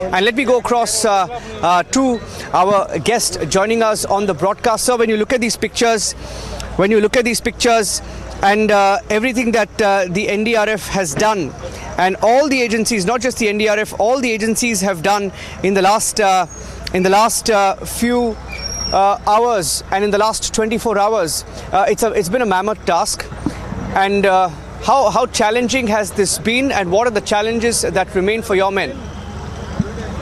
And let me go across to our guest joining us on the broadcast. So when you look at these pictures, and everything that the NDRF has done, and all the agencies, not just the NDRF, all the agencies have done in the last few hours and in the last 24 hours, it's been a mammoth task. And how challenging has this been, and what are the challenges that remain for your men?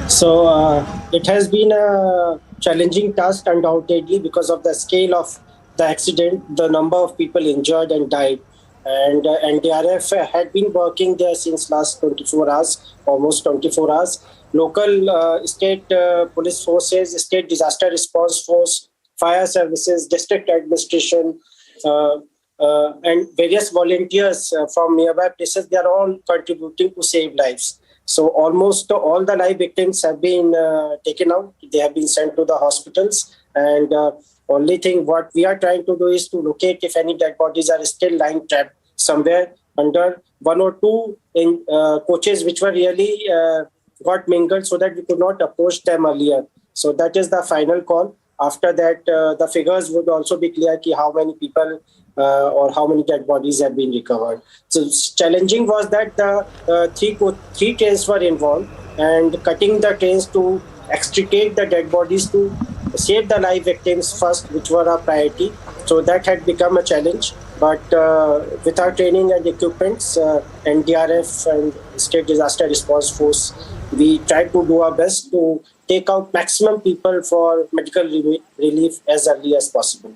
So it has been a challenging task, undoubtedly, because of the scale of the accident, the number of people injured and died. And NDRF had been working there since last 24 hours, almost 24 hours. Local state police forces, state disaster response force, fire services, district administration, and various volunteers from nearby places, they are all contributing to save lives. So almost all the live victims have been taken out. They have been sent to the hospitals. And only thing what we are trying to do is to locate if any dead bodies are still lying trapped somewhere under one or two coaches which were really got mingled, so that we could not approach them earlier. So that is the final call. After that, the figures would also be clear how many people or how many dead bodies have been recovered. So challenging was that the three trains were involved, and cutting the trains to extricate the dead bodies to save the live victims first, which were our priority. So that had become a challenge. But with our training and equipments, NDRF and State Disaster Response Force, we tried to do our best to take out maximum people for medical relief as early as possible.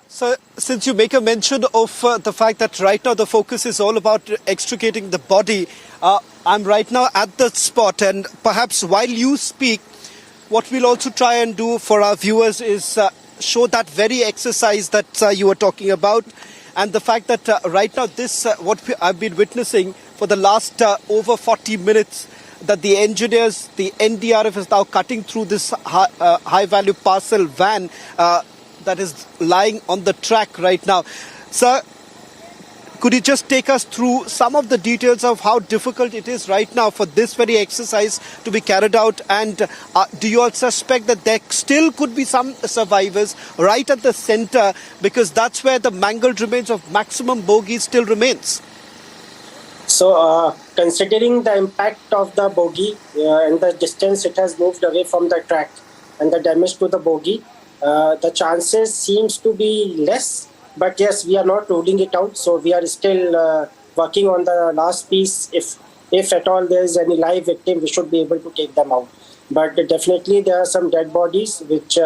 So, since you make a mention of the fact that right now the focus is all about extricating the body, I'm right now at the spot, and perhaps while you speak, what we'll also try and do for our viewers is show that very exercise that you were talking about, and the fact that right now what I've been witnessing for the last over 40 minutes, that the engineers, the NDRF is now cutting through this high-value parcel van that is lying on the track right now. Sir, could you just take us through some of the details of how difficult it is right now for this very exercise to be carried out? And do you all suspect that there still could be some survivors right at the center, because that's where the mangled remains of maximum bogie still remains? So considering the impact of the bogie and the distance it has moved away from the track and the damage to the bogie, the chances seems to be less, but yes, we are not ruling it out. So we are still working on the last piece. If at all there is any live victim, we should be able to take them out. But definitely there are some dead bodies which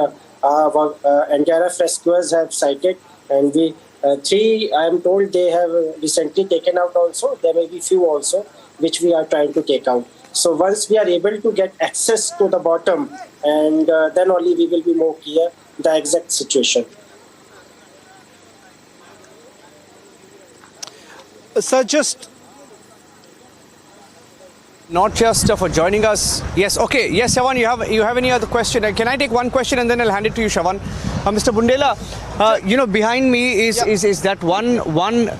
NDRF rescuers have sighted, and three, I am told, they have recently taken out also. There may be few also which we are trying to take out. So once we are able to get access to the bottom, and then only we will be more clear the exact situation. Sir, just... Not just for joining us. Yes, okay. Yes, Shavan, you have any other question? Can I take one question and then I'll hand it to you, Shavan? Mr. Bundela, behind me is that one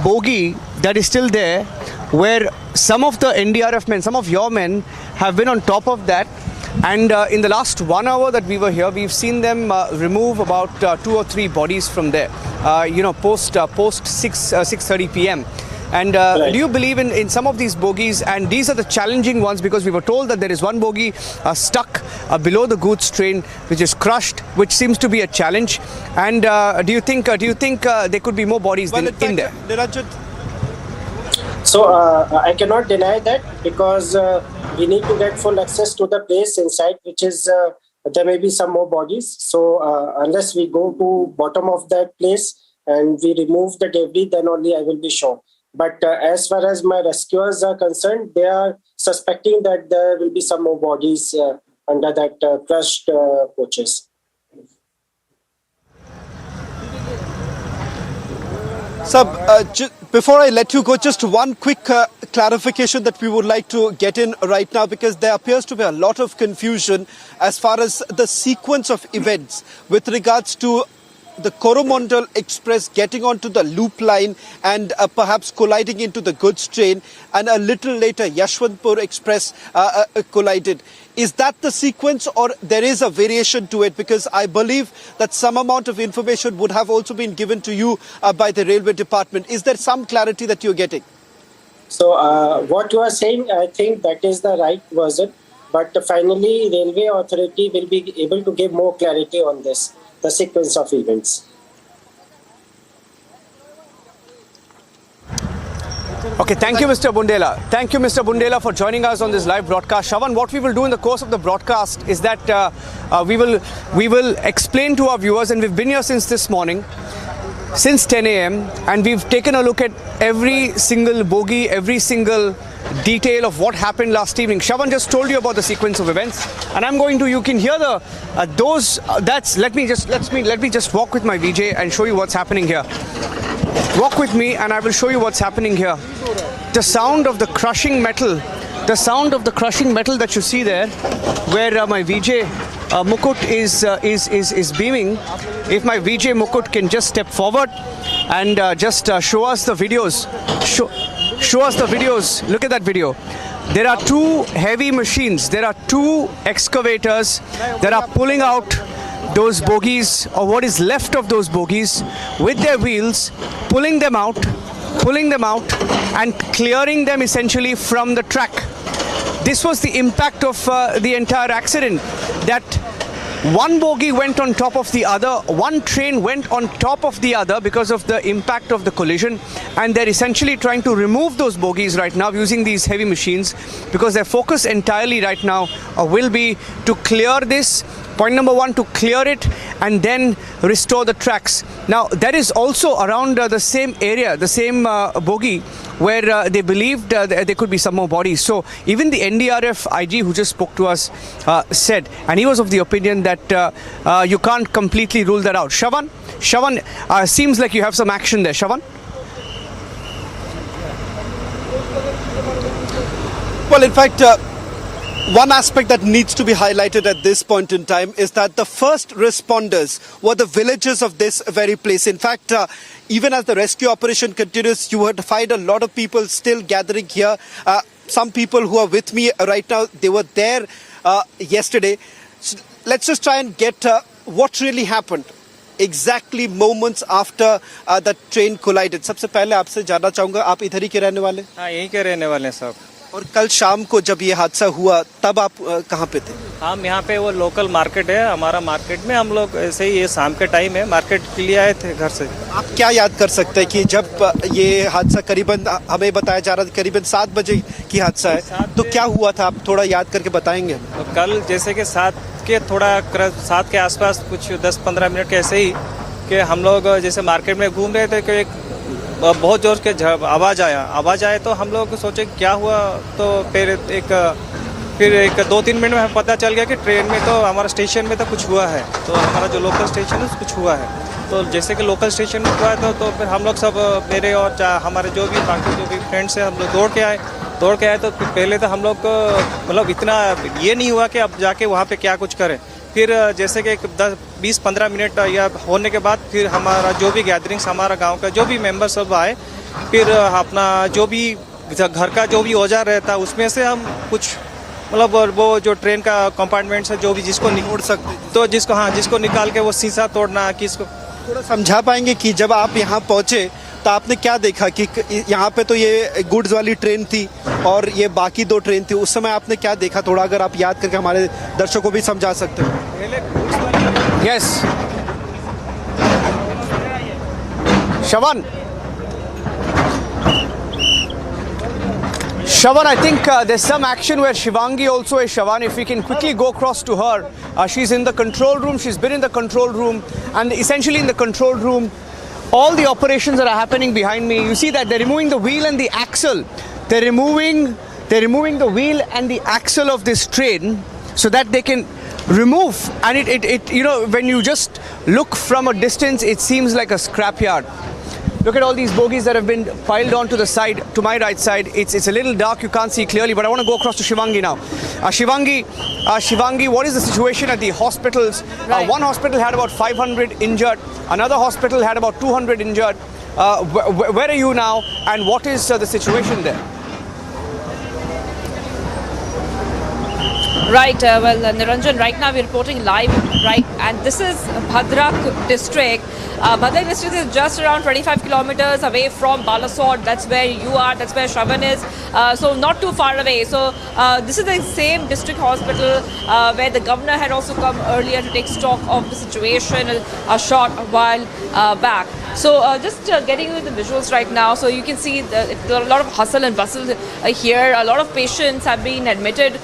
bogie that is still there, where some of the NDRF men, some of your men have been on top of that. And in the last 1 hour that we were here, we've seen them remove about 2 or 3 bodies from there, post 6:30 p.m. And right. Do you believe in some of these bogies? And these are the challenging ones, because we were told that there is one bogie stuck below the goods train, which is crushed, which seems to be a challenge. And do you think there could be more bodies in there? So I cannot deny that, because we need to get full access to the place inside, which is there may be some more bodies. So unless we go to bottom of that place and we remove the debris, then only I will be sure. But as far as my rescuers are concerned, they are suspecting that there will be some more bodies under that crushed coaches. Sir, before I let you go, just one quick clarification that we would like to get in right now, because there appears to be a lot of confusion as far as the sequence of events with regards to the Coromandel Express getting onto the loop line and perhaps colliding into the goods train, and a little later Yashwantpur Express collided. Is that the sequence, or there is a variation to it? Because I believe that some amount of information would have also been given to you by the railway department. Is there some clarity that you're getting? So what you are saying, I think that is the right version. But finally, Railway Authority will be able to give more clarity on this, the sequence of events. Okay, thank you, Mr. Bundela. Thank you, Mr. Bundela, for joining us on this live broadcast. Shavan, what we will do in the course of the broadcast is that we will explain to our viewers, and we've been here since this morning, since 10 a.m. and we've taken a look at every single bogie, every single detail of what happened last evening. Shavan just told you about the sequence of events, and I'm going to, you can hear the let me just walk with my VJ and show you what's happening here. Walk with me and I will show you what's happening here. The sound of the crushing metal, that you see there, where my VJ Mukut is beaming. If my VJ Mukut can just step forward and just show us the videos. Show us the videos. Look at that video. There are two heavy machines. There are two excavators that are pulling out those bogies, or what is left of those bogies, with their wheels, pulling them out and clearing them essentially from the track. This was the impact of the entire accident, that one bogie went on top of the other, one train went on top of the other because of the impact of the collision, and they're essentially trying to remove those bogies right now using these heavy machines, because their focus entirely right now will be to clear this. Point number one, to clear it and then restore the tracks. Now, that is also around the same area, the same bogie, where they believed there could be some more bodies. So even the NDRF IG who just spoke to us said, and he was of the opinion that you can't completely rule that out. Shavan, seems like you have some action there. Shavan? Well, in fact, one aspect that needs to be highlighted at this point in time is that the first responders were the villagers of this very place. In fact, even as the rescue operation continues, you would find a lot of people still gathering here. Some people who are with me right now, they were there yesterday. So let's just try and get what really happened exactly moments after the train collided. सबसे पहले आपसे जानना चाहूँगा, आप इधर ही के रहने वाले? हाँ, यहीं के रहने वाले हैं सब। और कल शाम को जब ये हादसा हुआ तब आप कहाँ पे थे? हम यहाँ पे, वो लोकल मार्केट है हमारा, मार्केट में हम लोग ऐसे ही, ये शाम के टाइम है, मार्केट के लिए आए थे घर से। आप क्या याद कर सकते हैं कि जब ये हादसा करीबन, हमें बताया जा रहा था करीबन 7 बजे की हादसा है, तो क्या हुआ था, आप थोड़ा याद करके बताएंगे? तो कल जैसे कि 7 के आसपास कुछ 10-15 मिनट के ऐसे ही कि हम लोग जैसे मार्केट में घूम रहे थे कि एक बहुत जोर के आवाज़ आया तो हम लोग सोचे क्या हुआ, तो फिर एक 2-3 मिनट में हमें पता चल गया कि ट्रेन में तो हमारा स्टेशन में तो कुछ हुआ है, तो हमारा जो लोकल स्टेशन है कुछ हुआ है। तो जैसे कि लोकल स्टेशन में हुआ है तो फिर हम लोग सब, मेरे और हमारे जो भी फ्रेंड्स हैं, हम लोग दौड़ के आए। तो पहले तो हम लोग को मतलब इतना ये नहीं हुआ कि अब जाके वहाँ पे क्या कुछ करें। फिर जैसे कि 10-15 मिनट या होने के बाद फिर हमारा जो भी गैदरिंग्स, हमारा गांव का जो भी मेंबर सब आए, फिर अपना जो भी घर का जो भी औजार रहता है उसमें से हम कुछ मतलब वो जो ट्रेन का कंपार्टमेंट्स है, जो भी जिसको निकाल सकते, तो जिसको निकाल के वो शीशा तोड़ना, किसको थोड़ा समझा पाएंगे कि जब आप यहाँ पहुँचे तो आपने क्या देखा कि यहाँ पे तो ये गुड्स वाली ट्रेन थी और ये बाकी 2 ट्रेन थी, उस समय आपने क्या देखा, थोड़ा अगर आप याद करके हमारे दर्शकों को भी समझा सकते हो? Yes. Shavan, I think there's some action where Shivangi also is. Shavan, if we can quickly go across to her. She's in the control room. She's been in the control room, and essentially in the control room, all the operations that are happening behind me, you see that they're removing the wheel and the axle. They're removing the wheel and the axle of this train so that they can remove. And it you know, when you just look from a distance, it seems like a scrapyard. Look at all these bogies that have been piled onto the side, to my right side. It's a little dark, you can't see clearly, but I want to go across to Shivangi now. Shivangi, what is the situation at the hospitals? Right. One hospital had about 500 injured, another hospital had about 200 injured. Where are you now, and what is the situation there? Right, well, Niranjan, right now we're reporting live, right, and this is Bhadrak district. Bhadrak district is just around 25 kilometers away from Balasore. That's where you are, that's where Shravan is, so not too far away. So this is the same district hospital where the governor had also come earlier to take stock of the situation a short while back. So just getting you the visuals right now, so you can see there are a lot of hustle and bustle here. A lot of patients have been admitted.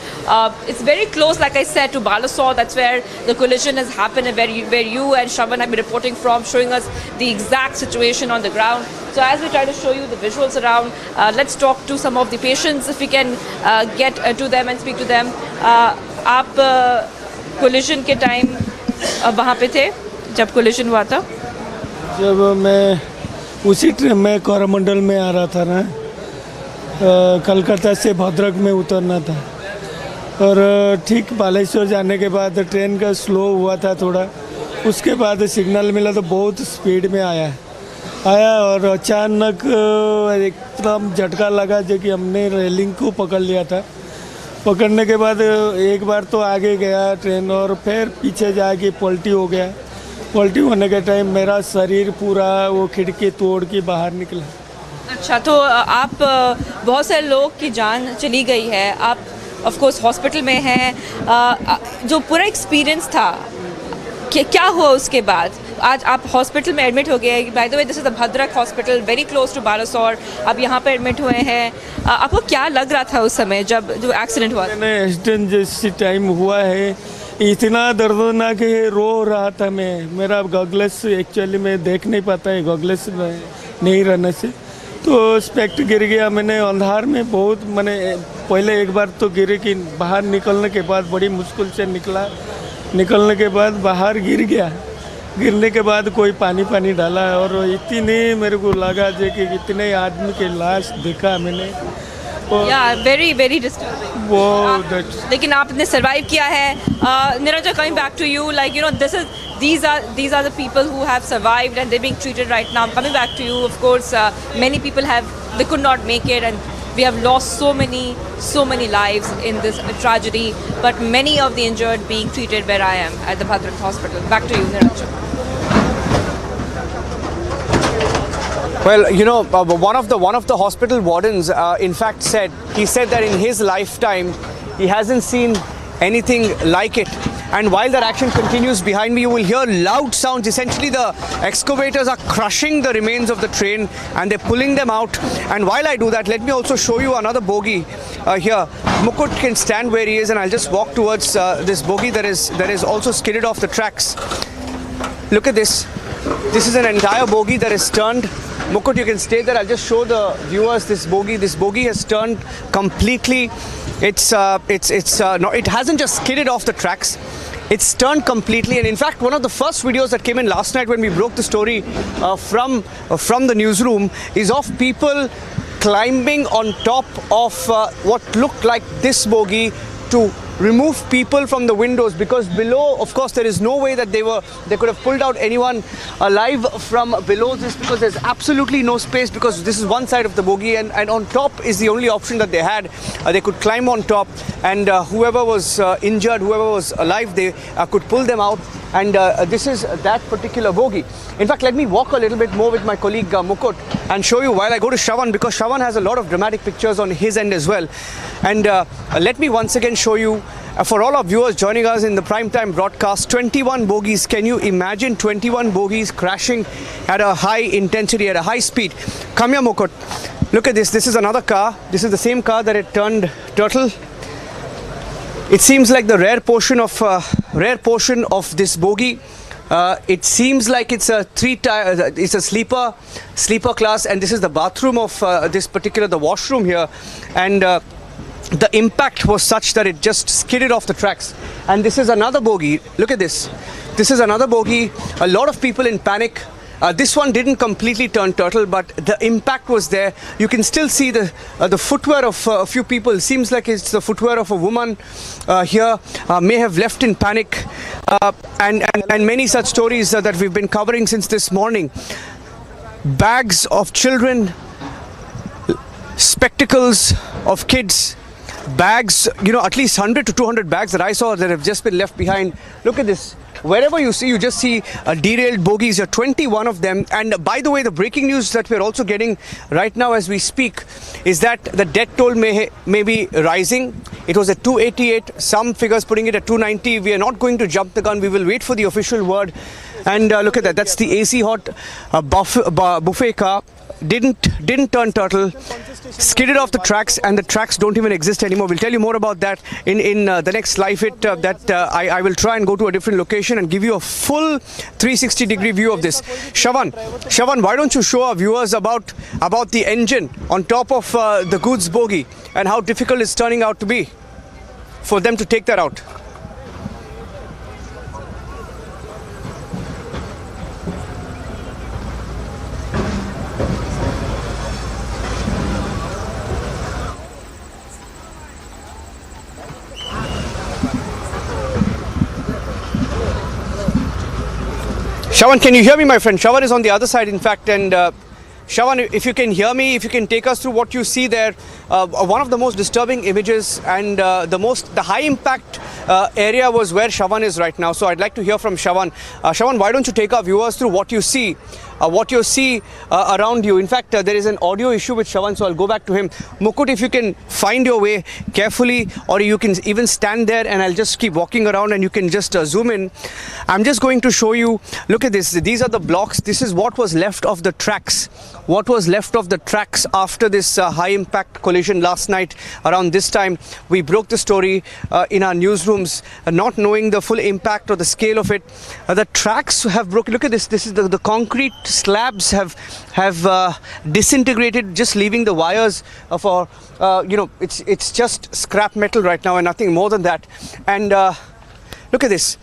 It's very close, like I said, to Balasore. That's where the collision has happened, and where you and Shravan have been reporting from, showing us the exact situation on the ground. So as we try to show you the visuals around, let's talk to some of the patients if we can get to them and speak to them. आप collision के time वहाँ पे थे जब collision हुआ था? जब मैं उसी ट्रेन में कोरोमंडल में आ रहा था ना, कलकत्ता से भद्रक में उतरना था, और ठीक बालेश्वर जाने के बाद ट्रेन का स्लो हुआ था थोड़ा, उसके बाद सिग्नल मिला तो बहुत स्पीड में आया और अचानक एकदम झटका लगा, जो कि हमने रेलिंग को पकड़ लिया था। पकड़ने के बाद एक बार तो आगे गया ट्रेन और फिर पीछे जाके पलटी हो गया। पलटी होने के टाइम मेरा शरीर पूरा वो खिड़की तोड़ के बाहर निकला। अच्छा, तो आप बहुत सारे लोग की जान चली गई है, आप ऑफ कोर्स हॉस्पिटल में हैं, जो पूरा एक्सपीरियंस था क्या हुआ उसके बाद? आज आप हॉस्पिटल में एडमिट हो गए। By the way, this is the Bhadrak hospital, very close to Balasore. आप यहाँ पे एडमिट हुए हैं, आपको क्या लग रहा था उस समय जब जो एक्सीडेंट हुआ? एक्सीडेंट जैसे टाइम हुआ है, इतना दर्दनाक है, रो रहा था मैं। मेरा गॉगल्स एक्चुअली मैं देख नहीं पाता है, गॉगल्स नहीं रहने से, तो स्पेक्ट गिर गया। मैंने अंधार में बहुत, मैंने पहले एक बार तो गिरे कि बाहर निकलने के बाद बड़ी मुश्किल से निकलने के बाद बाहर गिर गया। गिरने के बाद कोई पानी डाला और इतनी मेरे को लगा कि इतने आदमी के लाश देखा मैंने। Very disturbing. लेकिन आपने सर्वाइव किया है। Niranja, coming back to you, like, you know, these are the people who have survived and they're being treated right now. Coming back to you, of course, many people they could not make it, and we have lost so many lives in this tragedy, but many of the injured being treated where I am at the Bhadrak hospital. Back to you, Niranja. Well, you know, one of the hospital wardens, in fact, said that in his lifetime he hasn't seen anything like it. And while that action continues behind me, you will hear loud sounds. Essentially, the excavators are crushing the remains of the train and they're pulling them out. And while I do that, let me also show you another bogie here. Mukut can stand where he is, and I'll just walk towards this bogie that is also skidded off the tracks. Look at this. This is an entire bogie that is turned. Mukut, you can stay there. I'll just show the viewers this bogie. This bogie has turned completely. It hasn't just skidded off the tracks. It's turned completely, and in fact, one of the first videos that came in last night when we broke the story from the newsroom is of people climbing on top of what looked like this bogie to remove people from the windows, because below, of course, there is no way that they could have pulled out anyone alive from below this, because there's absolutely no space, because this is one side of the bogie, and on top is the only option that they had. They could climb on top, and whoever was injured, whoever was alive, they could pull them out. And this is that particular bogie. In fact, let me walk a little bit more with my colleague Mukut and show you while I go to Shravan, because Shravan has a lot of dramatic pictures on his end as well. And let me once again show you, for all our viewers joining us in the primetime broadcast, 21 bogies. Can you imagine 21 bogies crashing at a high intensity, at a high speed? Come here, Mukut. Look at this. This is another car. This is the same car that had turned turtle. It seems like the rare portion of this bogie. It seems like it's a sleeper class, and this is the bathroom of the washroom here, and the impact was such that it just skidded off the tracks. And this is another bogie. Look at this. This is another bogie. A lot of people in panic. This one didn't completely turn turtle, but the impact was there. You can still see the footwear of a few people. Seems like it's the footwear of a woman here, may have left in panic, and many such stories that we've been covering since this morning. Bags of children, spectacles of kids, bags, at least 100 to 200 bags that I saw that have just been left behind. Look at this. Wherever you see, you just see derailed bogies. 21 of them. And by the way, the breaking news that we're also getting right now as we speak is that the death toll may be rising. It was at 288. Some figures putting it at 290. We are not going to jump the gun. We will wait for the official word. And look at that. That's the AC hot buffet car. Didn't turn turtle, skidded off the tracks, and the tracks don't even exist anymore. We'll tell you more about that in the next live hit that I will try and go to a different location and give you a full 360-degree view of this. Shavan, why don't you show our viewers about the engine on top of the goods bogie and how difficult it's turning out to be for them to take that out. Shavan, can you hear me, my friend? Shavan is on the other side, in fact, and Shavan, if you can hear me, if you can take us through what you see there, one of the most disturbing images and the high impact area was where Shavan is right now. So I'd like to hear from Shavan. Shavan, why don't you take our viewers through what you see around you? In fact, there is an audio issue with Shavan, so I'll go back to him. Mukut, if you can find your way carefully, or you can even stand there and I'll just keep walking around and you can just zoom in. I'm just going to show you, look at this. These are the blocks. This is what was left of the tracks. What was left of the tracks after this high impact collision last night around this time. We broke the story in our newsrooms, not knowing the full impact or the scale of it. The tracks have broken. Look at this. This is the concrete slabs have disintegrated, just leaving the wires for it's just scrap metal right now and nothing more than that. And look at this.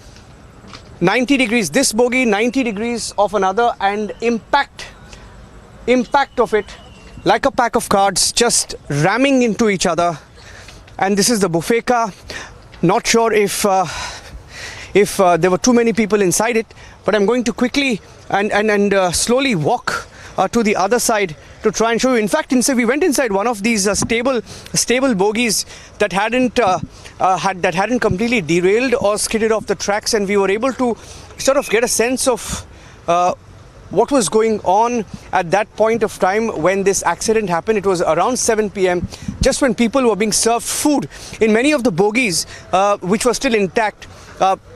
90 degrees this bogie, 90 degrees of another, and impact of it like a pack of cards just ramming into each other. And this is the buffet car. Not sure if there were too many people inside it, but I'm going to quickly and slowly walk to the other side to try and show you. In fact, we went inside one of these stable bogies that hadn't completely derailed or skidded off the tracks, and we were able to sort of get a sense of what was going on at that point of time when this accident happened. It was around 7 p.m. just when people were being served food in many of the bogies which were still intact.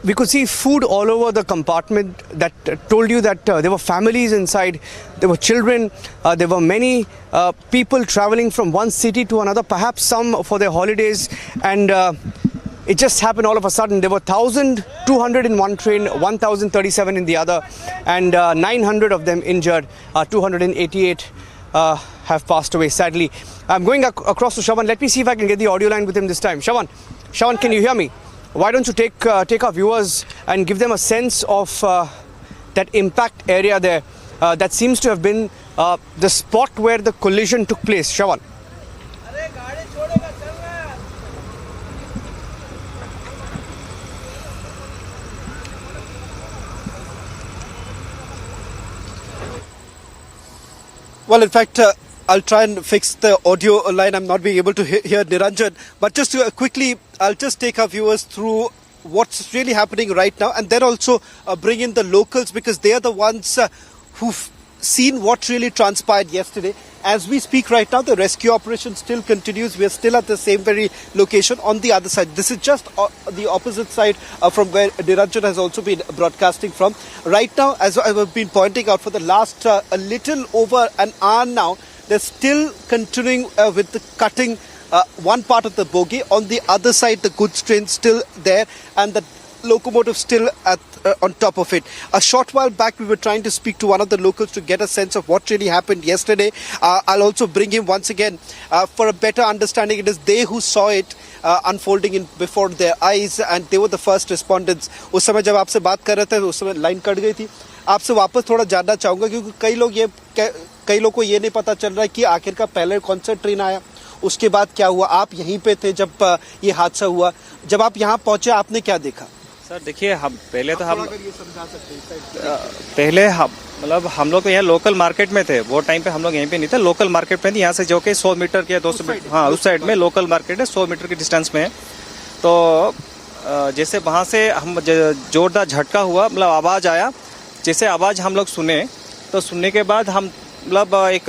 We could see food all over the compartment that told you that there were families inside, there were children, there were many people traveling from one city to another, perhaps some for their holidays, and it just happened all of a sudden. There were 1,200 in one train, 1,037 in the other, and 900 of them injured. 288 have passed away, sadly. I'm going across to Shavan. Let me see if I can get the audio line with him this time. Shavan, can you hear me? Why don't you take our viewers and give them a sense of that impact area there that seems to have been the spot where the collision took place. Shavan. Well, in fact, I'll try and fix the audio line. I'm not being able to hear Niranjan. But just to quickly, I'll just take our viewers through what's really happening right now, and then also bring in the locals, because they are the ones who've seen what really transpired yesterday. As we speak right now, the rescue operation still continues. We are still at the same very location on the other side. This is just the opposite side from where Niranjan has also been broadcasting from. Right now, as I've been pointing out for the last a little over an hour now, they're still continuing with the cutting one part of the bogie. On the other side, the goods train still there, and the locomotive still on top of it. A short while back, we were trying to speak to one of the locals to get a sense of what really happened yesterday. I'll also bring him once again for a better understanding. It is they who saw it unfolding before their eyes, and they were the first respondents. उस समय जब आपसे बात कर रहे थे, उस समय लाइन कट गई थी. आपसे वापस थोड़ा जानना चाहूँगा, क्योंकि कई लोग को ये नहीं पता चल रहा है कि आखिरकार पहले कौन सा ट्रेन आया, उसके बाद क्या हुआ। आप यहीं पे थे जब ये हादसा हुआ, जब आप यहाँ पहुँचे आपने क्या देखा? सर देखिए, हम पहले तो हम पहले हम लोग तो यहाँ लोकल मार्केट में थे। वो टाइम पे हम लोग यहीं पे नहीं थे, लोकल मार्केट में थे। यहाँ से जो कि 100 मीटर के 200 मीटर, हाँ उस साइड में लोकल मार्केट है, 100 मीटर के डिस्टेंस में है। तो जैसे वहाँ से हम जोरदार झटका हुआ, मतलब आवाज़ आया। जैसे आवाज़ हम लोग सुने, तो सुनने के बाद हम मतलब एक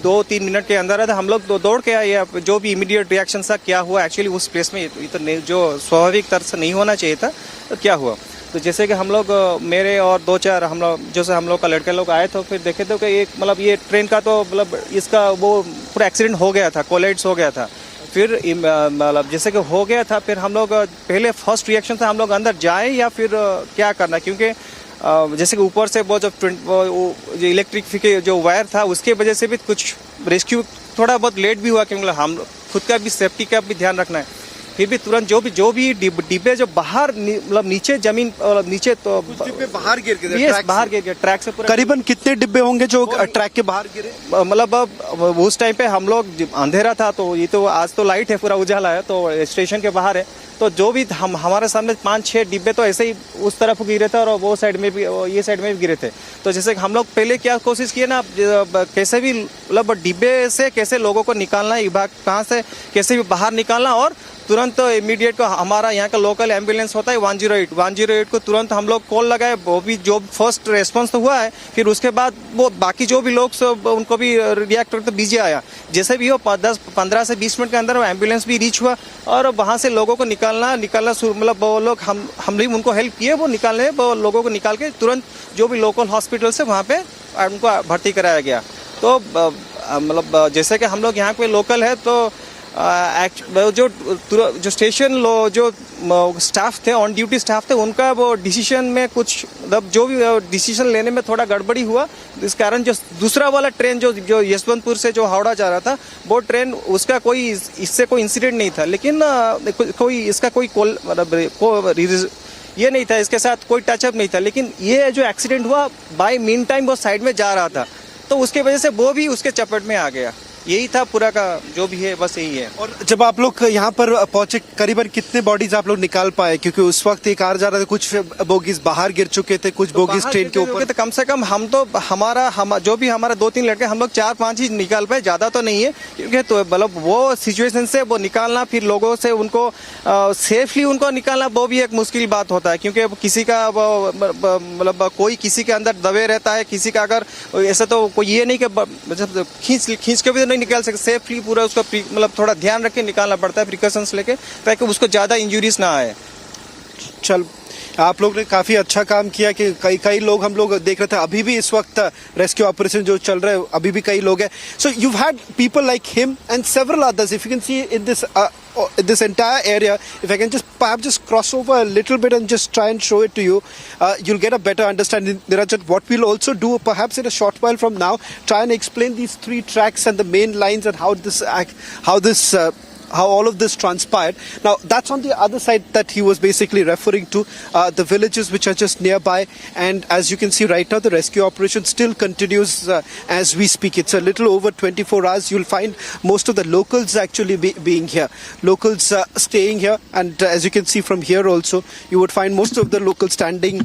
2-3 मिनट के अंदर हम लोग दौड़ के आए। जो भी इमीडिएट रिएक्शन था क्या हुआ एक्चुअली उस प्लेस में, ये तो जो स्वाभाविक तरह से नहीं होना चाहिए था, तो क्या हुआ। तो जैसे कि हम लोग मेरे और 2-4 हम लोग का लड़के लोग आए, तो फिर देखे तो कि एक मतलब ये ट्रेन का तो मतलब इसका वो पूरा एक्सीडेंट हो गया था, कोलाइड्स हो गया था। फिर मतलब जैसे कि हो गया था, फिर हम लोग पहले फर्स्ट रिएक्शन था हम लोग अंदर जाए या फिर क्या करना, क्योंकि जैसे कि ऊपर से वो जो इलेक्ट्रिक जो वायर था उसके वजह से भी कुछ रेस्क्यू थोड़ा बहुत लेट भी हुआ, क्योंकि हम खुद का भी सेफ्टी का भी ध्यान रखना है। फिर भी तुरंत जो भी डिब्बे जो बाहर मतलब नीचे जमीन नीचे तो डिब्बे बाहर गिर गए, बाहर गिर गए ट्रैक से। पूरा करीबन कितने डिब्बे होंगे जो ट्रैक के बाहर गिरे? मतलब उस टाइम पे हम लोग अंधेरा था, तो ये तो आज तो लाइट है, पूरा उजाला है, तो स्टेशन के बाहर है। तो जो भी हमारे सामने 5-6 डिब्बे तो ऐसे ही उस तरफ गिरे थे, और वो साइड में भी ये साइड में भी गिरे थे। तो जैसे हम लोग पहले क्या कोशिश किए ना, कैसे भी मतलब डिब्बे से कैसे लोगों को निकालना है, विभाग कहाँ से कैसे भी बाहर निकालना, और तुरंत इमीडिएट को हमारा यहाँ का लोकल एम्बुलेंस होता है 108 को तुरंत हम लोग कॉल लगाए। वो भी जो फर्स्ट रेस्पॉन्स तो हुआ है, फिर उसके बाद वो बाकी जो भी लोग सब उनको भी रिएक्ट करते बिजी आया। जैसे भी हो 15 से 20 मिनट के अंदर वो एम्बुलेंस भी रीच हुआ, और वहाँ से लोगों को निकालना मतलब वो लोग हम भी उनको हेल्प किए, वो निकालने वो लोगों को निकाल के तुरंत जो भी लोकल हॉस्पिटल से वहाँ पे उनको भर्ती कराया गया। तो मतलब जैसे कि हम लोग यहाँ पे लोकल है, तो जो स्टेशन जो स्टाफ थे, ऑन ड्यूटी स्टाफ थे, उनका वो डिसीजन में कुछ मतलब जो भी डिसीजन लेने में थोड़ा गड़बड़ी हुआ। इस कारण जो दूसरा वाला ट्रेन जो यशवंतपुर से जो हावड़ा जा रहा था, वो ट्रेन उसका कोई इससे कोई इंसिडेंट नहीं था, लेकिन कोई इसका कोई ये नहीं था, इसके साथ कोई टचअप नहीं था। लेकिन ये जो एक्सीडेंट हुआ बाय मीन टाइम वो साइड में जा रहा था, तो उसके वजह से वो भी उसके चपेट में आ गया। यही था पूरा का जो भी है, बस यही है। और जब आप लोग यहाँ पर पहुंचे, करीबन कितने बॉडीज आप लोग निकाल पाए? क्योंकि उस वक्त एक कार जा रहा था, कुछ बोगीज बाहर गिर चुके थे, कुछ बोगीज ट्रेन के ऊपर। तो कम से कम हम तो जो भी हमारा 2-3 लड़के, हम लोग 4-5 ही निकाल पाए, ज्यादा तो नहीं है। क्योंकि तो मतलब वो सिचुएशन से वो निकालना, फिर लोगों से उनको सेफली उनको निकालना, वो भी एक मुश्किल बात होता है। क्योंकि किसी का मतलब कोई किसी के अंदर दबे रहता है, किसी का अगर ऐसा तो कोई ये नहीं कि खींच के भी नहीं निकाल सकते। सेफली पूरा उसका मतलब थोड़ा ध्यान रख के निकालना पड़ता है, प्रिकॉशंस लेके, ताकि उसको ज्यादा इंजरीज ना आए। चल, आप लोग ने काफी अच्छा काम किया कि कई लोग हम लोग देख रहे थे, अभी भी इस वक्त रेस्क्यू ऑपरेशन जो चल रहा है, अभी भी कई लोग हैं। So you had people like him and several others. If you can see in this entire area, if I can perhaps just cross over a little bit and just try and show it to you, you'll get a better understanding. Niranjan, what we'll also do perhaps in a short while from now, try and explain these 3 tracks and the main lines and how all of this transpired. Now, that's on the other side that he was basically referring to, the villages which are just nearby. And as you can see right now, the rescue operation still continues as we speak. It's a little over 24 hours. You'll find most of the locals actually being here. Locals staying here. And as you can see from here also, you would find most of the locals standing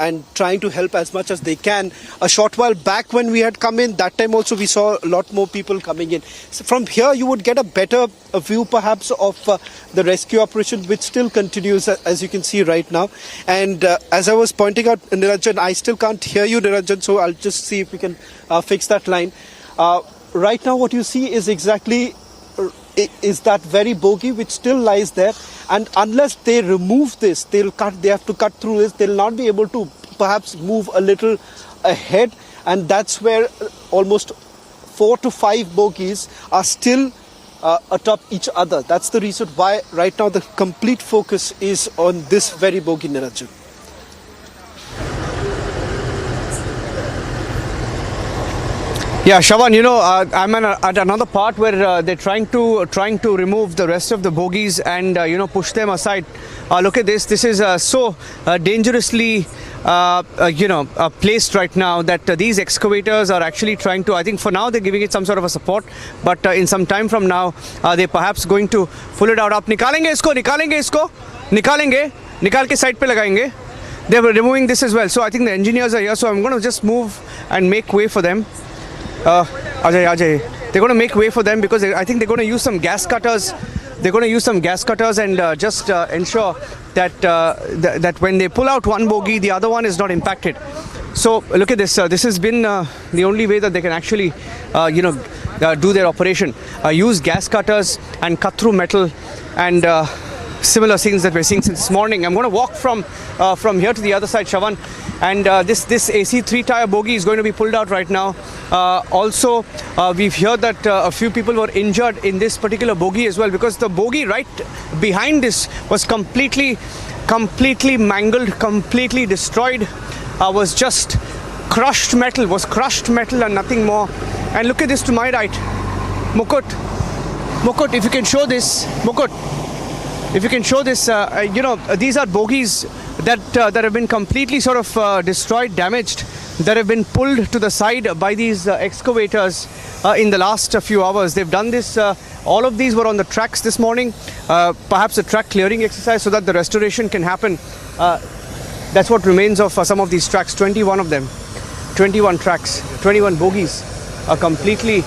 and trying to help as much as they can. A short while back when we had come in, that time also we saw a lot more people coming in. So from here you would get a better view perhaps of the rescue operation, which still continues as you can see right now. And as I was pointing out, Niranjan, I still can't hear you, Niranjan, so I'll just see if we can fix that line. Right now what you see is exactly is that very bogie which still lies there, and unless they remove this, they have to cut through this, they'll not be able to perhaps move a little ahead, and that's where almost 4 to 5 bogies are still atop each other. That's the reason why right now the complete focus is on this very bogie, Niranjan. Yeah, Shawan, you know, I'm at another part where they're trying to remove the rest of the bogies and push them aside. Look at this. This is so dangerously, placed right now that these excavators are actually trying to. I think for now they're giving it some sort of a support, but in some time from now, they're perhaps going to pull it out. Up निकालेंगे इसको, निकाल के side पे लगाएंगे. They were removing this as well. So I think the engineers are here. So I'm going to just move and make way for them. Ajay. They're going to make way for them because I think they're going to use some gas cutters. They're going to use some gas cutters and just ensure that that when they pull out one bogie, the other one is not impacted. So look at this. This has been the only way that they can actually, do their operation. Use gas cutters and cut through metal and similar things that we're seeing since this morning. I'm going to walk from here to the other side, Shavan. And this AC 3-tire bogie is going to be pulled out right now. Also, we've heard that a few people were injured in this particular bogie as well, because the bogie right behind this was completely mangled, completely destroyed. Was just crushed metal and nothing more. And look at this to my right. Mukut, if you can show this. Mukut, if you can show this, these are bogies that have been completely sort of destroyed, damaged, that have been pulled to the side by these excavators in the last few hours. They've done this. All of these were on the tracks this morning, perhaps a track clearing exercise so that the restoration can happen. That's what remains of some of these tracks, 21 of them, 21 tracks, 21 bogies are completely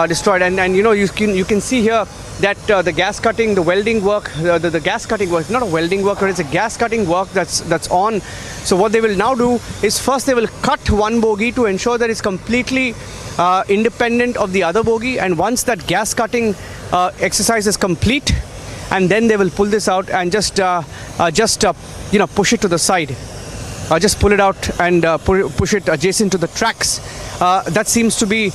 destroyed. And you can see here that the gas cutting, the welding work, the gas cutting work, not a welding work, but it's a gas cutting work that's on. So what they will now do is first they will cut one bogie to ensure that it's completely independent of the other bogie, and once that gas cutting exercise is complete, and then they will pull this out and just push it to the side. Just pull it out and push it adjacent to the tracks. That seems to be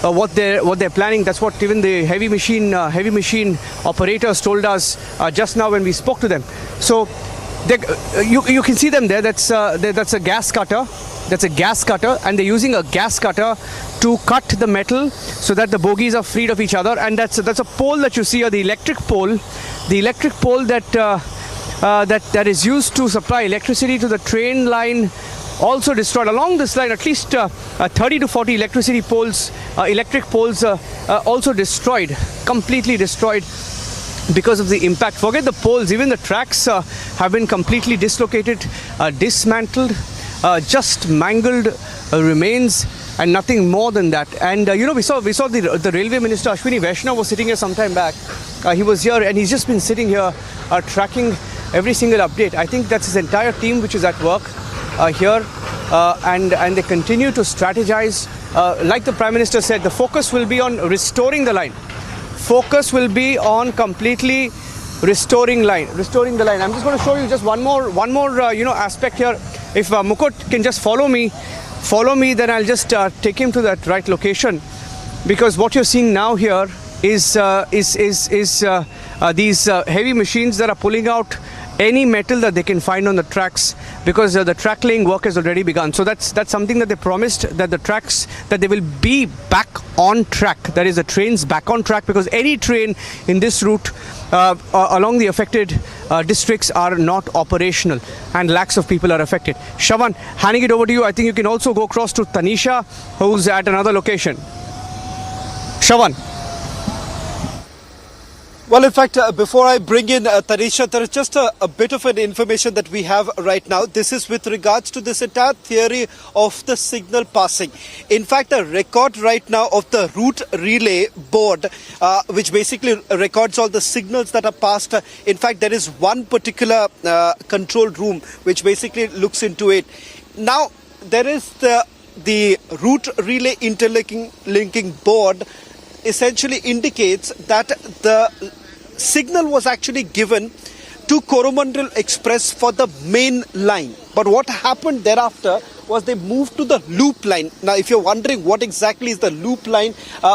what they're planning. That's what even the heavy machine operators told us just now when we spoke to them. So you can see them there. That's a gas cutter. That's a gas cutter, and they're using a gas cutter to cut the metal so that the bogies are freed of each other. And that's a pole that you see here, the electric pole that is used to supply electricity to the train line, also destroyed. Along this line, at least 30 to 40 electric poles also destroyed, completely destroyed because of the impact. Forget the poles, even the tracks have been completely dislocated, dismantled, just mangled remains, and nothing more than that. And we saw the railway minister Ashwini Vaishnav was sitting here some time back. He was here and he's just been sitting here tracking every single update. I think that's his entire team which is at work here, and they continue to strategize. Like the Prime Minister said, the focus will be on restoring the line. Focus will be on completely restoring the line. I'm just going to show you just one more aspect here. If Mukut can just follow me, then I'll just take him to that right location, because what you're seeing now here is these heavy machines that are pulling out any metal that they can find on the tracks, because the track laying work has already begun. So that's something that they promised, that the tracks, that they will be back on track. That is, the trains back on track, because any train in this route along the affected districts are not operational, and lakhs of people are affected. Shavan, handing it over to you. I think you can also go across to Tanisha, who's at another location. Shavan. Well, in fact, before I bring in Tanisha, there is just a bit of an information that we have right now. This is with regards to this entire theory of the signal passing. In fact, a record right now of the route relay board, which basically records all the signals that are passed. In fact, there is one particular control room which basically looks into it. Now, there is the route relay interlinking board essentially indicates that the signal was actually given to Coromandel Express for the main line. But what happened thereafter was they moved to the loop line. Now, if you're wondering what exactly is the loop line,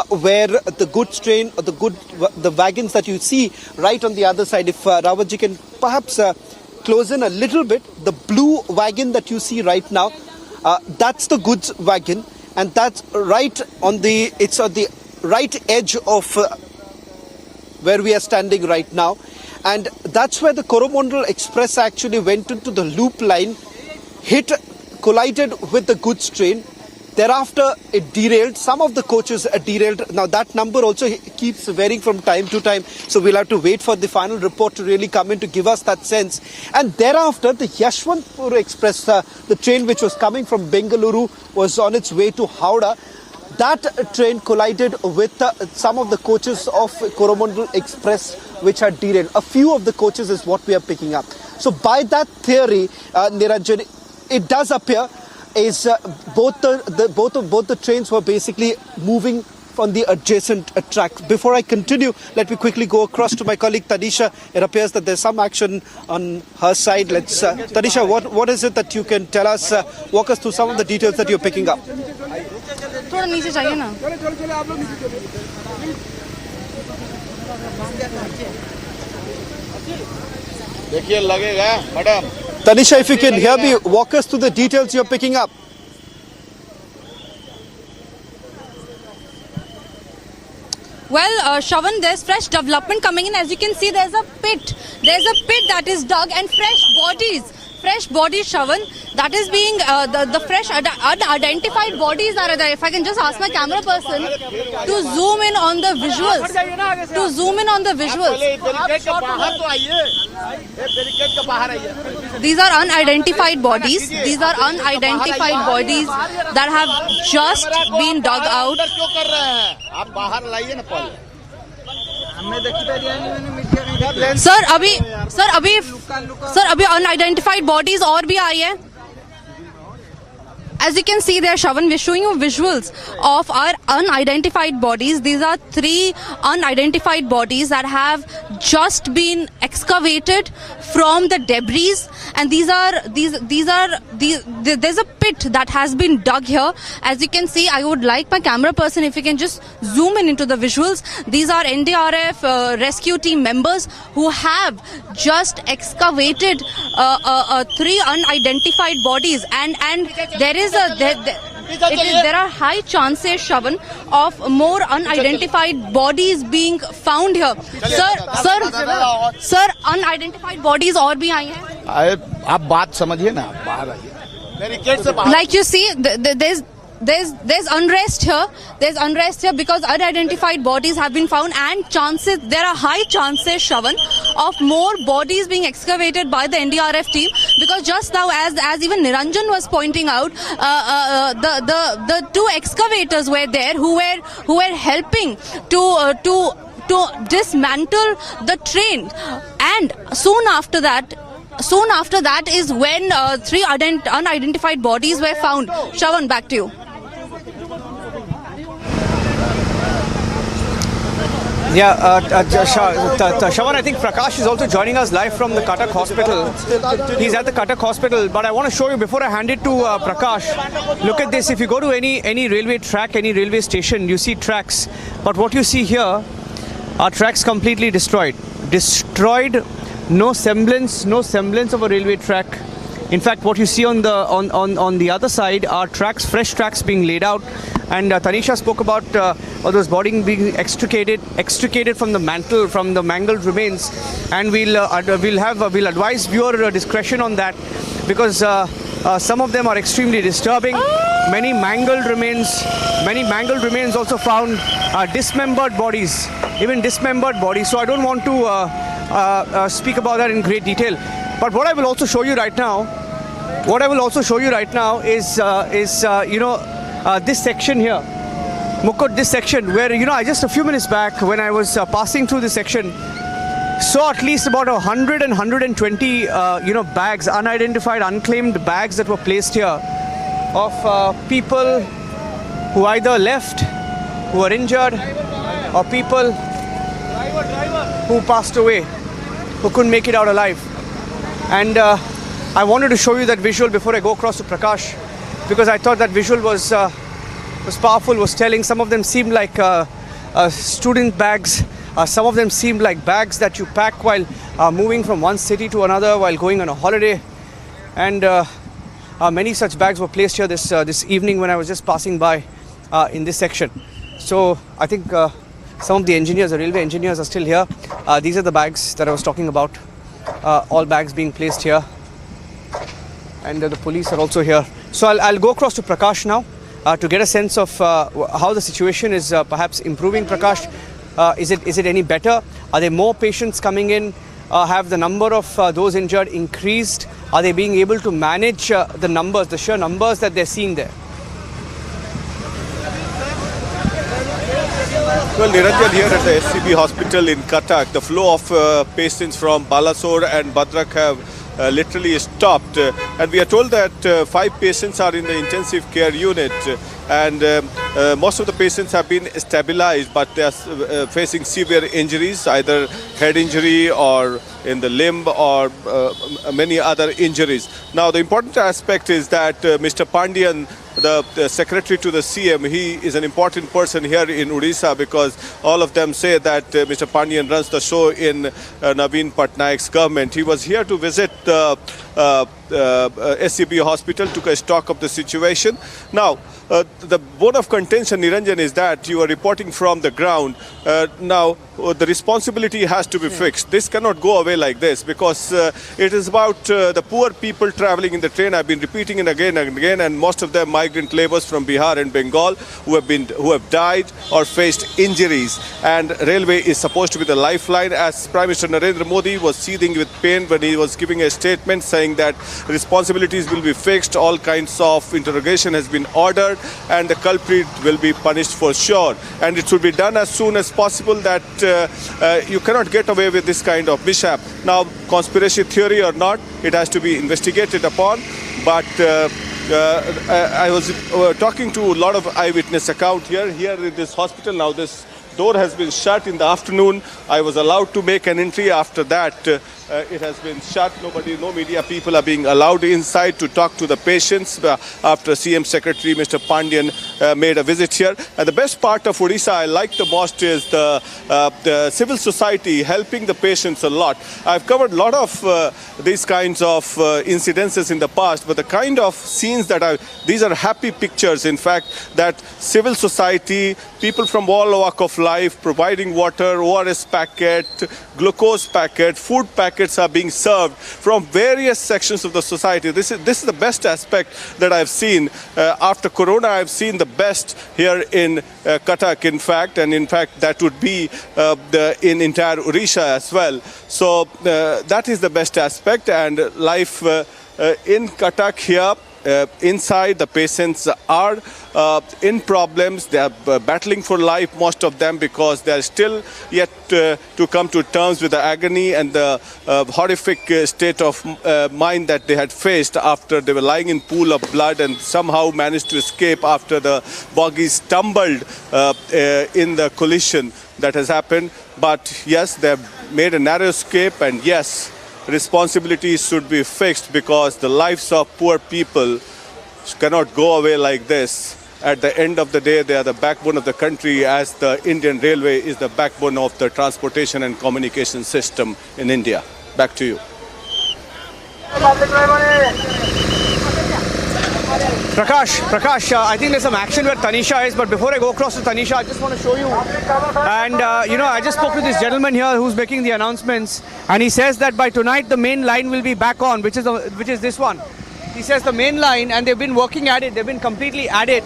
where the goods train or the wagons that you see right on the other side, if Rawatji can perhaps close in a little bit, the blue wagon that you see right now, that's the goods wagon, and that's right on the right edge of where we are standing right now. and that's where the Coromandel Express actually went into the loop line, collided with the goods train. Thereafter, it derailed. Some of the coaches derailed. Now, that number also keeps varying from time to time. So, we'll have to wait for the final report to really come in to give us that sense. And thereafter, the Yashwantpur Express, the train which was coming from Bengaluru, was on its way to Howrah. That train collided with some of the coaches of Coromandel Express, which had derailed. A few of the coaches is what we are picking up. So, by that theory, Niranjan, it does appear is both the trains were basically moving on the adjacent track. Before I continue, let me quickly go across to my colleague Tanisha. It appears that there's some action on her side. Let's Tanisha, what is it that you can tell us? Walk us through some of the details that you're picking up. थोड़ा नीचे चाहिए ना. देखिए लगेगा madam. Tanisha, if you can hear me, walk us through the details you're picking up. Well, Shravan, there's fresh development coming in. As you can see, there's a pit. There's a pit that is dug and fresh bodies, Shravan, that is being, the fresh unidentified bodies are there. If I can just ask my camera person to zoom in on the visuals. These are unidentified bodies. That have just been dug out. Sir अभी unidentified bodies और भी आई है. As you can see there, Shravan, we're showing you visuals of our unidentified bodies. These are 3 unidentified bodies that have just been excavated from the debris, and there's a pit that has been dug here. As you can see, I would like my camera person, if you can just zoom in into the visuals. These are NDRF rescue team members who have just excavated 3 unidentified bodies, and there are high chances, Shravan, of more unidentified bodies being found here. Sir, unidentified bodies और भी आई हैं. आप बात समझिए ना, बाहर आइए. Like you see, there's unrest here. There's unrest here because unidentified bodies have been found, and there are high chances, Shravan, of more bodies being excavated by the NDRF team, because just now, as even Niranjan was pointing out, the 2 excavators were there who were helping to dismantle the train, and soon after that is when 3 unidentified bodies were found. Shravan, back to you. Yeah, Shravan, I think Prakash is also joining us live from the Cuttack Hospital. He's at the Cuttack Hospital, but I want to show you, before I hand it to Prakash, look at this. If you go to any railway track, any railway station, you see tracks. But what you see here are tracks completely destroyed. No semblance of a railway track. In fact, what you see on the other side are fresh tracks being laid out. And Tanisha spoke about all those bodies being extricated from the mantle, from the mangled remains. And we'll advise viewer discretion on that, because some of them are extremely disturbing. Many mangled remains also found. Dismembered bodies, even dismembered bodies. So I don't want to speak about that in great detail. But what I will also show you right now is this section here, Mukut, this section where, I just a few minutes back when I was passing through this section, saw at least about 100 and 120 bags, unidentified, unclaimed bags that were placed here of people who either left, who were injured, or people who passed away, who couldn't make it out alive. And I wanted to show you that visual before I go across to Prakash, because I thought that visual was powerful, was telling. Some of them seemed like student bags. Some of them seemed like bags that you pack while moving from one city to another, while going on a holiday. And many such bags were placed here this evening when I was just passing by in this section. So I think Some of the engineers, the railway engineers, are still here. These are the bags that I was talking about. All bags being placed here. And the police are also here. So I'll go across to Prakash now to get a sense of how the situation is perhaps improving. Prakash, is it any better? Are there more patients coming in? Have the number of those injured increased? Are they being able to manage the numbers, the sheer numbers that they're seeing there? Well, Niranjan, here at the SCB hospital in Cuttack, the flow of patients from Balasore and Bhadrak have literally stopped. And we are told that 5 patients are in the intensive care unit. And most of the patients have been stabilized, but they are facing severe injuries, either head injury or in the limb or many other injuries. Now, the important aspect is that Mr. Pandian, the secretary to the CM, he is an important person here in Odisha, because all of them say that Mr. Pandian runs the show in Naveen Patnaik's government. He was here to visit the SCB hospital, took a stock of the situation. Now, the bone of contention, Niranjan, is that you are reporting from the ground. Now, the responsibility has to be fixed. This cannot go away like this, because it is about the poor people traveling in the train. I've been repeating it again and again, and most of them migrant laborers from Bihar and Bengal who have died or faced injuries. And railway is supposed to be the lifeline. As Prime Minister Narendra Modi was seething with pain when he was giving a statement saying that responsibilities will be fixed, all kinds of interrogation has been ordered, and the culprit will be punished for sure. And it should be done as soon as possible. That you cannot get away with this kind of mishap. Now, conspiracy theory or not, it has to be investigated upon. But I was talking to a lot of eyewitness account here in this hospital. Now, this door has been shut in the afternoon. I was allowed to make an entry. After that, it has been shut. No media people are being allowed inside to talk to the patients after CM Secretary Mr. Pandian made a visit here. And the best part of Odisha I like the most is the civil society helping the patients a lot. I've covered a lot of these kinds of incidences in the past, but the kind of scenes that these are happy pictures, in fact, that civil society, people from all walk of life, providing water, ORS packet, glucose packet, food packets are being served from various sections of the society. This is the best aspect that I've seen. After Corona, I've seen the best here in Cuttack, in fact, and in fact that would be in entire Odisha as well. So that is the best aspect, and life in Cuttack here. Inside, the patients are in problems. They are battling for life, most of them, because they are still yet to come to terms with the agony and the horrific state of mind that they had faced after they were lying in pool of blood and somehow managed to escape after the bogies stumbled in the collision that has happened. But yes, they have made a narrow escape, and yes, responsibilities should be fixed, because the lives of poor people cannot go away like this. At the end of the day, they are the backbone of the country, as the Indian Railway is the backbone of the transportation and communication system in India. Back to you. Prakash, I think there's some action where Tanisha is, but before I go across to Tanisha, I just want to show you. And, I just spoke to this gentleman here who's making the announcements, and he says that by tonight the main line will be back on, which is this one. He says the main line, and they've been working at it, they've been completely at it.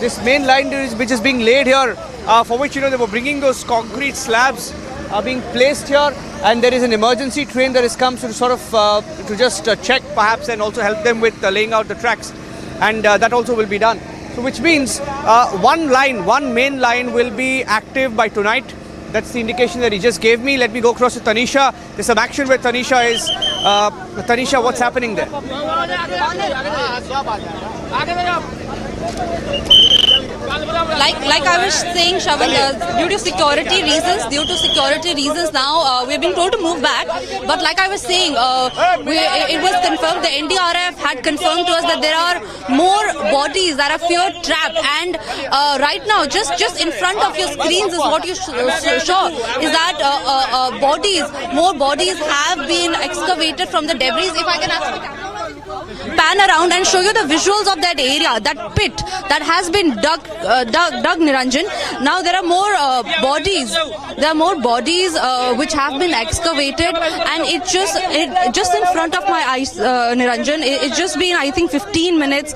This main line which is being laid here, for which, they were bringing those concrete slabs are being placed here, and there is an emergency train that has come to sort of to just check perhaps and also help them with laying out the tracks. And that also will be done. So which means one main line will be active by tonight. That's the indication that he just gave me. Let me go across to Tanisha. There's some action where Tanisha is. Tanisha, what's happening there? Like I was saying, Shravan, due to security reasons now we've been told to move back. But like I was saying, it was confirmed, the NDRF had confirmed to us that there are more bodies that are fear trapped. And right now, just in front of your screens is what you saw, is that more bodies have been excavated from the debris. If I can ask the camera. pan around and show you the visuals of that area, that pit that has been dug, Niranjan. Now there are more bodies. There are more bodies which have been excavated, and it just in front of my eyes, Niranjan. It's just been, I think, 15 minutes,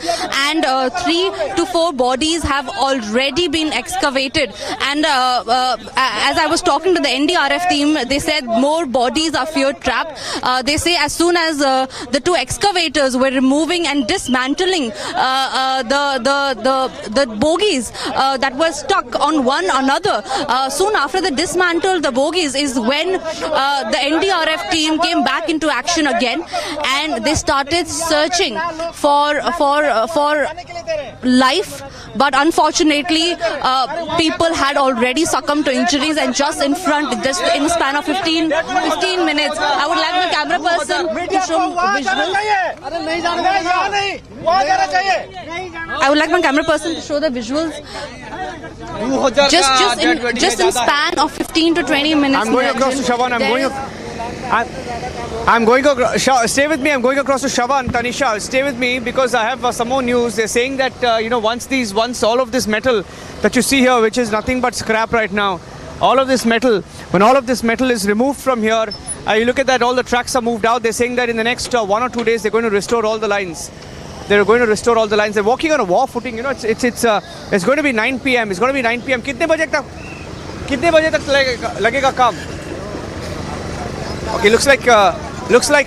and 3 to 4 bodies have already been excavated. And as I was talking to the NDRF team, they said more bodies are fear trapped. They say as soon as the 2 excavators were removing and dismantling the bogies that were stuck on one another, soon after they dismantled the bogies is when the NDRF team came back into action again, and they started searching for life. But unfortunately, people had already succumbed to injuries, and just in front, just in the span of 15 minutes, I would like the camera person to show visuals. I would like my camera person to show the visuals. Just in span of 15 to 20 minutes. I'm going across to Shawan. I'm going across. Stay with me. I'm going across to Shawan. Tanisha, stay with me because I have some more news. They're saying that once all of this metal that you see here, which is nothing but scrap right now, all of this metal, when all of this metal is removed from here, you look at that, all the tracks are moved out. They're saying that in the next 1 or 2 days, they're going to restore all the lines. They're going to restore all the lines. They're walking on a war footing. You know, it's going to be 9 p.m. It's going to be 9 p.m. कितने बजे तक लगेगा काम? Okay, looks like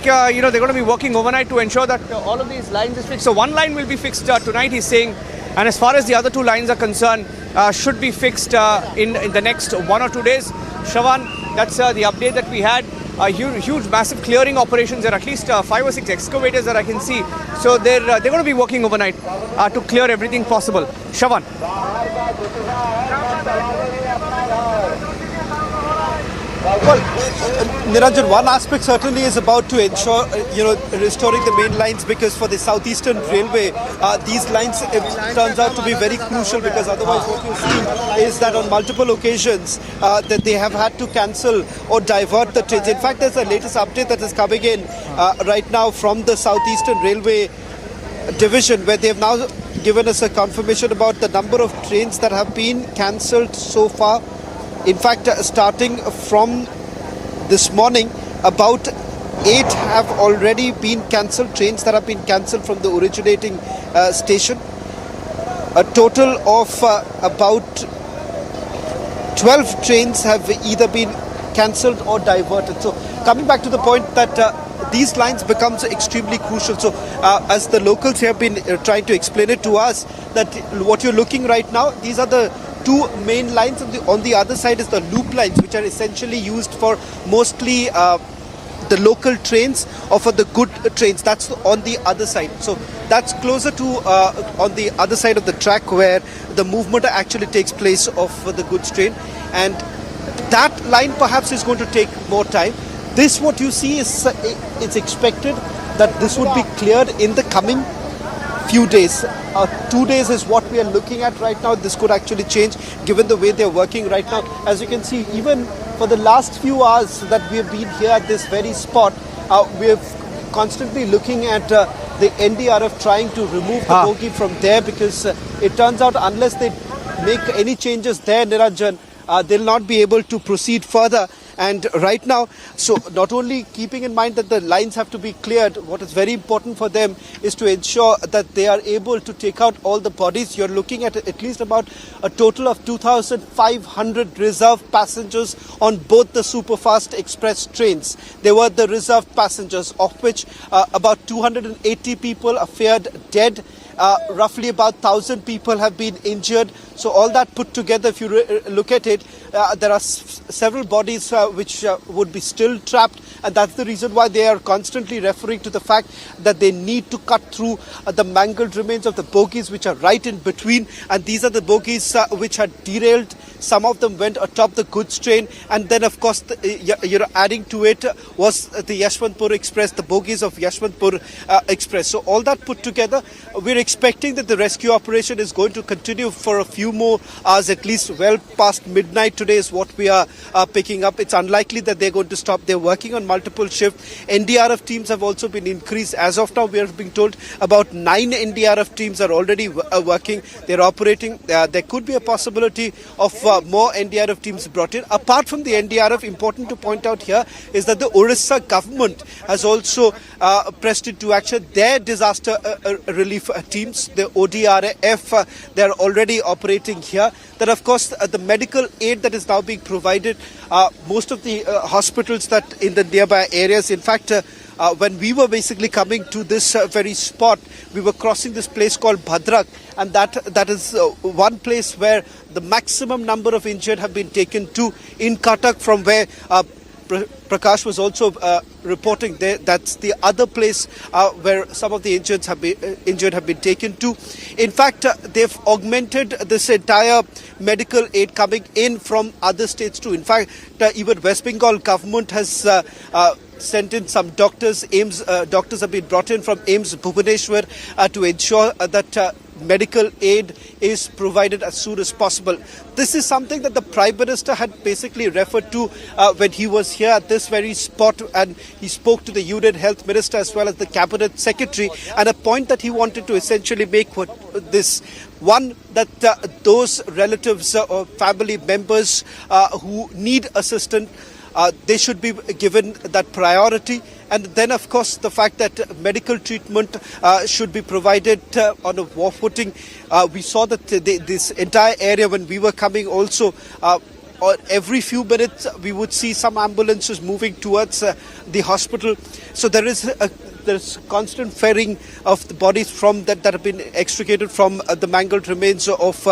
they're going to be working overnight to ensure that all of these lines is fixed. So one line will be fixed tonight, he's saying, and as far as the other 2 lines are concerned, should be fixed in the next 1 or 2 days. Shawan, that's the update that we had. Huge, massive clearing operations. There are at least 5 or 6 excavators that I can see. So they're going to be working overnight to clear everything possible. Shawan. Well, Niranjan, one aspect certainly is about to ensure, restoring the main lines, because for the Southeastern Railway, these lines, it turns out to be very crucial, because otherwise what you've seen is that on multiple occasions that they have had to cancel or divert the trains. In fact, there's a latest update that is coming in right now from the Southeastern Railway division, where they have now given us a confirmation about the number of trains that have been cancelled so far. In fact, starting from this morning, about 8 have already been cancelled, trains that have been cancelled from the originating station. A total of about 12 trains have either been cancelled or diverted. So coming back to the point that these lines becomes extremely crucial. So as the locals have been trying to explain it to us, that what you're looking right now, these are the 2 main lines. On the other side is the loop lines, which are essentially used for mostly the local trains or for the good trains. That's on the other side. So that's closer to on the other side of the track, where the movement actually takes place of the goods train, and that line perhaps is going to take more time. This, what you see, is it's expected that this would be cleared in the coming few days. 2 days is what we are looking at right now. This could actually change given the way they're working right now. As you can see, even for the last few hours that we have been here at this very spot, we're constantly looking at the NDRF trying to remove the bogie from there, because it turns out unless they make any changes there, Niranjan, they'll not be able to proceed further. And right now, so not only keeping in mind that the lines have to be cleared, what is very important for them is to ensure that they are able to take out all the bodies. You're looking at least about a total of 2,500 reserved passengers on both the Superfast Express trains. They were the reserved passengers, of which about 280 people are feared dead. Roughly about 1,000 people have been injured. So all that put together, if you look at it, there are several bodies which would be still trapped, and that's the reason why they are constantly referring to the fact that they need to cut through the mangled remains of the bogies which are right in between, and these are the bogies which had derailed Some of them went atop the goods train, and then of course adding to it was the Yashwantpur Express, the bogies of Yashwantpur Express. So all that put together, we're expecting that the rescue operation is going to continue for a few more hours, at least well past midnight today is what we are picking up. It's unlikely that they're going to stop. They're working on multiple shifts. NDRF teams have also been increased. As of now, we are being told about 9 NDRF teams are already working. They're operating. There could be a possibility of more NDRF teams brought in. Apart from the NDRF, important to point out here is that the Odisha government has also pressed into action their disaster relief teams, the ODRF. They're already operating here. That of course the medical aid that is now being provided, most of the hospitals that in the nearby areas, in fact when we were basically coming to this very spot, we were crossing this place called Bhadrak, and that is one place where the maximum number of injured have been taken to in Cuttack, from where Prakash was also reporting there. That's the other place where some of the injured have been taken to. In fact, they've augmented this entire medical aid coming in from other states too. In fact, even West Bengal government has sent in some doctors. Doctors have been brought in from AIIMS Bhubaneswar to ensure that medical aid is provided as soon as possible. This is something that the Prime Minister had basically referred to when he was here at this very spot, and he spoke to the Union Health Minister as well as the Cabinet Secretary, and a point that he wanted to essentially make was this. One, that those relatives or family members who need assistance, they should be given that priority. And then, of course, the fact that medical treatment should be provided on a war footing. We saw that this entire area, when we were coming also, every few minutes we would see some ambulances moving towards the hospital. So there's constant ferrying of the bodies from that have been extricated from the mangled remains of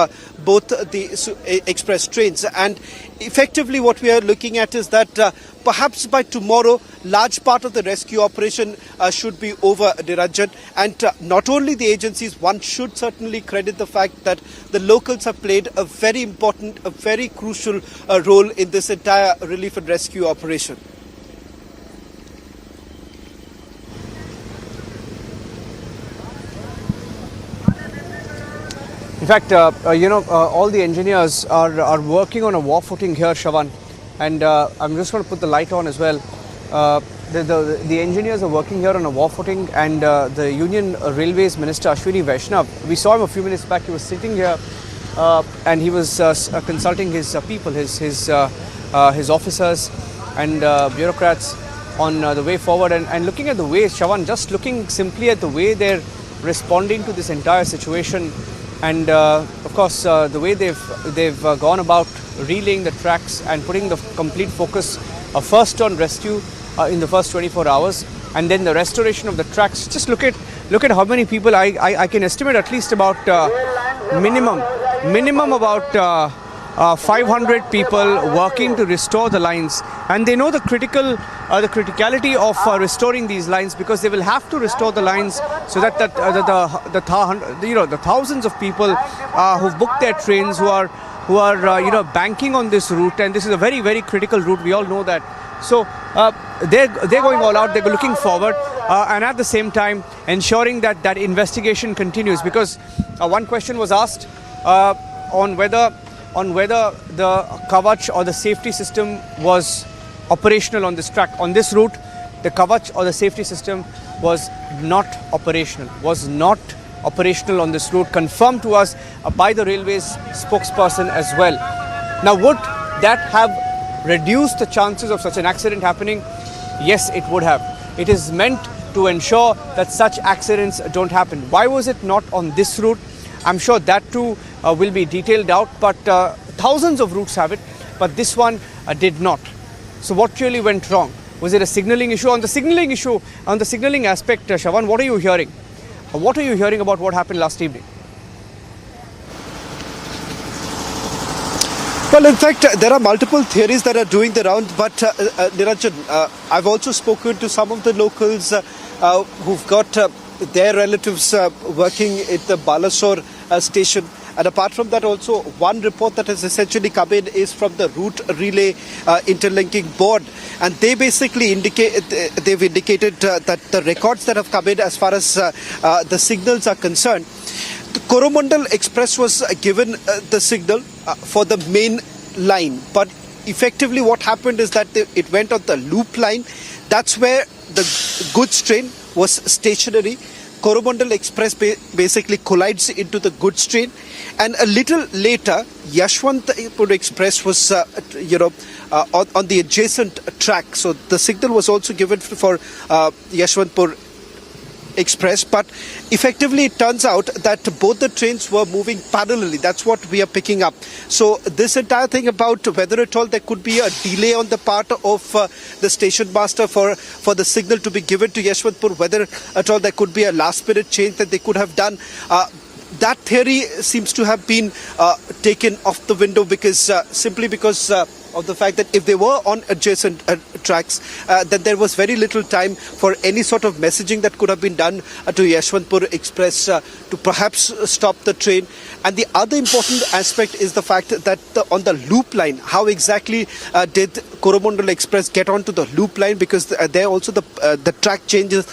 both the express trains. And effectively what we are looking at is that perhaps by tomorrow, large part of the rescue operation should be over, Niranjan. And not only the agencies, one should certainly credit the fact that the locals have played a very important, a very crucial role in this entire relief and rescue operation. In fact, all the engineers are working on a war footing here, Shravan. And I'm just going to put the light on as well. The engineers are working here on a war footing, and the Union Railways Minister Ashwini Vaishnav, we saw him a few minutes back. He was sitting here and he was consulting his people, his officers and bureaucrats on the way forward, and looking at the way, Shravan, just looking simply at the way they're responding to this entire situation. And of course, the way they've gone about relaying the tracks and putting the complete focus first on rescue in the first 24 hours, and then the restoration of the tracks. Just look at how many people. I can estimate at least about minimum about 500 people working to restore the lines, and they know the criticality of restoring these lines, because they will have to restore the lines so that the thousands of people who've booked their trains, who are banking on this route, and this is a very, very critical route. We all know that. So they're going all out. They're looking forward, and at the same time ensuring that investigation continues, because one question was asked on whether the Kavach or the safety system was operational on this track. On this route, the Kavach or the safety system was not operational on this route, confirmed to us by the railways spokesperson as well. Now, would that have reduced the chances of such an accident happening? Yes, it would have. It is meant to ensure that such accidents don't happen. Why was it not on this route? I'm sure that too will be detailed out, but thousands of routes have it, but this one did not. So what really went wrong? Was it a signalling issue? On the signalling aspect, Shravan, what are you hearing? What are you hearing about what happened last evening? Well, in fact, there are multiple theories that are doing the round, but Niranjan, I've also spoken to some of the locals who've got their relatives working at the Balasore station, And apart from that, also one report that has essentially come in is from the route relay interlinking board, and they basically they've indicated that the records that have come in as far as the signals are concerned, the Coromandel Express was given the signal for the main line, but effectively what happened is that it went on the loop line. That's where the goods train was stationary. Coromandel Express basically collides into the goods train, and a little later Yashwantpur Express was on the adjacent track. So the signal was also given for Yashwantpur Express, but effectively it turns out that both the trains were moving parallelly. That's what we are picking up. So this entire thing about whether at all there could be a delay on the part of the station master for the signal to be given to Yashwantpur, whether at all there could be a last minute change that they could have done, that theory seems to have been taken off the window, because simply because of the fact that if they were on adjacent tracks, then there was very little time for any sort of messaging that could have been done to Yashwantpur Express to perhaps stop the train. And the other important aspect is the fact that on the loop line, how exactly did Coromandel Express get onto the loop line, because there also the track changes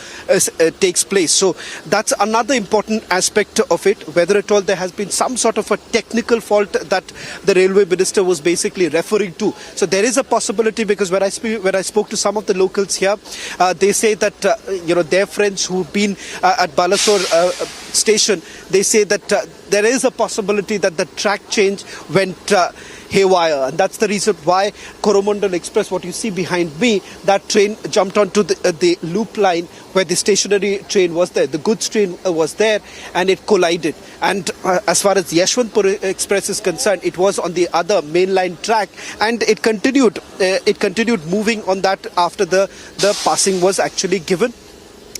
takes place. So that's another important aspect of it, whether at all there has been some sort of a technical fault that the railway minister was basically referring to. So there is a possibility, because when I spoke to some of the locals here, they say that their friends who've been at Balasore station, they say that there is a possibility that the track change went haywire, and that's the reason why Coromandel Express, what you see behind me, that train jumped onto the loop line where the stationary train was there, the goods train was there, and it collided. And as far as Yashwantpur Express is concerned, it was on the other mainline track, and it continued moving on that after the passing was actually given.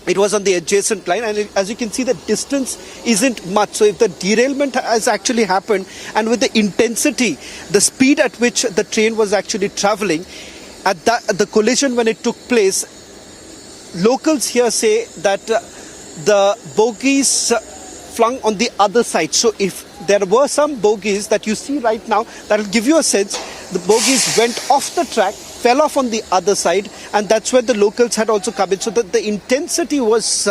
It was on the adjacent line, and as you can see, the distance isn't much. So if the derailment has actually happened, and with the intensity, the speed at which the train was actually traveling, at the collision when it took place, locals here say that the bogies flung on the other side. So if there were some bogies that you see right now, that will give you a sense, the bogies went off the track, fell off on the other side, and that's where the locals had also come in. So the intensity was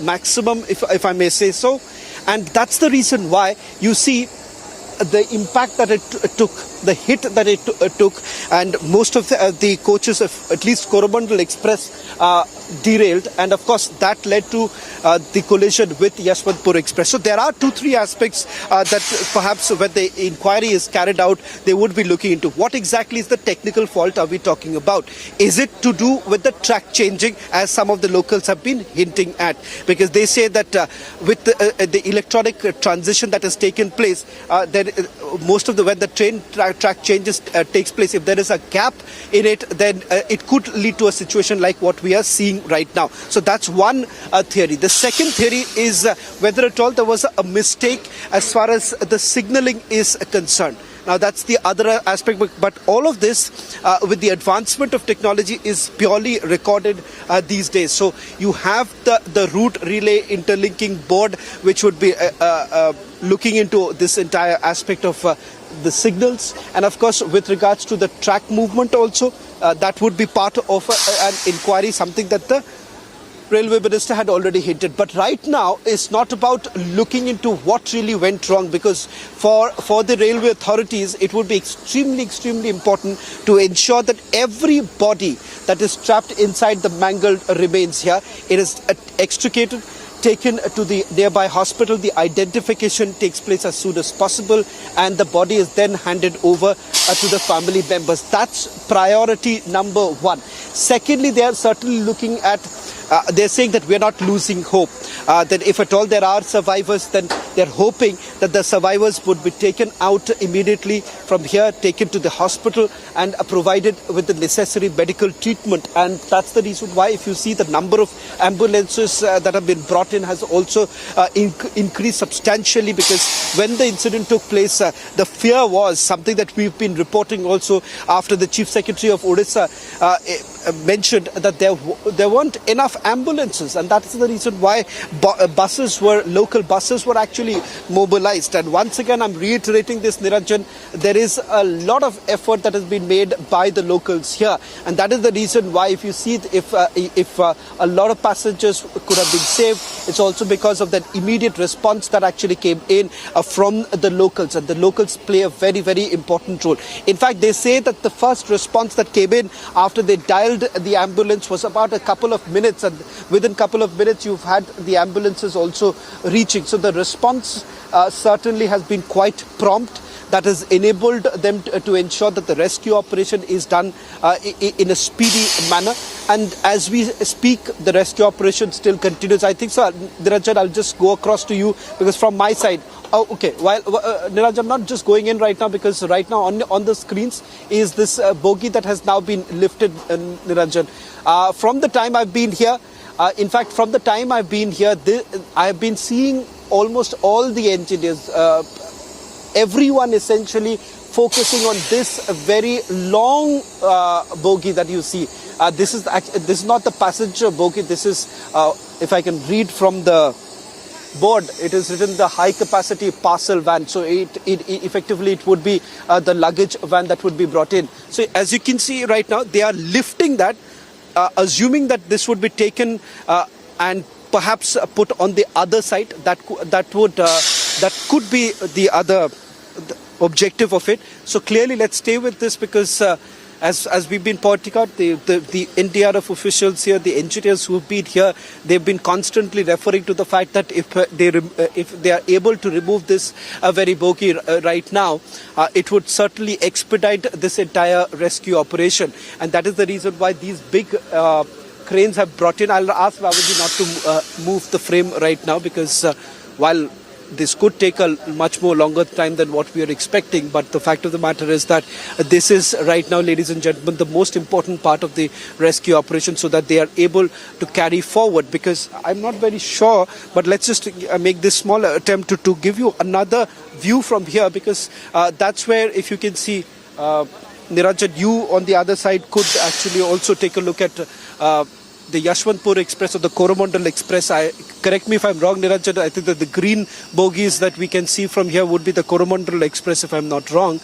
maximum, if I may say so, and that's the reason why you see the impact that it took, the hit that it took, and most of the coaches of at least Coromandel Express derailed, and of course that led to the collision with Yashwantpur Express. So there are 2-3 aspects that perhaps when the inquiry is carried out, they would be looking into. What exactly is the technical fault are we talking about? Is it to do with the track changing, as some of the locals have been hinting at? Because they say that with the electronic transition that has taken place, then most of when the train track changes takes place, if there is a gap in it, then it could lead to a situation like what we are seeing right now. So that's one theory. The second theory is whether at all there was a mistake as far as the signaling is concerned. Now that's the other aspect, but all of this with the advancement of technology is purely recorded these days. So you have the route relay interlinking board, which would be looking into this entire aspect of the signals, and of course with regards to the track movement also, that would be part of an inquiry, something that the Railway Minister had already hinted. But right now it's not about looking into what really went wrong, because for the railway authorities it would be extremely important to ensure that every body that is trapped inside the mangled remains here, it is extricated, taken to the nearby hospital, the identification takes place as soon as possible, and the body is then handed over to the family members. That's priority number one. Secondly, they are certainly looking at they're saying that we're not losing hope, that if at all there are survivors, then they're hoping that the survivors would be taken out immediately from here, taken to the hospital, and provided with the necessary medical treatment. And that's the reason why, if you see, the number of ambulances that have been brought in has also increased substantially, because when the incident took place, the fear was something that we've been reporting also after the Chief Secretary of Odisha mentioned that there weren't enough ambulances, and that is the reason why local buses were actually mobilized. And once again, I'm reiterating this, Niranjan, there is a lot of effort that has been made by the locals here, and that is the reason why, if you see, if a lot of passengers could have been saved, it's also because of that immediate response that actually came in from the locals, and the locals play a very, very important role. In fact, they say that the first response that came in after they dialed the ambulance was about a couple of minutes, and within a couple of minutes you've had the ambulances also reaching. So the response certainly has been quite prompt. That has enabled them to ensure that the rescue operation is done in a speedy manner. And as we speak, the rescue operation still continues. I think so, Niranjan, I'll just go across to you, because from my side, while Niranjan, I'm not just going in right now, because right now on the screens is this bogie that has now been lifted, Niranjan. From the time I've been here, I have been seeing almost all the engineers, everyone essentially focusing on this very long bogie that you see. This is not the passenger bogie. This is, if I can read from the board, it is written the high capacity parcel van. So it effectively it would be the luggage van that would be brought in. So as you can see right now, they are lifting that, assuming that this would be taken and perhaps put on the other side. That could be the other objective of it. So clearly, let's stay with this, because as we've been pointing out, the NDRF officials here, the engineers who have been here, they've been constantly referring to the fact that if they are able to remove this very bogie right now, it would certainly expedite this entire rescue operation. And that is the reason why these big cranes have brought in. I'll ask Babaji not to move the frame right now, because while this could take a much more longer time than what we are expecting, but the fact of the matter is that this is right now, ladies and gentlemen, the most important part of the rescue operation, so that they are able to carry forward. Because I'm not very sure, but let's just make this small attempt to give you another view from here, because that's where, if you can see, Niranjan, you on the other side could actually also take a look at the Yashwantpur Express or the Coromandel Express. Correct me if I'm wrong, Niranjan. I think that the green bogies that we can see from here would be the Coromandel Express, if I'm not wrong.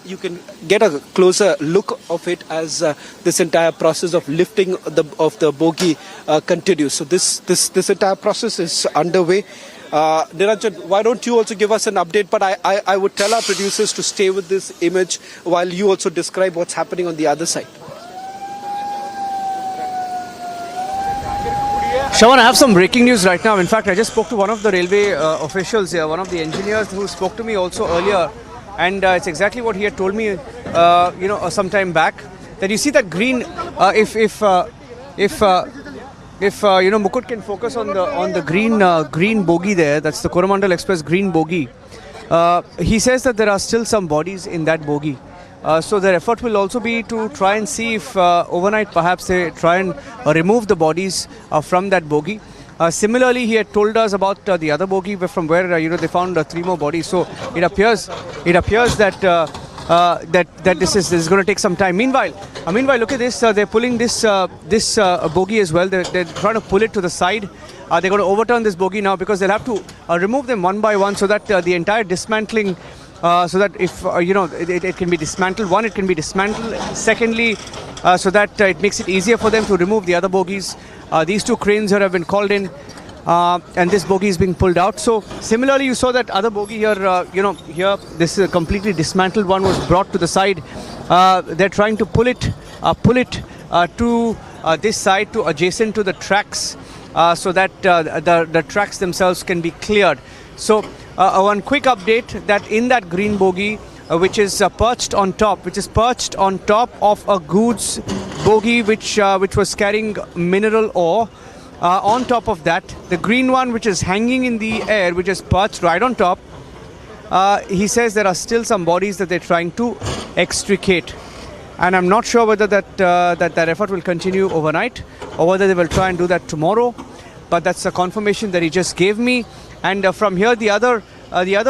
You can get a closer look of it as this entire process of lifting of the bogie continues. So this entire process is underway. Niranjan, why don't you also give us an update? But I would tell our producers to stay with this image while you also describe what's happening on the other side. Shravan, I have some breaking news right now. In fact, I just spoke to one of the railway officials here, one of the engineers who spoke to me also earlier, and it's exactly what he had told me, some time back. That you see that green, if Mukut can focus on the green bogie there, that's the Coromandel Express green bogie. He says that there are still some bodies in that bogie. So their effort will also be to try and see if overnight perhaps they try and remove the bodies from that bogie. Similarly, he had told us about the other bogie from where they found 3 more bodies. So it appears that that this is going to take some time. Meanwhile, look at this. They're pulling this bogie as well. They're trying to pull it to the side. They're going to overturn this bogie now, because they'll have to remove them one by one, so that the entire dismantling. So that if it can be dismantled. One, it can be dismantled. Secondly, so that it makes it easier for them to remove the other bogies. These 2 cranes here have been called in, and this bogie is being pulled out. So similarly, you saw that other bogie here. Here this is a completely dismantled one was brought to the side. They're trying to pull it to this side, to adjacent to the tracks, so that the tracks themselves can be cleared. So. One quick update that in that green bogie, which is perched on top of a goods bogie which was carrying mineral ore. On top of that, the green one which is hanging in the air, which is perched right on top, he says there are still some bodies that they're trying to extricate. And I'm not sure whether that effort will continue overnight or whether they will try and do that tomorrow. But that's a confirmation that he just gave me. And from here, the other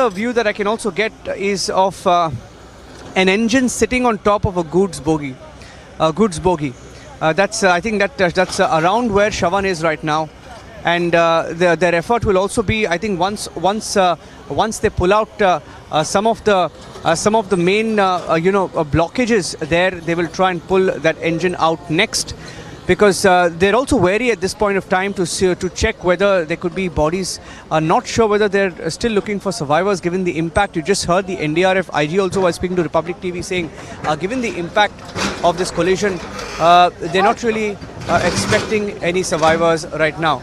view that I can also get is of an engine sitting on top of a goods bogie. goods bogie. That's I think that's around where Shravan is right now, and their effort will also be, I think, once they pull out some of the main blockages there, they will try and pull that engine out next, because they're also wary at this point of time to check whether there could be bodies. Not sure whether they're still looking for survivors given the impact. You just heard the NDRF IG also was speaking to Republic TV saying, given the impact of this collision, they're not really expecting any survivors right now.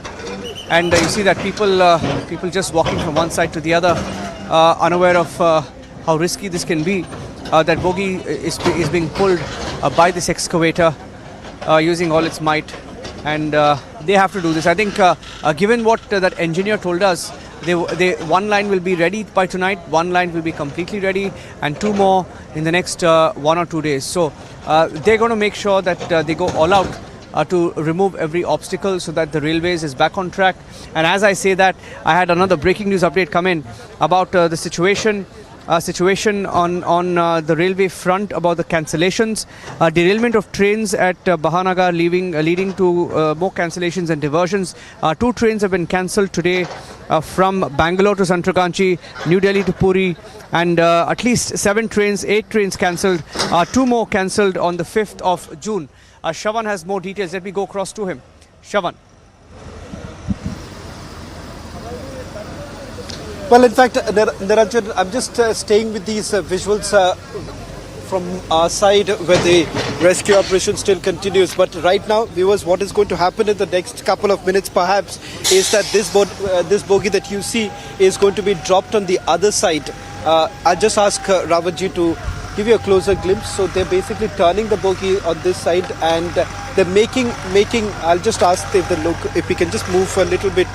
And you see that people just walking from one side to the other, unaware of how risky this can be. That bogie is being pulled by this excavator using all its might, and they have to do this. I think given what that engineer told us, one line will be ready by tonight, one line will be completely ready, and two more in the next 1 or 2 days. So they're going to make sure that they go all out to remove every obstacle so that the railways is back on track. And as I say that, I had another breaking news update come in about the situation on the railway front, about the cancellations, derailment of trains at Bahanagar, leading to more cancellations and diversions. 2 trains have been cancelled today from Bangalore to Santraganchi, New Delhi to Puri, and at least 8 trains cancelled. 2 more cancelled on the 5th of June. Shravan has more details. Let me go across to him. Shravan. Well, in fact, Niranjan, I'm just staying with these visuals from our side where the rescue operation still continues. But right now, viewers, what is going to happen in the next couple of minutes perhaps is that this bogie that you see is going to be dropped on the other side. I'll just ask Ravanji to give you a closer glimpse. So they're basically turning the bogie on this side, and they're making. I'll just ask if we can just move a little bit.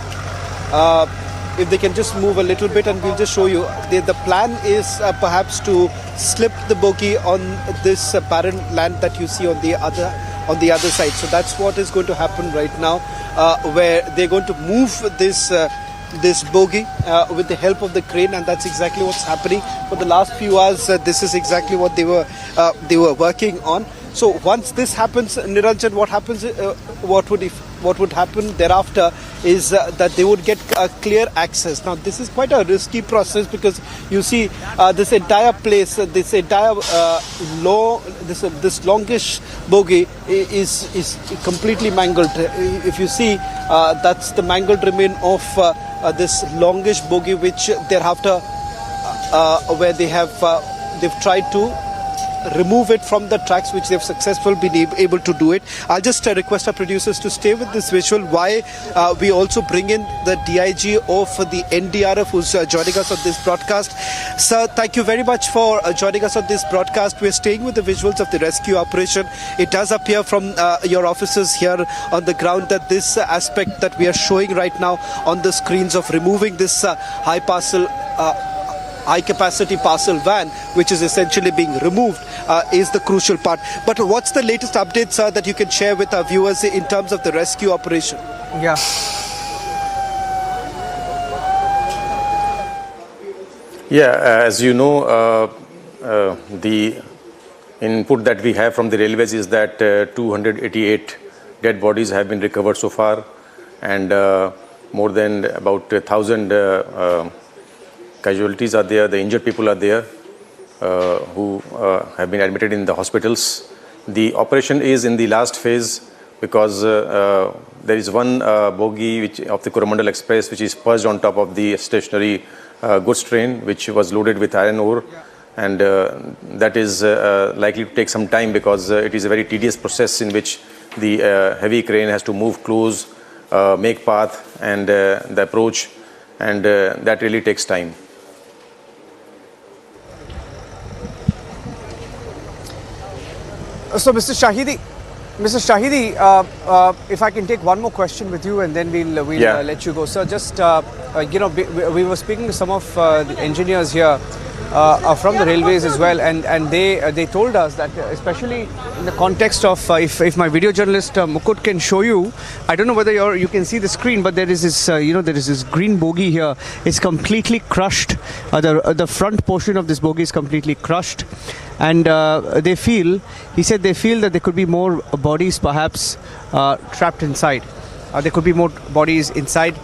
If they can just move a little bit, and we'll just show you. The plan is perhaps to slip the bogie on this barren land that you see on the other side. So that's what is going to happen right now, where they're going to move this bogie with the help of the crane, and that's exactly what's happening. For the last few hours, this is exactly what they were working on. So once this happens, Niranjan, what happens? What would happen thereafter is that they would get clear access. Now, this is quite a risky process because you see this entire place, this entire this longish bogie is completely mangled. If you see, that's the mangled remain of this longish bogie, which thereafter where they've tried to remove it from the tracks, which they've successfully been able to do it. I'll just request our producers to stay with this visual while we also bring in the DIG of the NDRF who's joining us on this broadcast. Sir, thank you very much for joining us on this broadcast. We're staying with the visuals of the rescue operation. It does appear from your officers here on the ground that this aspect that we are showing right now on the screens of removing this high capacity parcel van, which is essentially being removed, is the crucial part. But what's the latest updates that you can share with our viewers in terms of the rescue operation? Yeah. As you know, the input that we have from the railways is that 288 dead bodies have been recovered so far, and more than about 1,000 casualties are there. The injured people are there who have been admitted in the hospitals. The operation is in the last phase because there is one bogie of the Coromandel Express which is perched on top of the stationary goods train, which was loaded with iron ore, and that is likely to take some time because it is a very tedious process in which the heavy crane has to move close, make path and the approach, and that really takes time. So, Mr. Shahidi, if I can take one more question with you, and then we'll let you go, sir. Just we were speaking to some of the engineers here, from the railways as well, and they told us that especially in the context of if my video journalist Mukut can show you, I don't know whether you can see the screen, but there is this there is this green bogie here. It's completely crushed. The front portion of this bogie is completely crushed, and he said they feel that there could be more bodies perhaps trapped inside. There could be more bodies inside.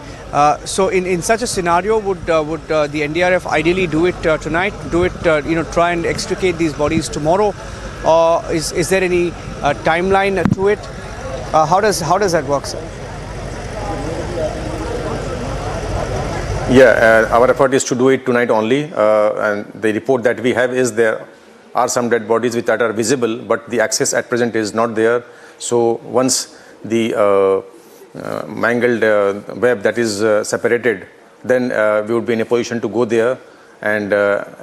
So in such a scenario, would the NDRF ideally do it tonight? Do it, try and extricate these bodies tomorrow, or is there any timeline to it? How does that work, sir? Yeah, our effort is to do it tonight only, and the report that we have is there are some dead bodies which are visible, but the access at present is not there. So once the mangled web that is separated, then we would be in a position to go there and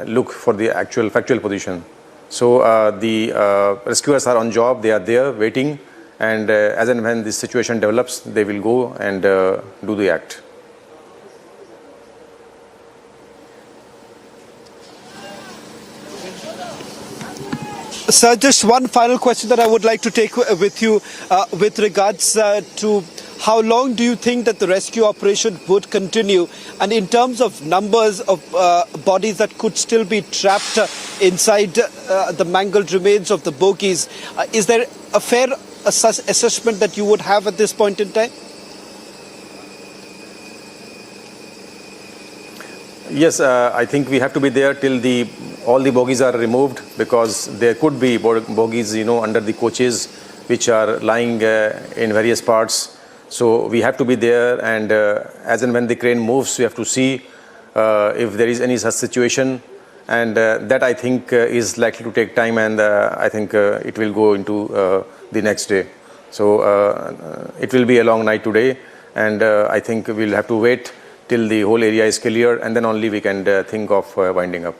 look for the actual factual position. So the rescuers are on job, they are there waiting, and as and when this situation develops, they will go and do the act. Sir, just one final question that I would like to take with you with regards to how long do you think that the rescue operation would continue? And in terms of numbers of bodies that could still be trapped inside the mangled remains of the bogies, is there a fair assessment that you would have at this point in time? Yes, I think we have to be there till all the bogies are removed, because there could be bogies, under the coaches which are lying in various parts. So we have to be there, and as and when the crane moves, we have to see if there is any such situation, and that I think is likely to take time, and I think it will go into the next day. So it will be a long night today, and I think we'll have to wait till the whole area is clear, and then only we can think of winding up.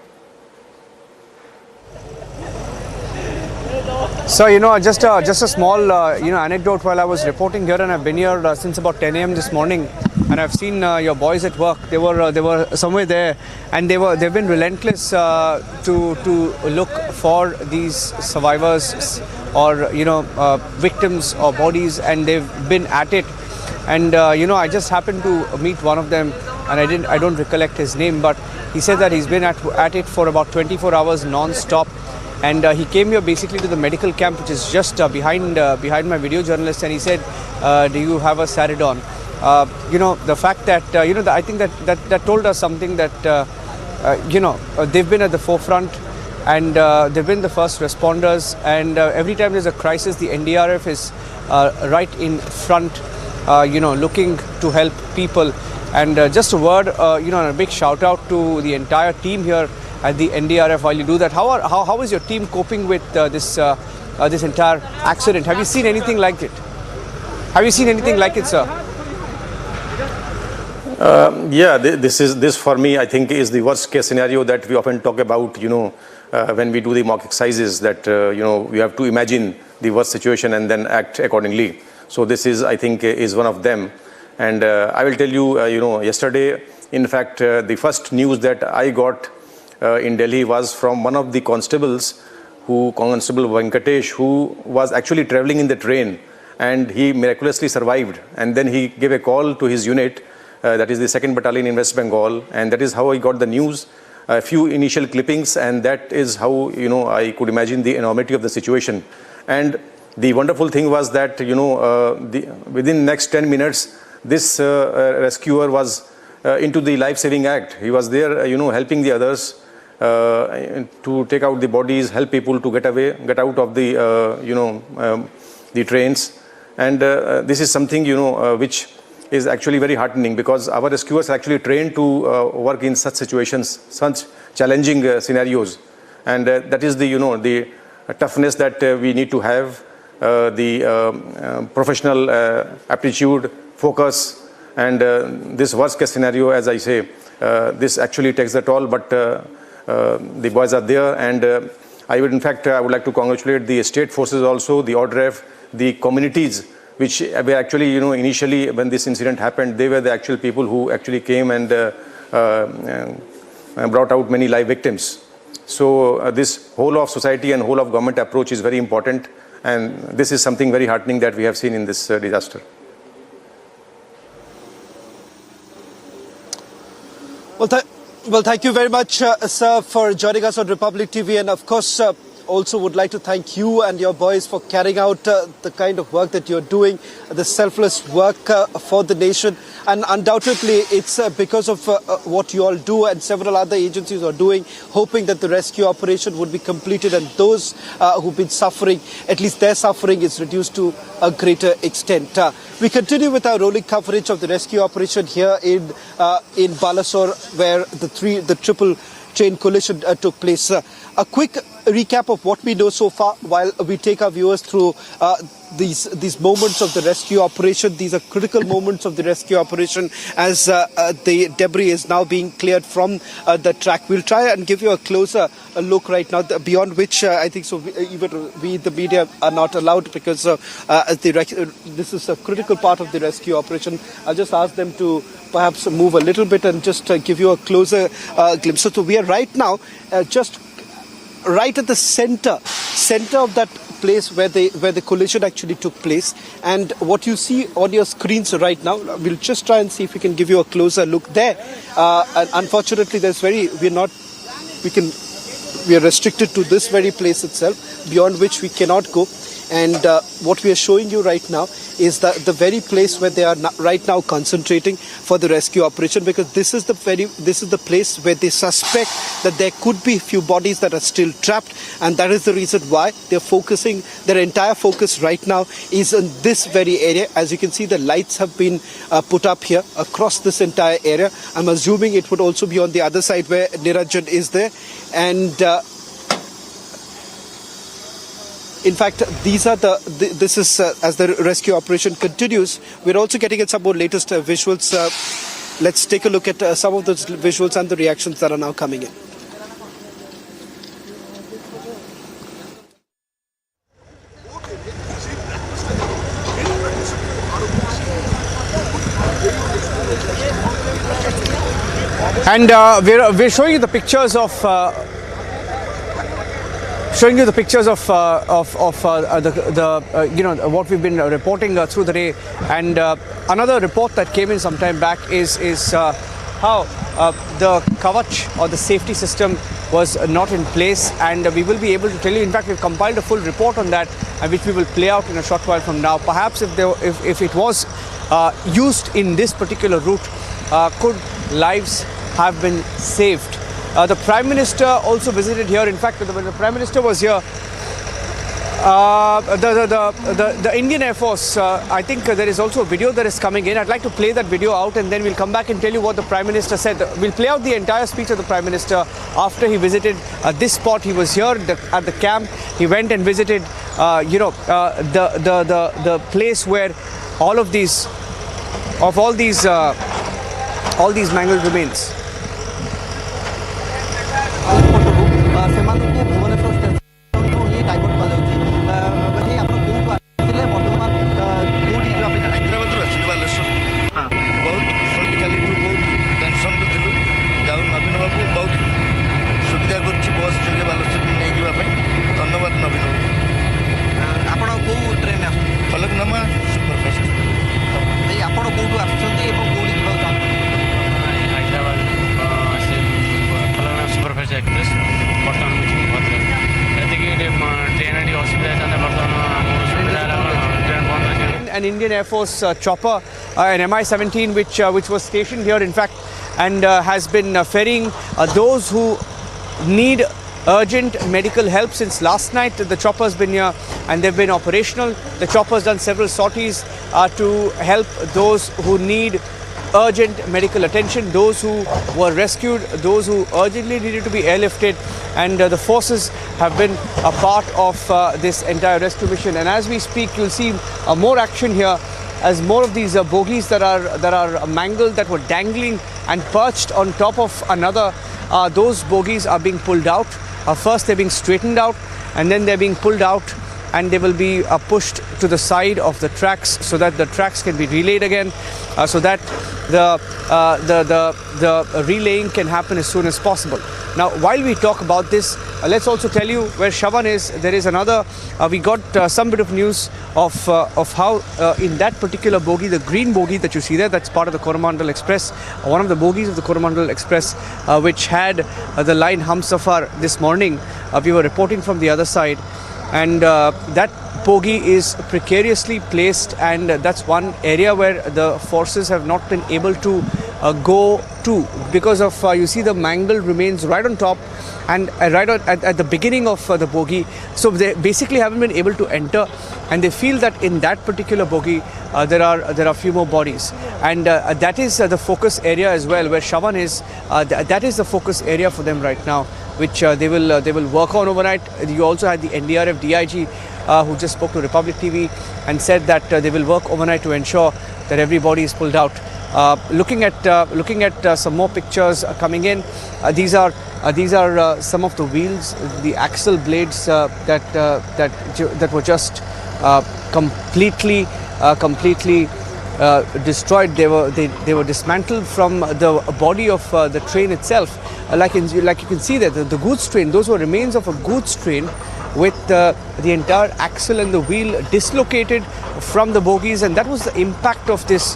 So, just a small, anecdote while I was reporting here, and I've been here since about 10 a.m. this morning, and I've seen your boys at work. They were somewhere there, and they've been relentless to look for these survivors or victims or bodies, and they've been at it. And I just happened to meet one of them, and I don't recollect his name, but he said that he's been at it for about 24 hours non-stop. And he came here basically to the medical camp, which is just behind my video journalist, and he said, do you have a Saridon? The fact that, I think that told us something that, they've been at the forefront, and they've been the first responders, and every time there's a crisis, the NDRF is right in front, looking to help people. And just a word, a big shout out to the entire team here at the NDRF while you do that. How is your team coping with this entire accident? Have you seen anything like it? Have you seen anything like it, sir? Yeah, this for me, I think, is the worst case scenario that we often talk about, when we do the mock exercises, that, we have to imagine the worst situation and then act accordingly. So this is, I think, is one of them. And I will tell you, yesterday, in fact, the first news that I got in Delhi was from one of the constables, Constable Venkatesh, who was actually traveling in the train, and he miraculously survived. And then he gave a call to his unit, that is the 2nd Battalion in West Bengal, and that is how I got the news. A few initial clippings, and that is how I could imagine the enormity of the situation. And the wonderful thing was that within next 10 minutes, this rescuer was into the life-saving act. He was there, helping the others to take out the bodies, help people to get out of the the trains. And this is something which is actually very heartening, because our rescuers are actually trained to work in such situations, such challenging scenarios, and that is the toughness that we need to have, the professional aptitude, focus, and this worst case scenario, as I say, this actually takes the toll, but the boys are there, and I would like to congratulate the state forces also, the ODREF, the communities, which were actually, initially when this incident happened, they were the actual people who actually came and brought out many live victims. So this whole of society and whole of government approach is very important, and this is something very heartening that we have seen in this disaster. Well, thank you very much, sir, for joining us on Republic TV, and of course, also would like to thank you and your boys for carrying out the kind of work that you're doing, the selfless work for the nation. And undoubtedly, it's because of what you all do and several other agencies are doing, hoping that the rescue operation would be completed and those who've been suffering, at least their suffering is reduced to a greater extent. We continue with our rolling coverage of the rescue operation here in Balasore, where the triple train collision took place. A quick recap of what we know so far while we take our viewers through these moments of the rescue operation. These are critical moments of the rescue operation as the debris is now being cleared from the track. We'll try and give you a closer look right now, beyond which I think so even we, the media, are not allowed, because this is a critical part of the rescue operation. I'll just ask them to perhaps move a little bit and just give you a closer glimpse. So we are right now just right at the center of that place where the collision actually took place, and what you see on your screens right now, we'll just try and see if we can give you a closer look there. And unfortunately, we are restricted to this very place itself, beyond which we cannot go. And what we are showing you right now is the very place where they are right now concentrating for the rescue operation, because this is the place where they suspect that there could be a few bodies that are still trapped, and that is the reason why they're focusing. Their entire focus right now is in this very area. As you can see, the lights have been put up here across this entire area. I'm assuming it would also be on the other side where Niranjan is there, and in fact, this is as the rescue operation continues. We're also getting at some more latest visuals. Let's take a look at some of those visuals and the reactions that are now coming in. And we're showing you the pictures of what we've been reporting through the day. And another report that came in some time back is how the kavach or the safety system was not in place, and we will be able to tell you. In fact, we've compiled a full report on that, which we will play out in a short while from now. Perhaps if it was used in this particular route, could lives have been saved? The Prime Minister also visited here. In fact, when the Prime Minister was here, the Indian Air Force, I think there is also a video that is coming in. I'd like to play that video out, and then we'll come back and tell you what the Prime Minister said. We'll play out the entire speech of the Prime Minister after he visited this spot. He was here at the camp. He went and visited, the place where all these mangled remains. An Indian Air Force chopper, an Mi-17, which was stationed here, in fact, and has been ferrying those who need urgent medical help since last night. The chopper has been here and they've been operational. The chopper has done several sorties to help those who need urgent medical attention, those who were rescued, those who urgently needed to be airlifted, and the forces have been a part of this entire rescue mission. And as we speak, you'll see more action here as more of these bogies that are mangled, that were dangling and perched on top of another, those bogies are being pulled out. First they're being straightened out, and then they're being pulled out and they will be pushed to the side of the tracks so that the tracks can be relayed again, so that the relaying can happen as soon as possible. Now, while we talk about this, let's also tell you where Shravan is. There is another, we got some bit of news of how in that particular bogie, the green bogie that you see there, that's part of the Coromandel Express, one of the bogies of the Coromandel Express, which had the line Humsafar this morning. We were reporting from the other side, and that bogie is precariously placed, and that's one area where the forces have not been able to go to because of, you see the mangled remains right on top and right at the beginning of the bogie. So they basically haven't been able to enter, and they feel that in that particular bogie there are few more bodies, and that is the focus area as well, where Shravan is. That is the focus area for them right now, which they will work on overnight. You also had the NDRF DIG who just spoke to Republic TV and said that they will work overnight to ensure that everybody is pulled out. Looking at some more pictures coming in. These are some of the wheels, the axle blades that were just completely destroyed. They were dismantled from the body of the train itself. Like you can see there, the goods train. Those were remains of a goods train with the entire axle and the wheel dislocated from the bogies, and that was the impact of this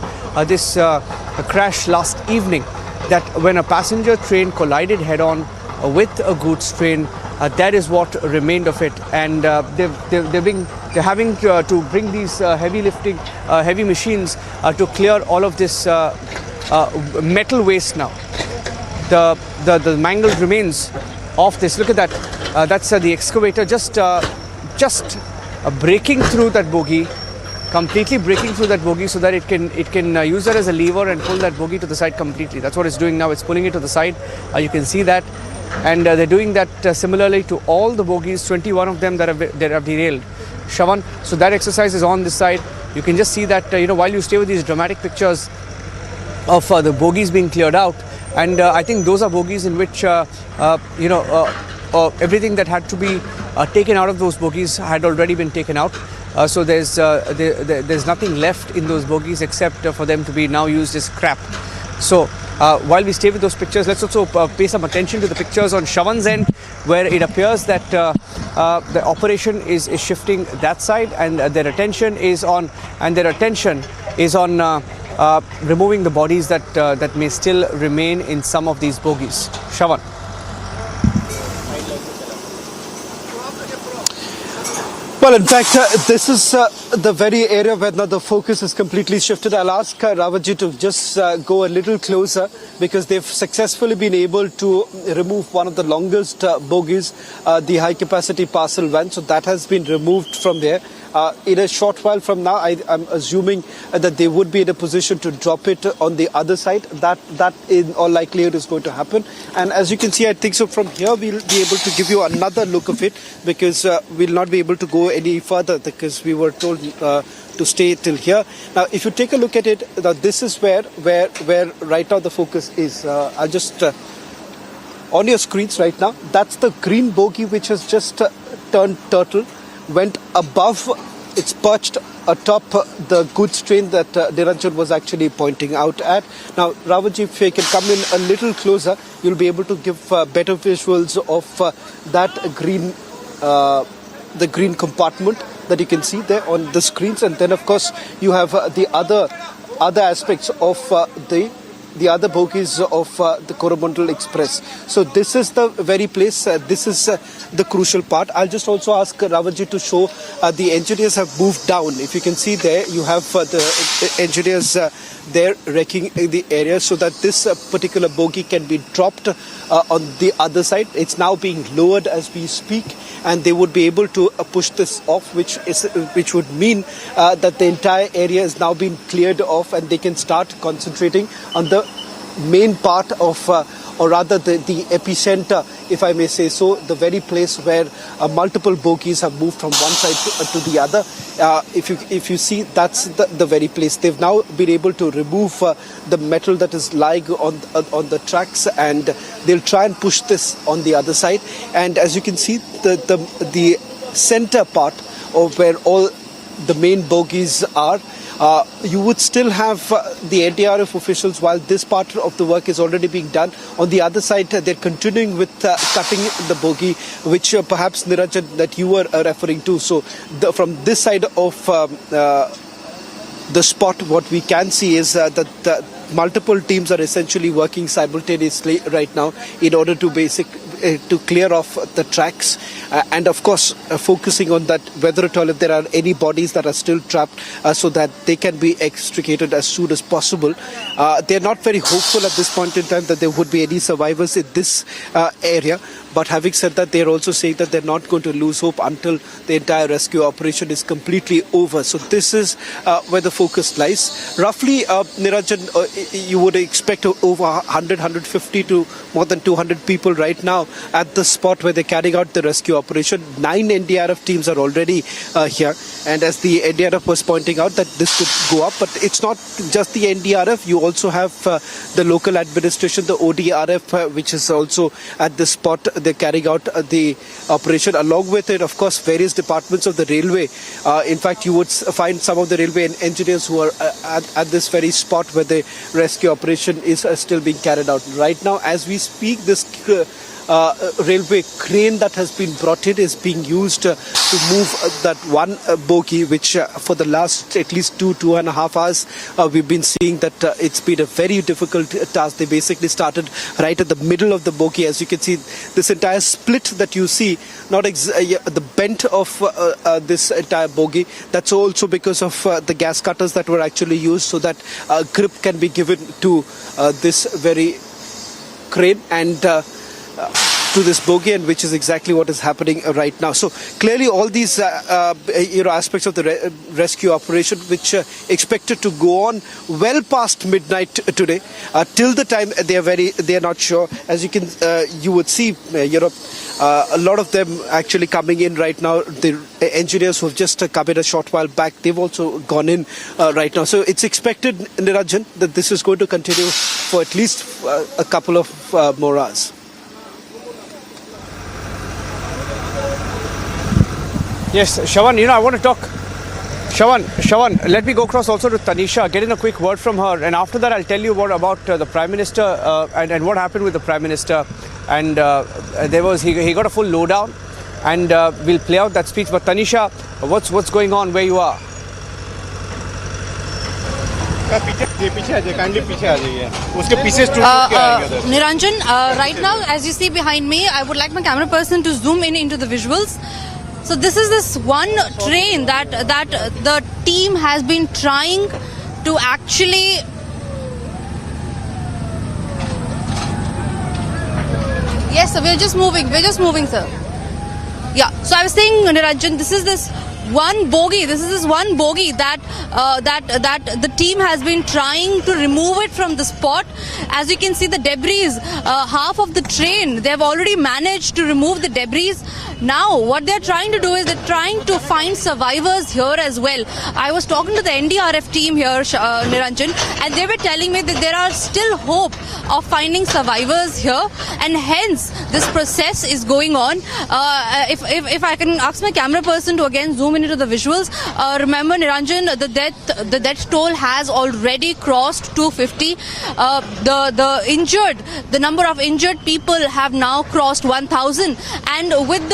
crash last evening. That when a passenger train collided head-on with a goods train, that is what remained of it, and they're having to bring these heavy machines to clear all of this metal waste now. The mangled remains of this. Look at that. That's the excavator just breaking through that bogie, completely breaking through that bogie, so that it can use that as a lever and pull that bogie to the side completely. That's what it's doing now. It's pulling it to the side. You can see that, and they're doing that similarly to all the bogies, 21 of them that have derailed. Shravan. So that exercise is on this side. You can just see that while you stay with these dramatic pictures of the bogies being cleared out, and I think those are bogies in which everything that had to be taken out of those bogies had already been taken out. So there's nothing left in those bogies except for them to be now used as scrap. So while we stay with those pictures, let's also pay some attention to the pictures on Shravan's end, where it appears that the operation is shifting that side, and their attention is on removing the bodies that may still remain in some of these bogies. Shravan. Well, in fact, this is the very area where now the focus is completely shifted. I'll ask Rawatji to just go a little closer, because they've successfully been able to remove one of the longest bogies, the high-capacity parcel van. So that has been removed from there. In a short while from now, I'm assuming that they would be in a position to drop it on the other side. That in all likelihood is going to happen. And as you can see, I think so from here we'll be able to give you another look of it, because we'll not be able to go any further, because we were told to stay till here. Now, if you take a look at it, now this is where right now the focus is. I'll just on your screens right now. That's the green bogie which has just turned turtle. Went above, it's perched atop the goods train that Niranjan was actually pointing out at. Now, Rawatji, if you can come in a little closer, you'll be able to give better visuals of that green, the green compartment that you can see there on the screens. And then, of course, you have the other aspects of the other bogies of the Coromandel Express. So this is the very place, this is the crucial part. I'll just also ask Rawatji to show the engineers have moved down. If you can see there, you have the engineers there wrecking the area so that this particular bogie can be dropped on the other side. It's now being lowered as we speak, and they would be able to push this off, which would mean that the entire area is now being cleared off, and they can start concentrating on the main part of, or rather the epicenter, if I may say so, the very place where multiple bogies have moved from one side to the other. If you see, that's the very place. They've now been able to remove the metal that is lying on the tracks, and they'll try and push this on the other side. And as you can see, the center part where all the main bogies are. You would still have the NDRF officials while this part of the work is already being done. On the other side, they're continuing with cutting the bogie, which perhaps Niranjan that you were referring to. So from this side of the spot, what we can see is that multiple teams are essentially working simultaneously right now in order to to clear off the tracks and of course focusing on that whether at all if there are any bodies that are still trapped so that they can be extricated as soon as possible. They're not very hopeful at this point in time that there would be any survivors in this area. But having said that, they're also saying that they're not going to lose hope until the entire rescue operation is completely over. So this is where the focus lies. Roughly, Niranjan, you would expect over 100, 150 to more than 200 people right now at the spot where they're carrying out the rescue operation. 9 NDRF teams are already here. And as the NDRF was pointing out that this could go up, but it's not just the NDRF. You also have the local administration, the ODRF, which is also at the spot. They're carrying out the operation. Along with it, of course, various departments of the railway. In fact, you would find some of the railway engineers who are at this very spot where the rescue operation is still being carried out. Right now, as we speak, this railway crane that has been brought in is being used to move that one bogie, which for the last at least 2.5 hours, we've been seeing that it's been a very difficult task. They basically started right at the middle of the bogie. As you can see, this entire split that you see, not the bent of this entire bogie, that's also because of the gas cutters that were actually used so that grip can be given to this very crane and to this bogie, and which is exactly what is happening right now. So clearly all these aspects of the rescue operation which expected to go on well past midnight today, till the time they are not sure. As you would see a lot of them actually coming in right now. The engineers who have just come in a short while back, they've also gone in right now. So it's expected, Niranjan, that this is going to continue for at least a couple of more hours. Yes, Shawan, I want to talk. Shawan, let me go across also to Tanisha, get in a quick word from her, and after that I'll tell you what about the Prime Minister and what happened with the Prime Minister. And he got a full lowdown, and we'll play out that speech. But Tanisha, what's going on where you are? Niranjan, right now, as you see behind me, I would like my camera person to zoom in into the visuals. So this is this one train that the team has been trying to actually yes, sir, we're just moving, sir. Yeah, so I was saying, Niranjan, this is this one bogie that the team has been trying to remove it from the spot. As you can see, the debris, half of the train, they've already managed to remove the debris. Now what they're trying to do is they're trying to find survivors here as well. I was talking to the NDRF team here, Niranjan, and they were telling me that there are still hope of finding survivors here, and hence this process is going on. If I can ask my camera person to again zoom into the visuals. Remember, Niranjan, the death toll has already crossed 250. The number of injured people have now crossed 1,000, and with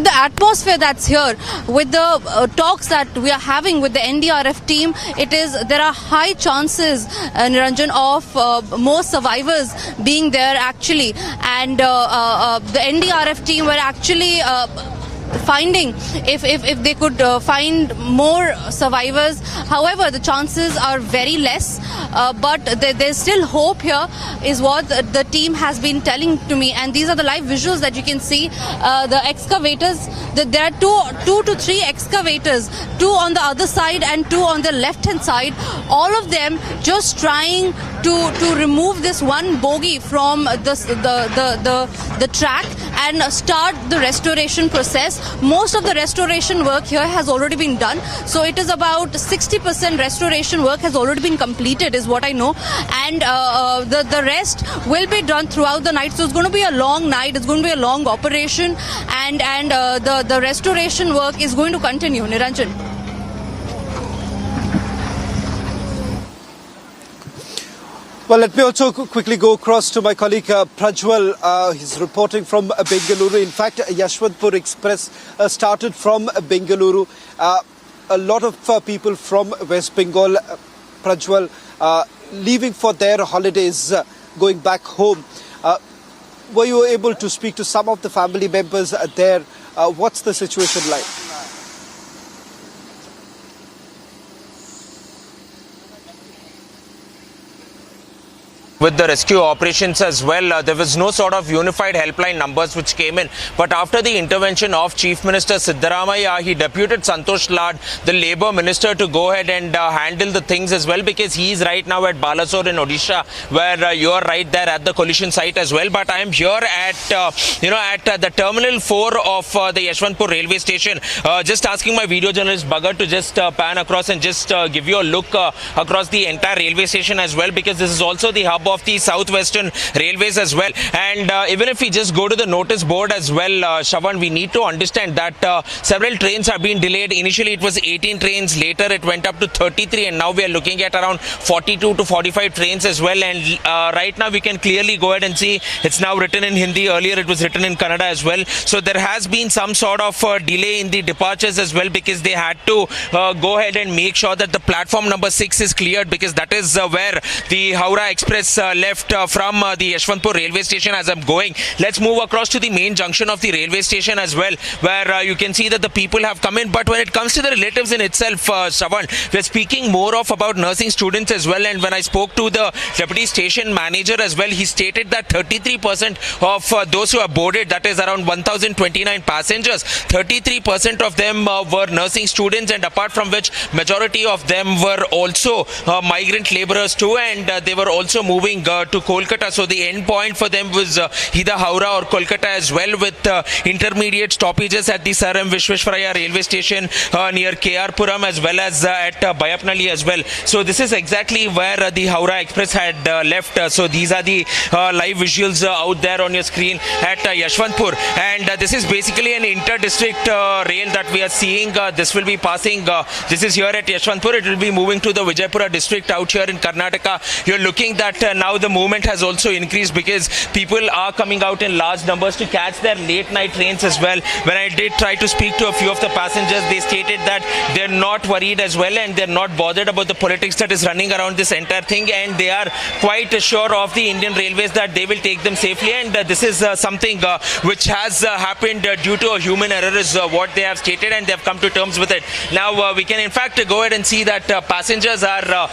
the atmosphere that's here, with the talks that we are having with the NDRF team, there are high chances, Niranjan, of more survivors being there actually, and the NDRF team were actually finding if they could find more survivors. However, the chances are very less, but there's still hope here, is what the team has been telling to me. And these are the live visuals that you can see. The excavators, there are two to three excavators, 2 on the other side and 2 on the left hand side, all of them just trying to remove this one bogie from the track and start the restoration process. Most of the restoration work here has already been done. So it is about 60% restoration work has already been completed, is what I know. And the rest will be done throughout the night. So it's going to be a long night. It's going to be a long operation. And the restoration work is going to continue. Niranjan. Well, let me also quickly go across to my colleague Prajwal. He's reporting from Bengaluru. In fact, Yashwantpur Express started from Bengaluru. A lot of people from West Bengal, Prajwal, leaving for their holidays, going back home. Were you able to speak to some of the family members there? What's the situation like? With the rescue operations as well, there was no sort of unified helpline numbers which came in. But after the intervention of Chief Minister Siddaramaiah, he deputed Santosh Lad, the Labour Minister, to go ahead and handle the things as well, because he is right now at Balasore in Odisha, where you are right there at the collision site as well. But I am here at the Terminal 4 of the Yashwantpur railway station, just asking my video journalist Bhagat to just pan across and just give you a look across the entire railway station as well, because this is also the hub of the Southwestern Railways as well. And even if we just go to the notice board as well, Shravan, we need to understand that several trains have been delayed. Initially it was 18 trains, later it went up to 33, and now we are looking at around 42 to 45 trains as well. And right now we can clearly go ahead and see it's now written in Hindi. Earlier it was written in Kannada as well. So there has been some sort of delay in the departures as well, because they had to go ahead and make sure that the platform number 6 is cleared, because that is where the Howrah Express left from the Yashwantpur railway station. As I'm going, let's move across to the main junction of the railway station as well, where you can see that the people have come in. But when it comes to the relatives in itself, Shravan, we're speaking more of about nursing students as well. And when I spoke to the deputy station manager as well, he stated that 33% of those who are boarded, that is around 1029 passengers, 33% of them were nursing students, and apart from which majority of them were also migrant laborers too, and they were also moving to Kolkata. So the end point for them was either Howrah or Kolkata as well, with intermediate stoppages at the Sir M. Vishwesvaraya railway station near KR Puram, as well as at Bayapnalli as well. So this is exactly where the Howrah Express had left. So these are the live visuals out there on your screen at Yashwantpur, and this is basically an inter-district rail that we are seeing. This will be passing, this is here at Yashwantpur, it will be moving to the Vijaypura district out here in Karnataka. You're looking that now the movement has also increased, because people are coming out in large numbers to catch their late night trains as well. When I did try to speak to a few of the passengers, they stated that they're not worried as well, and they're not bothered about the politics that is running around this entire thing, and they are quite sure of the Indian Railways that they will take them safely. And this is something which has happened due to a human error, is what they have stated, and they have come to terms with it. Now we can in fact go ahead and see that passengers are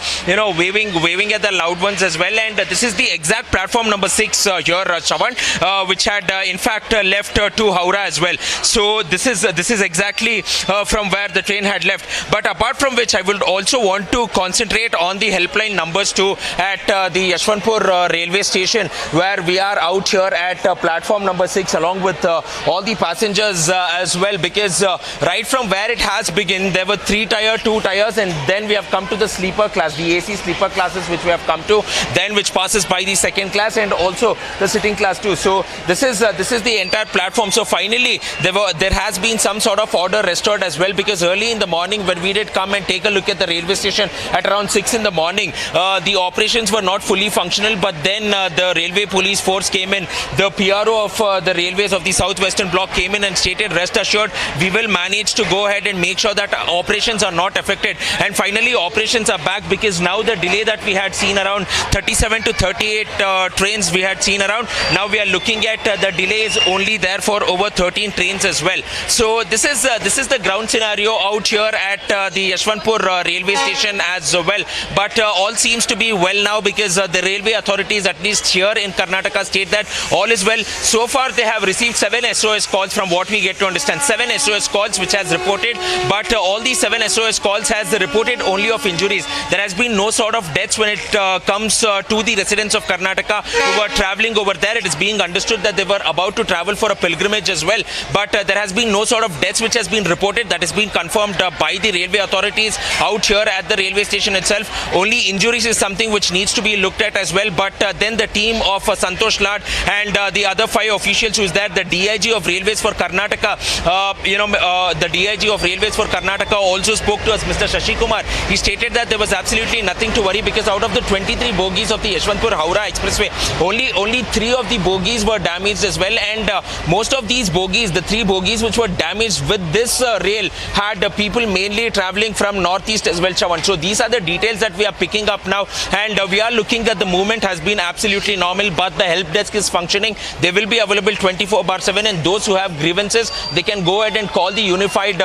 waving at the loud ones as well. And this is the exact platform number 6 here, Shravan, which had in fact left to Howrah as well. So this is exactly from where the train had left. But apart from which, I would also want to concentrate on the helpline numbers too at the Yashwantpur railway station, where we are out here at platform number 6 along with all the passengers as well, because right from where it has begun, there were 3 tier, 2 tires, and then we have come to the sleeper class, the AC sleeper classes, which we have come to, then which passes by the second class and also the sitting class too. So this is the entire platform. So finally there has been some sort of order restored as well, because early in the morning when we did come and take a look at the railway station at around 6 in the morning, the operations were not fully functional. But then the railway police force came in, the PRO of the railways of the southwestern block came in and stated, rest assured, we will manage to go ahead and make sure that operations are not affected. And finally operations are back, because now the delay that we had seen around 37 37 to 38 trains we had seen around. Now we are looking at the delays only there for over 13 trains as well. So this is the ground scenario out here at the Yeshwanthpur railway station as well. But all seems to be well now, because the railway authorities, at least here in Karnataka, state that all is well. So far they have received 7 SOS calls, from what we get to understand. 7 SOS calls which has reported, but all these 7 SOS calls has reported only of injuries. There has been no sort of deaths when it comes to the residents of Karnataka who were travelling over there. It is being understood that they were about to travel for a pilgrimage as well, but there has been no sort of deaths which has been reported. That has been confirmed by the railway authorities out here at the railway station itself. Only injuries is something which needs to be looked at as well. But then the team of Santosh Lad and the other 5 officials who is there, the DIG of Railways for Karnataka, the DIG of Railways for Karnataka also spoke to us, Mr. Shashi Kumar. He stated that there was absolutely nothing to worry, because out of the 23 bogies of the Yeshwanthpur-Howrah Expressway, only 3 of the bogies were damaged as well, and most of these bogies, the 3 bogies which were damaged with this rail, had people mainly travelling from northeast as well, Chavan. So these are the details that we are picking up now, and we are looking that the movement has been absolutely normal, but the help desk is functioning. They will be available 24/7, and those who have grievances, they can go ahead and call the unified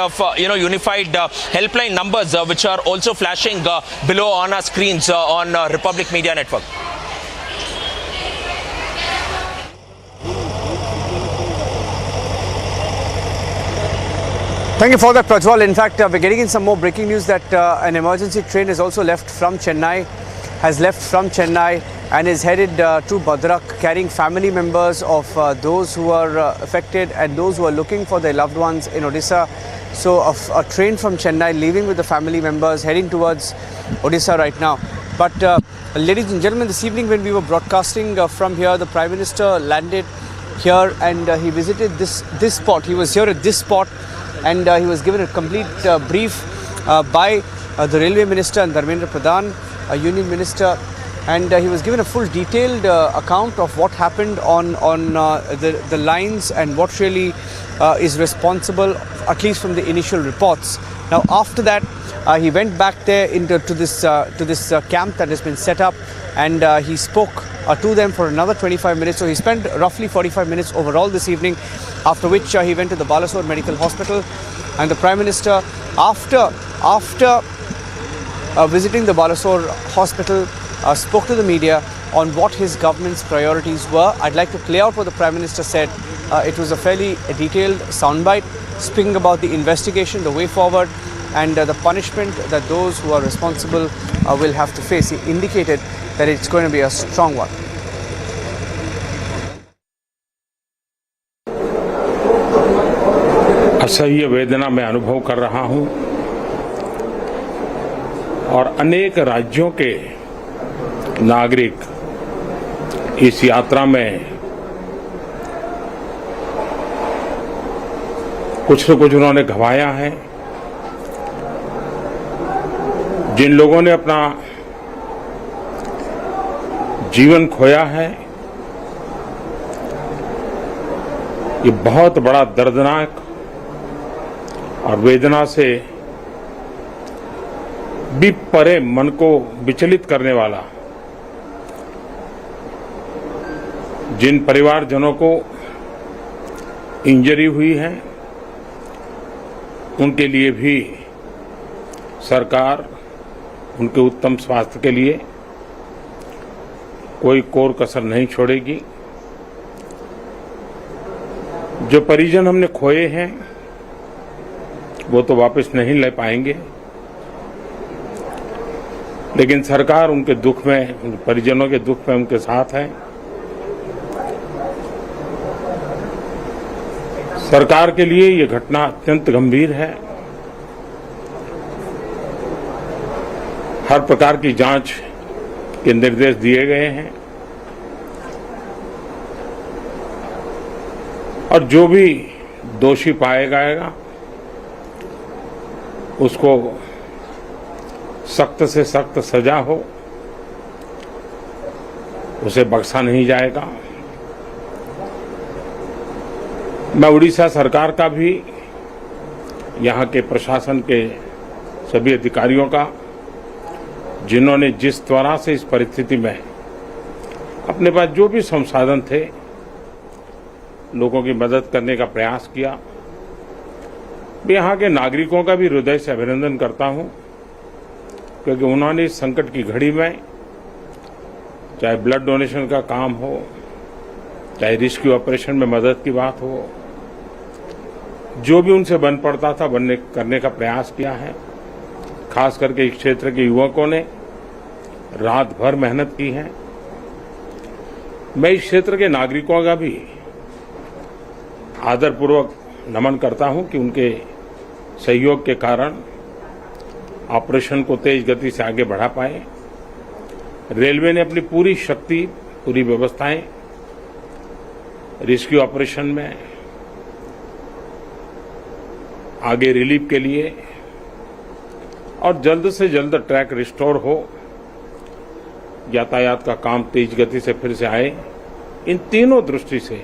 helpline numbers, which are also flashing below on our screens on Republic Media Network. Thank you for that, Prajwal. In fact, we're getting in some more breaking news that an emergency train has also left from Chennai, and is headed to Badrak, carrying family members of those who are affected and those who are looking for their loved ones in Odisha. So a train from Chennai leaving with the family members, heading towards Odisha right now. But ladies and gentlemen, this evening when we were broadcasting from here, the Prime Minister landed here, and he visited this spot. He was here at this spot, and he was given a complete brief by the Railway Minister and Dharmendra Pradhan, a Union Minister, and he was given a full detailed account of what happened on the lines and what really is responsible, at least from the initial reports. Now after that, he went back there to this camp that has been set up, and he spoke to them for another 25 minutes. So he spent roughly 45 minutes overall this evening, after which he went to the Balasore Medical Hospital, and the Prime Minister, after visiting the Balasore Hospital, spoke to the media on what his government's priorities were. I'd like to play out what the Prime Minister said. It was a fairly detailed soundbite, speaking about the investigation, the way forward, and the punishment that those who are responsible will have to face. He indicated that it's going to be a strong one. असह्य वेदना मैं अनुभव कर रहा हूं, और अनेक राज्यों के नागरिक इस यात्रा में कुछ न कुछ उन्होंने गंवाया है। जिन लोगों ने अपना जीवन खोया है, ये बहुत बड़ा दर्दनाक और वेदना से भी परे, मन को विचलित करने वाला, जिन परिवारजनों को इंजरी हुई है, उनके लिए भी सरकार उनके उत्तम स्वास्थ्य के लिए कोई कोर कसर नहीं छोड़ेगी। जो परिजन हमने खोए हैं वो तो वापस नहीं ले पाएंगे, लेकिन सरकार उनके दुख में, उन परिजनों के दुख में उनके साथ है। सरकार के लिए ये घटना अत्यंत गंभीर है। हर प्रकार की जांच के निर्देश दिए गए हैं, और जो भी दोषी पाया जाएगा उसको सख्त से सख्त सजा हो, उसे बख्शा नहीं जाएगा। मैं उड़ीसा सरकार का भी, यहाँ के प्रशासन के सभी अधिकारियों का, जिन्होंने जिस तरह से इस परिस्थिति में अपने पास जो भी संसाधन थे लोगों की मदद करने का प्रयास किया। मैं यहाँ के नागरिकों का भी हृदय से अभिनंदन करता हूँ, क्योंकि उन्होंने इस संकट की घड़ी में चाहे ब्लड डोनेशन का काम हो, चाहे रेस्क्यू ऑपरेशन में मदद की बात हो, जो भी उनसे बन पड़ता था करने का प्रयास किया है। खास करके इस क्षेत्र के युवकों ने रात भर मेहनत की है। मैं इस क्षेत्र के नागरिकों का भी आदरपूर्वक नमन करता हूं कि उनके सहयोग के कारण ऑपरेशन को तेज गति से आगे बढ़ा पाए। रेलवे ने अपनी पूरी शक्ति, पूरी व्यवस्थाएं रेस्क्यू ऑपरेशन में आगे रिलीफ के लिए और जल्द से जल्द ट्रैक रिस्टोर हो, यातायात का काम तेज गति से फिर से आए, इन तीनों दृष्टि से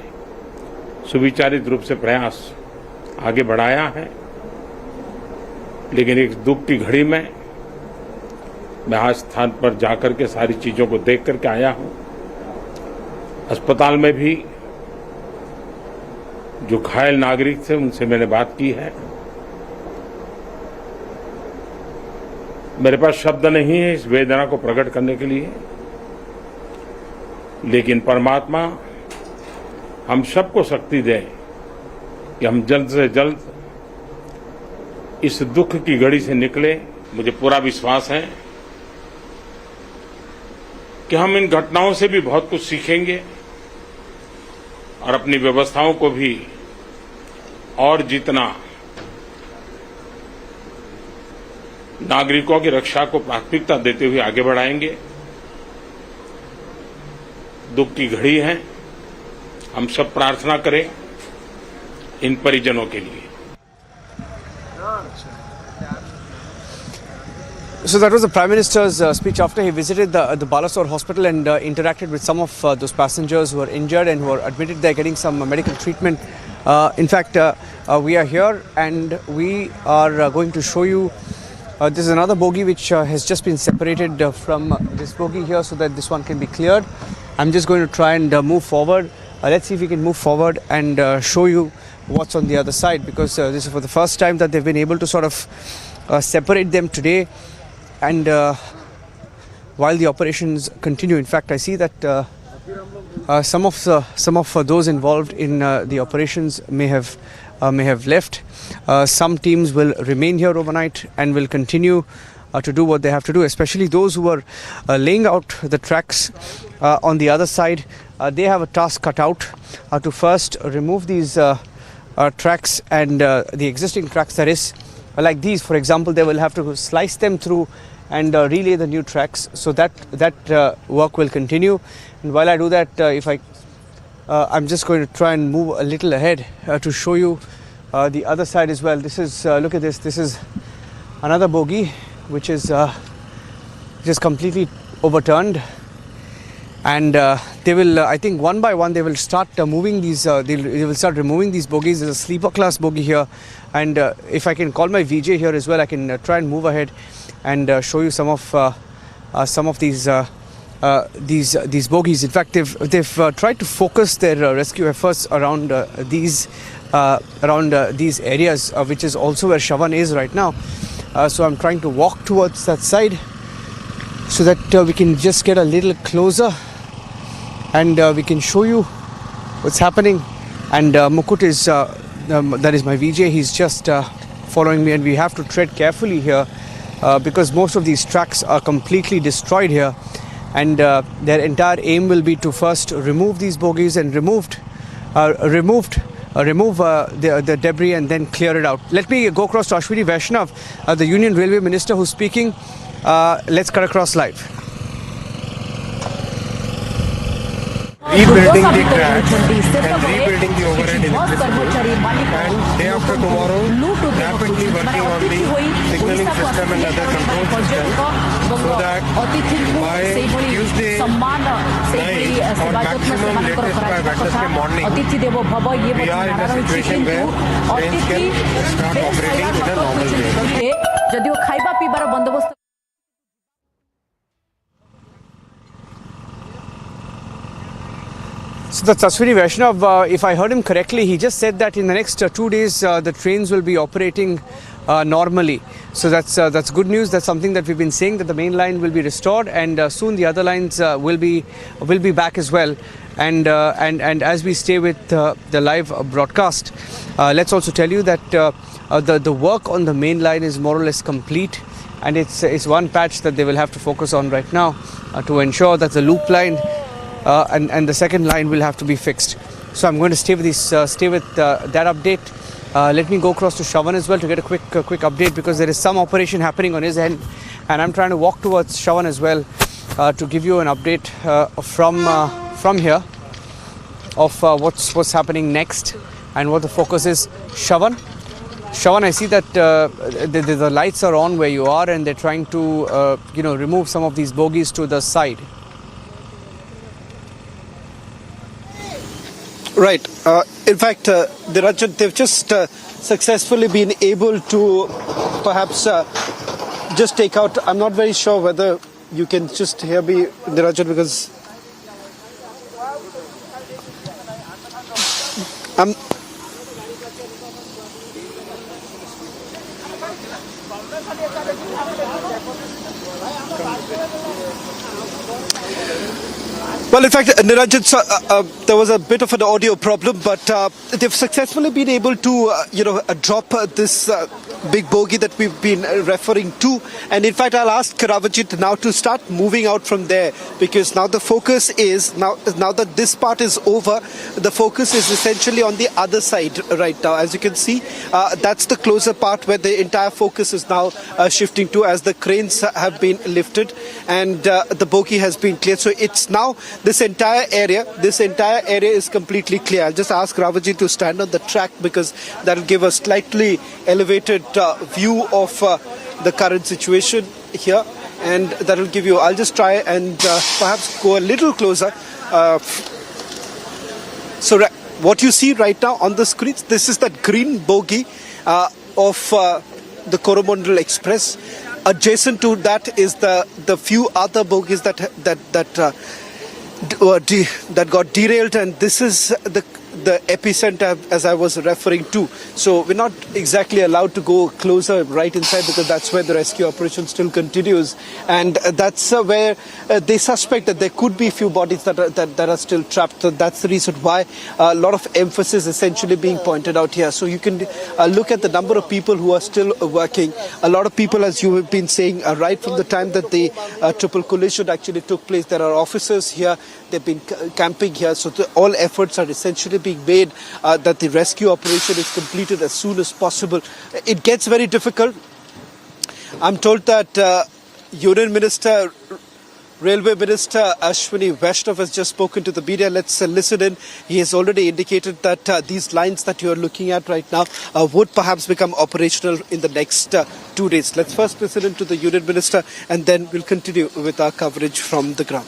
सुविचारित रूप से प्रयास आगे बढ़ाया है। लेकिन एक दुख की घड़ी में मैं आज स्थान पर जाकर के सारी चीजों को देख करके आया हूं। अस्पताल में भी जो घायल नागरिक थे उनसे मैंने बात की है। मेरे पास शब्द नहीं है इस वेदना को प्रकट करने के लिए, लेकिन परमात्मा हम सबको शक्ति दे कि हम जल्द से जल्द इस दुख की घड़ी से निकले। मुझे पूरा विश्वास है कि हम इन घटनाओं से भी बहुत कुछ सीखेंगे और अपनी व्यवस्थाओं को भी और जितना नागरिकों की रक्षा को प्राथमिकता देते हुए आगे बढ़ाएंगे। दुख की घड़ी है, हम सब प्रार्थना करें इन परिजनों के लिए। So that was the Prime Minister's speech after he visited the Balasore hospital and interacted with some of those passengers who are injured and who are admitted there getting some medical treatment. In fact, we are here and we are going to show you this is another bogie which has just been separated from this bogie here so that this one can be cleared. I'm just going to try and move forward. Let's see if we can move forward and show you what's on the other side, because this is for the first time that they've been able to sort of separate them today. And while the operations continue, in fact, I see that some of those involved in the operations may have left. Some teams will remain here overnight and will continue to do what they have to do, especially those who are laying out the tracks on the other side. They have a task cut out to first remove these tracks and the existing tracks, that is, like these, for example. They will have to slice them through and relay the new tracks, so that work will continue. And while I do that, I'm just going to try and move a little ahead to show you the other side as well. This is look at this. This is another bogie which is just completely overturned, and they will, I think, one by one they will start moving these. They will start removing these bogies. There's a sleeper class bogie here, and if I can call my VJ here as well, I can try and move ahead and show you some of these bogies. In fact, they've tried to focus their rescue efforts around these areas, which is also where Shavan is right now. So I'm trying to walk towards that side so that we can just get a little closer and we can show you what's happening. And Mukut is that is my VJ. He's just following me, and we have to tread carefully here because most of these tracks are completely destroyed here, and their entire aim will be to first remove these bogies and remove the debris and then clear it out. Let me go across to Ashwini Vaishnav, the Union Railway Minister, who's speaking. Let's cut across live. Rebuilding the tracks and rebuilding the overhead electricity, and day after tomorrow rapidly working on the signaling system and other control systems, so that by Tuesday night or maximum latest by Wednesday morning we are in a situation where trains can start operating in a normal way. जदियो खाइबा पीबार बंदोबस्त So that's Ashwini Vaishnav. If I heard him correctly, he just said that in the next 2 days the trains will be operating normally. So that's good news. That's something that we've been saying, that the main line will be restored, and soon the other lines will be back as well. And as we stay with the live broadcast, let's also tell you that the work on the main line is more or less complete, and it's one patch that they will have to focus on right now to ensure that the loop line and the second line will have to be fixed. So I'm going to stay with that update. Let me go across to Shravan as well to get a quick update, because there is some operation happening on his end, and I'm trying to walk towards Shravan as well to give you an update from here of what's happening next and what the focus is. Shravan, I see that the lights are on where you are, and they're trying to remove some of these bogies to the side. Right. In fact, Niranjan, they've just successfully been able to perhaps just take out. I'm not very sure whether you can just hear me, Niranjan, because I'm. Well, in fact, Niranjan, there was a bit of an audio problem, but they've successfully been able to, drop this big bogie that we've been referring to. And in fact, I'll ask Ravajit now to start moving out from there, because now the focus is, now that this part is over, the focus is essentially on the other side right now. As you can see, that's the closer part where the entire focus is now shifting to, as the cranes have been lifted and the bogie has been cleared. So it's now this entire area is completely clear. I'll just ask Ravajit to stand on the track, because that'll give a slightly elevated view of the current situation here, and that'll give you. I'll just try and perhaps go a little closer. So what you see right now on the screens, this is that green bogie of the Coromandel Express. Adjacent to that is the few other bogies that got derailed, and this is the epicenter, as I was referring to. So we're not exactly allowed to go closer right inside, because that's where the rescue operation still continues, and that's where they suspect that there could be a few bodies that are still trapped. So that's the reason why a lot of emphasis essentially being pointed out here. So you can look at the number of people who are still working. A lot of people, as you have been saying, right from the time that the triple collision actually took place, there are officers here. They've been camping here, so all efforts are essentially being made that the rescue operation is completed as soon as possible. It gets very difficult. I'm told that Union Minister, Railway Minister Ashwini Vaishnav has just spoken to the media. Let's listen in. He has already indicated that these lines that you are looking at right now would perhaps become operational in the next 2 days. Let's first listen in to the Union Minister, and then we'll continue with our coverage from the ground.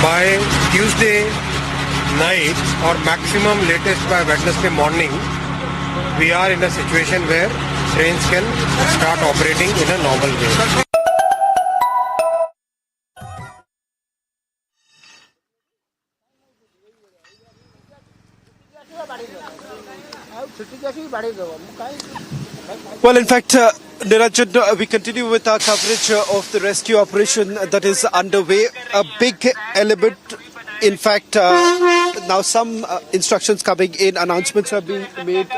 By Tuesday night, or maximum latest by Wednesday morning, we are in a situation where trains can start operating in a normal way. Well, in fact, Niranjan, we continue with our coverage of the rescue operation that is underway. A big element, in fact, now some instructions coming in, announcements are being made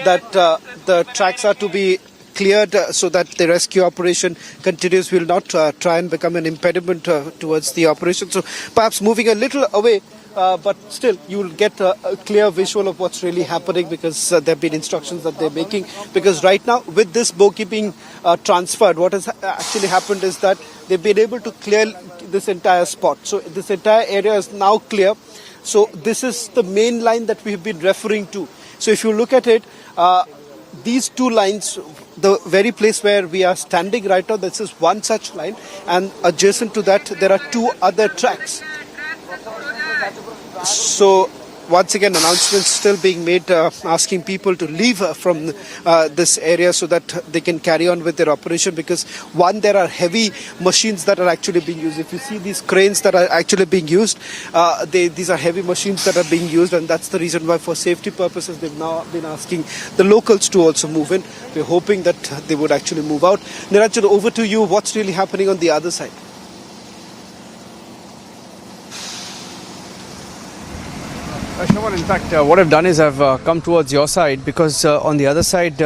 that the tracks are to be cleared so that the rescue operation continues. Will not try and become an impediment towards the operation. So perhaps moving a little away, but still you will get a clear visual of what's really happening, because there have been instructions that they're making. Because right now, with this bogie being transferred, what has actually happened is that they've been able to clear this entire spot. So this entire area is now clear. So this is the main line that we've been referring to. So if you look at it, these two lines, the very place where we are standing right now, this is one such line, and adjacent to that there are two other tracks. So once again, announcements still being made asking people to leave from this area so that they can carry on with their operation, because one, there are heavy machines that are actually being used. If you see these cranes that are actually being used, these are heavy machines that are being used, and that's the reason why, for safety purposes, they've now been asking the locals to also move in. We're hoping that they would actually move out. Niranjan, over to you. What's really happening on the other side? Shalimar, in fact, what I've done is I've come towards your side, because on the other side,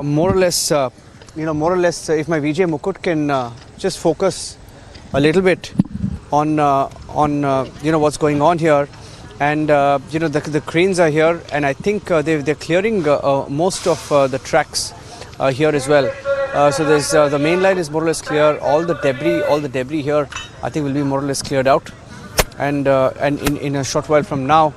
more or less, if my VJ Mukut can just focus a little bit on what's going on here, and the cranes are here, and I think they're clearing most of the tracks here as well. So there's the main line is more or less clear. All the debris here, I think, will be more or less cleared out, and in a short while from now.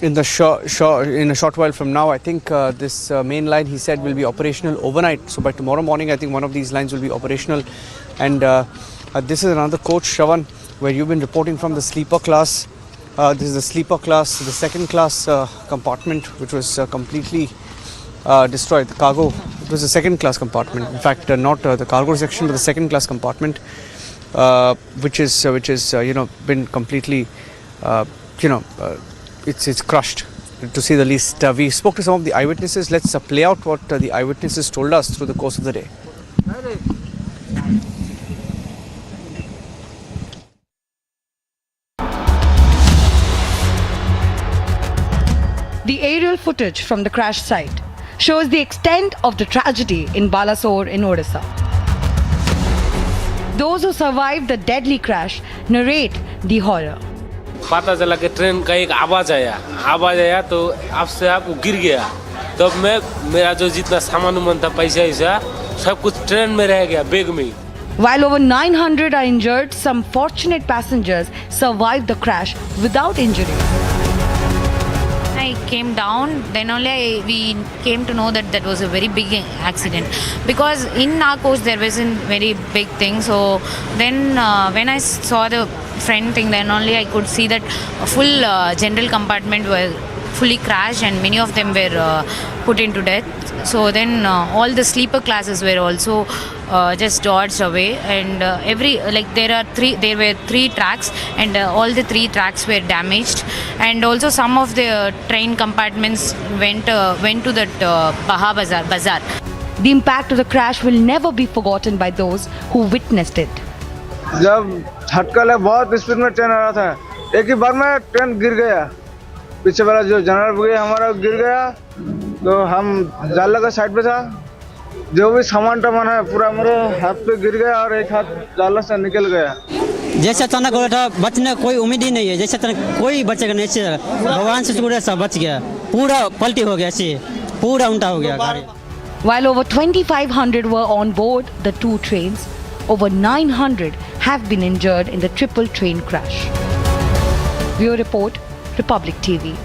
In a short while from now, I think this main line, he said, will be operational overnight. So by tomorrow morning, I think one of these lines will be operational. And this is another coach, Shravan, where you've been reporting from the sleeper class. This is the sleeper class, the second class compartment, which was completely destroyed. The cargo, it was the second class compartment. In fact, not the cargo section, but the second class compartment, which is been completely it's crushed, to say the least. We spoke to some of the eyewitnesses. Let's play out what the eyewitnesses told us through the course of the day. The aerial footage from the crash site shows the extent of the tragedy in Balasore in Odisha. Those who survived the deadly crash narrate the horror. पता चला कि train का एक आवाज़ आया तो आपसे आप गिर गया। तब मेरा जो जितना सामान उमान था, पैसा ऐसा सब कुछ ट्रेन में रह गया, बैग में। While over 900 are injured, some fortunate passengers survived the crash without injury. I came down, then only we came to know that was a very big accident, because in our coach there wasn't very big thing. So then when I saw the front thing, then only I could see that a full general compartment was fully crashed and many of them were put into death. So then all the sleeper classes were also just dodged away, and there were three tracks, and all the three tracks were damaged, and also some of the train compartments went to that bazaar. The impact of the crash will never be forgotten by those who witnessed it. जब झटका लगा, बहुत speed में train आ रहा था, एक ही बार में train गिर गया। पीछे वाला जो जनरल बोगी हमारा गिर गया, तो हम जाल लगा साइड पे था, जो भी सामान टामान है पूरा मेरे हाथ पे गिर गया और एक हाथ जाल से निकल गया। जैसे अचानक हो था, बचने कोई उम्मीद ही नहीं है, जैसे अचानक कोई बचेगा नहीं, ऐसे भगवान से शुक्र है सब बच गया, पूरा पलटी हो गया, ऐसे पूरा उल्टा हो गया गाड़ी। While over 2,500 were on board the two trains, over 900 have been injured in the triple train crash. Bureau Report, Republic TV.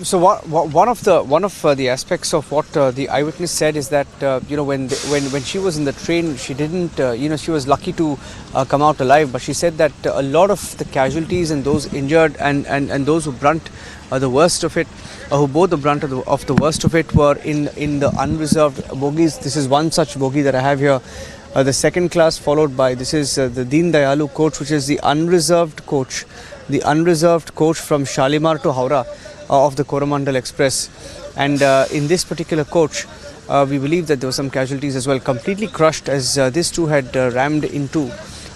So one of the aspects of what the eyewitness said is that when she was in the train, she didn't she was lucky to come out alive, but she said that a lot of the casualties and those injured and those who brunt the worst of it, who bore the brunt of the worst of it, were in the unreserved bogies. This is one such bogie that I have here. The second class, followed by, this is the Deen Dayalu coach, which is the unreserved coach from Shalimar to Howrah of the Coromandel Express. And in this particular coach, we believe that there were some casualties as well, completely crushed, as this too had rammed into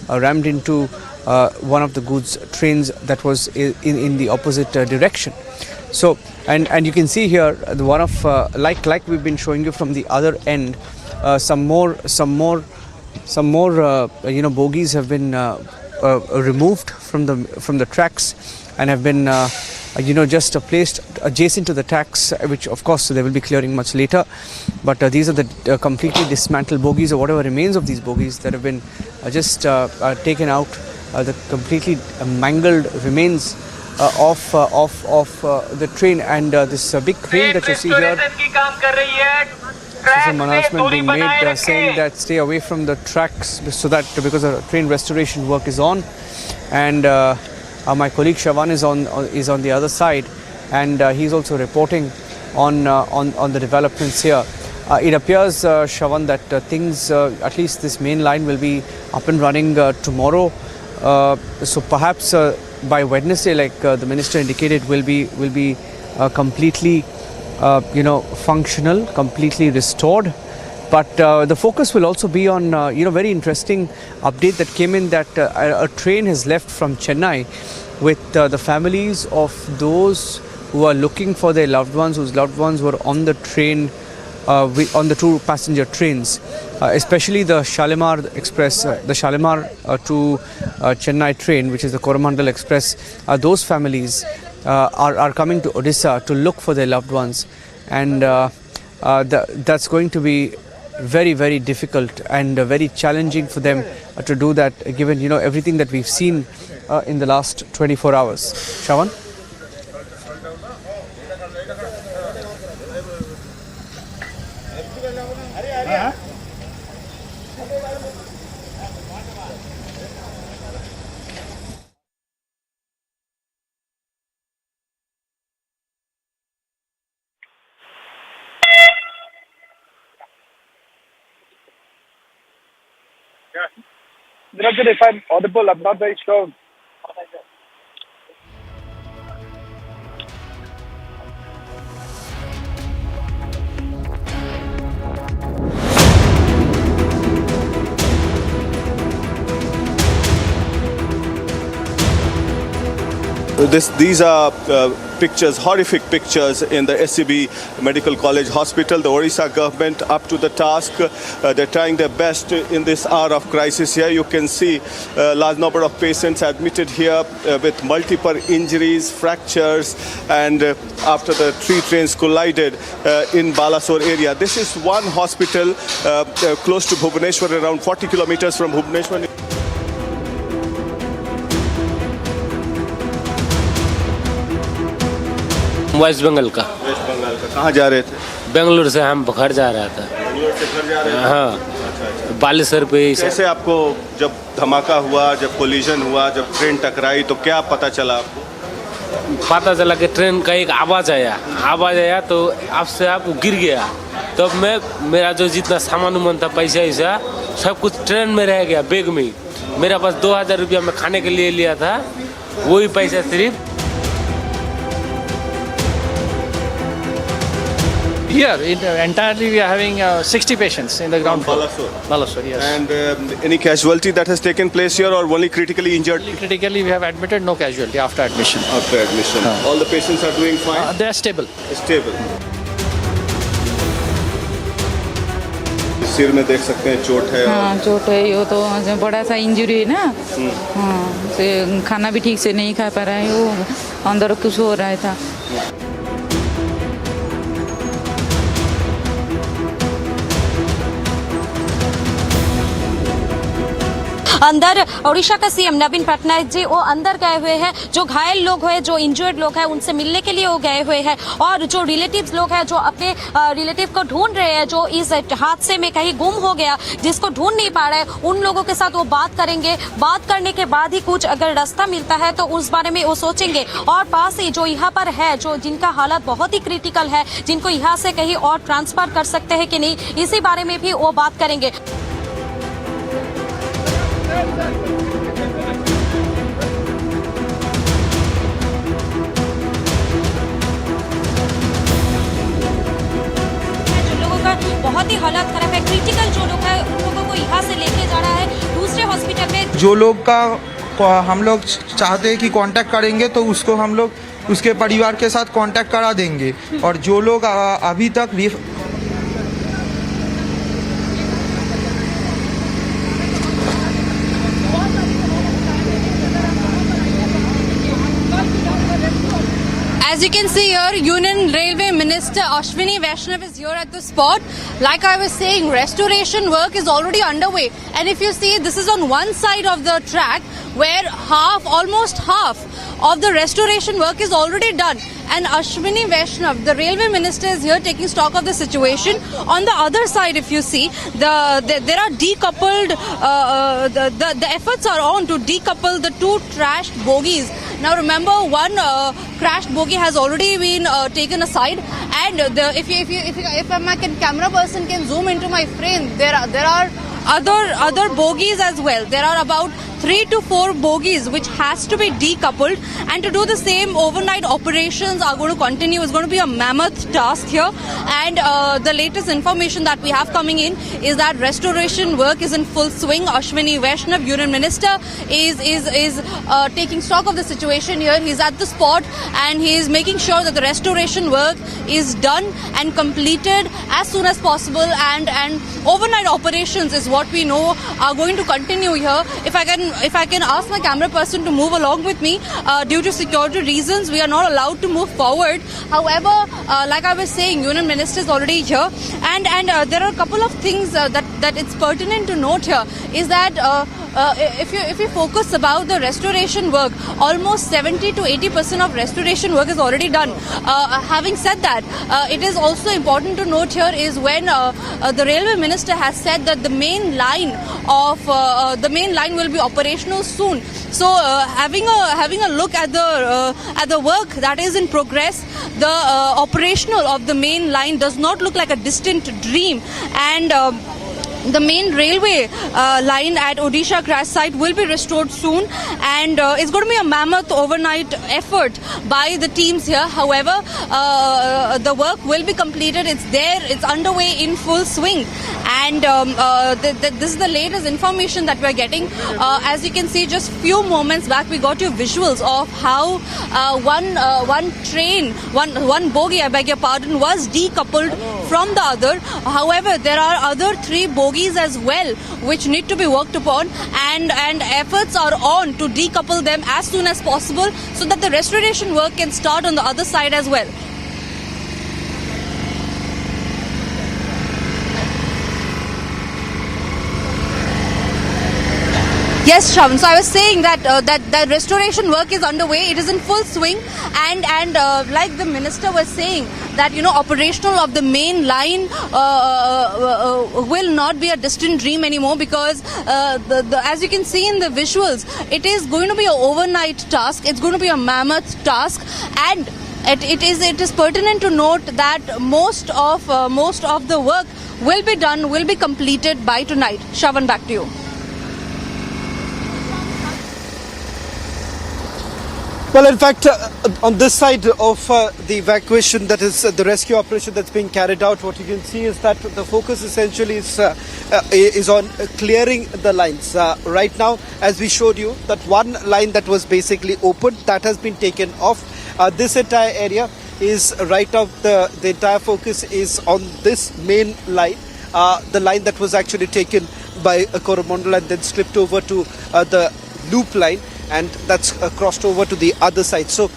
one of the goods trains that was in the opposite direction. So, and you can see here the one of like we've been showing you from the other end, some more bogies have been removed from the tracks and have been just placed adjacent to the tracks, which of course they will be clearing much later. But these are the completely dismantled bogies, or whatever remains of these bogies that have been just taken out, the completely mangled remains of the train. And this big crane that you see here, there's some announcement being made saying that stay away from the tracks, so that because the train restoration work is on, and My colleague Shavan is on the other side, and he's also reporting on the developments here. It appears, Shavan, that things, at least this main line, will be up and running tomorrow. So perhaps by Wednesday, like the minister indicated, will be completely, functional, completely restored. But the focus will also be on, very interesting update that came in that a train has left from Chennai with the families of those who are looking for their loved ones, whose loved ones were on the train, on the two passenger trains, especially the Shalimar Express, the Shalimar to Chennai train, which is the Coromandel Express. Those families are coming to Odisha to look for their loved ones, and that's going to be very, very difficult and very challenging for them to do that, given everything that we've seen in the last 24 hours. Shavan? Niranjan, if I'm audible, I'm not very sure. These are pictures, horrific pictures in the SCB Medical College Hospital. The Odisha government up to the task. They're trying their best in this hour of crisis here. You can see a large number of patients admitted here with multiple injuries, fractures, and after the three trains collided in Balasore area. This is one hospital close to Bhubaneswar, around 40 kilometers from Bhubaneswar. West Bengal का। कहाँ जा रहे थे? बेंगलुरु से हम घर जा रहा था। बेंगलुरु से घर जा रहे थे? हाँ। बालेश्वर पे। कैसे आपको जब धमाका हुआ, जब कोलिजन हुआ, जब ट्रेन टकराई, तो क्या पता चला आपको? पता चला कि ट्रेन का एक आवाज़ आया तो आपसे आप गिर गया। तब मेरा जो जितना सामान उमान था, पैसा सब कुछ ट्रेन में रह गया, बैग में। मेरा पास 2000 रुपया मैं खाने के लिए लिया था, वही पैसा सिर्फ। Here, entirely we are having 60 patients in the ground floor. Balasore, yes. And any casualty that has taken place here, or only critically injured? Only critically we have admitted, no casualty after admission. After admission. All the patients are doing fine? They are stable. Stable. सिर में देख सकते हैं चोट है। हाँ, चोट है। ये तो बड़ा सा इंजरी है ना। हाँ, से खाना भी ठीक से नहीं खा पा रहा है, वो अंदर कुछ हो रहा था। अंदर ओडिशा का सीएम नवीन पटनायक जी वो अंदर गए हुए हैं। जो घायल लोग हैं, जो इंजर्ड लोग हैं, उनसे मिलने के लिए वो गए हुए हैं। और जो रिलेटिव्स लोग हैं, जो अपने रिलेटिव को ढूंढ रहे हैं, जो इस हादसे में कहीं गुम हो गया, जिसको ढूंढ नहीं पा रहे, उन लोगों के साथ वो बात करेंगे। बात करने के बाद ही कुछ अगर रास्ता मिलता है तो उस बारे में वो सोचेंगे। और पास ही जो यहाँ पर है, जो जिनका हालत बहुत ही क्रिटिकल है, जिनको यहाँ से कहीं और ट्रांसफर कर सकते हैं कि नहीं, इसी बारे में भी वो बात करेंगे। बहुत ही हालत खराब है, क्रिटिकल जो लोग हैं उन लोगों को यहाँ से लेके जा रहा है दूसरे हॉस्पिटल में। जो लोग का हम लोग चाहते हैं कि कांटेक्ट करेंगे तो उसको हम लोग उसके परिवार के साथ कांटेक्ट करा देंगे। और जो लोग अभी तक As you can see here, Union Railway Minister Ashwini Vaishnav is here at the spot. Like I was saying, restoration work is already underway. And if you see, this is on one side of the track where almost half of the restoration work is already done. and Ashwini Vaishnav, the railway minister, is here taking stock of the situation. On the other side, if you see, there are decoupled, the efforts are on to decouple the two trashed bogies. Now remember, one crashed bogie has already been taken aside, and if my camera person can zoom into my frame, there are other bogies as well. There are about 3 to 4 bogies which has to be decoupled, and to do the same, overnight operations are going to continue. It's going to be a mammoth task here, and the latest information that we have coming in is that restoration work is in full swing. Ashwini Vaishnav, Union Minister, is taking stock of the situation here. He's at the spot and he is making sure that the restoration work is done and completed as soon as possible, and overnight operations is what we know are going to continue here. If I can ask my camera person to move along with me, due to security reasons we are not allowed to move forward. However, like I was saying, Union Minister is already here, and there are a couple of things that it's pertinent to note here, is that if you focus about the restoration work, almost 70 to 80% of restoration work is already done. Having said that, it is also important to note here is when the railway minister has said that the main line will be operational soon. So having a look at the work that is in progress, the operational of the main line does not look like a distant dream, and the main railway line at Odisha crash site will be restored soon, and it's going to be a mammoth overnight effort by the teams here. However, the work will be completed. It's there. It's underway in full swing, and this is the latest information that we're getting. As you can see, just few moments back, we got your visuals of how one train, one bogie, I beg your pardon, was decoupled from the other. However, there are other 3 bogies as well which need to be worked upon, and efforts are on to decouple them as soon as possible so that the restoration work can start on the other side as well. Yes, Shravan. So I was saying that that restoration work is underway. It is in full swing, and like the minister was saying, that operational of the main line will not be a distant dream anymore, because as you can see in the visuals, it is going to be an overnight task. It's going to be a mammoth task, and it is pertinent to note that most of the work will be completed by tonight. Shravan, back to you. Well, in fact, on this side of the evacuation, that is the rescue operation that's being carried out, what you can see is that the focus essentially is on clearing the lines. Right now, as we showed you, that one line that was basically opened, that has been taken off. This entire area is right now, the entire focus is on this main line, the line that was actually taken by Coromandel and then slipped over to the loop line, and that's crossed over to the other side. So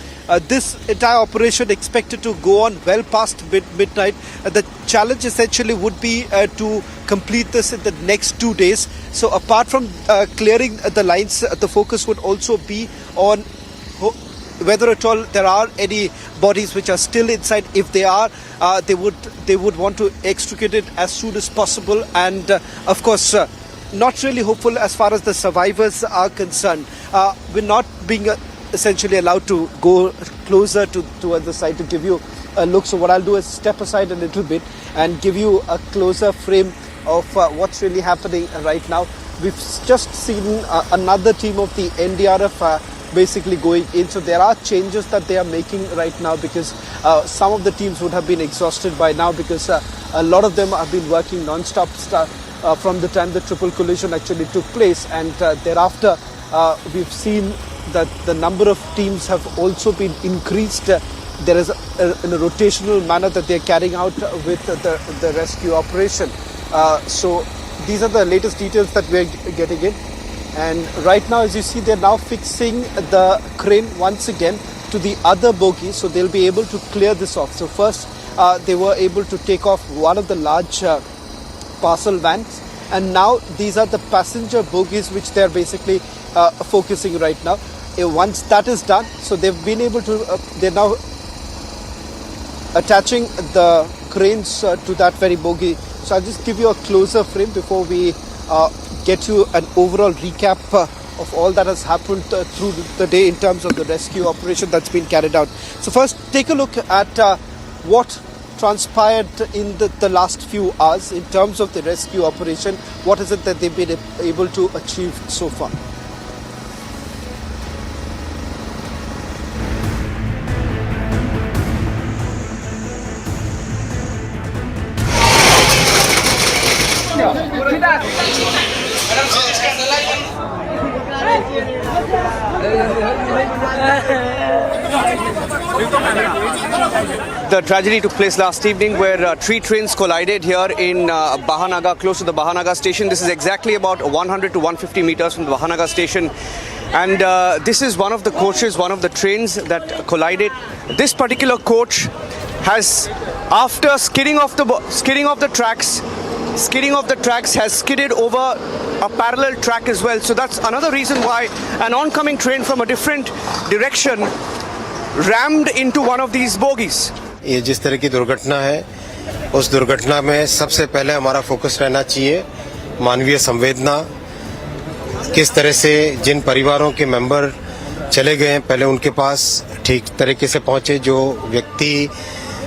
this entire operation expected to go on well past midnight. The challenge essentially would be to complete this in the next 2 days. So apart from clearing the lines, the focus would also be on whether at all there are any bodies which are still inside. If they are, they would want to extricate it as soon as possible, and of course not really hopeful as far as the survivors are concerned. We're not being essentially allowed to go closer to the side to give you a look. So what I'll do is step aside a little bit and give you a closer frame of what's really happening right now. We've just seen another team of the NDRF basically going in. So there are changes that they are making right now, because some of the teams would have been exhausted by now, because a lot of them have been working non-stop from the time the triple collision actually took place, and thereafter we've seen that the number of teams have also been increased. There is in a rotational manner that they're carrying out with the rescue operation. So these are the latest details that we're getting in, and right now, as you see, they're now fixing the crane once again to the other bogie, so they'll be able to clear this off. So first they were able to take off one of the large parcel vans, and now these are the passenger bogies which they're basically focusing right now. Once that is done, so they've been able to they're now attaching the cranes to that very bogie. So I'll just give you a closer frame before we get you an overall recap of all that has happened through the day in terms of the rescue operation that's been carried out. So first, take a look at what transpired in the last few hours in terms of the rescue operation. What is it that they've been able to achieve so far? The tragedy took place last evening where 3 trains collided here in Bahanaga, close to the Bahanaga station. This is exactly about 100 to 150 meters from the Bahanaga station. And this is one of the coaches, one of the trains that collided. This particular coach has, after skidding off the tracks, has skidded over a parallel track as well. So that's another reason why an oncoming train from a different direction rammed into one of these bogies. ये जिस तरह की दुर्घटना है, उस दुर्घटना में सबसे पहले हमारा फोकस रहना चाहिए मानवीय संवेदना, किस तरह से जिन परिवारों के मेंबर चले गए हैं पहले उनके पास ठीक तरीके से पहुंचे, जो व्यक्ति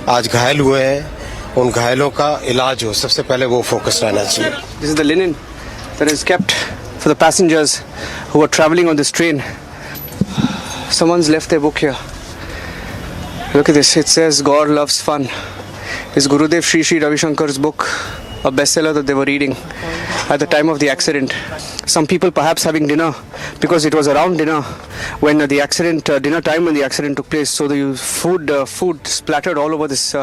आज घायल हुए हैं उन घायलों का इलाज हो, सबसे पहले वो फोकस रहना चाहिए. This is the linen that is kept for the passengers who are traveling on this train. Someone's left their book here. Look at this. It says God loves fun. It's Gurudev Sri Ravi Shankar's book, a bestseller that they were reading at the time of the accident. Some people perhaps having dinner, because it was around dinner when the accident, dinner time when the accident took place. So the food splattered all over this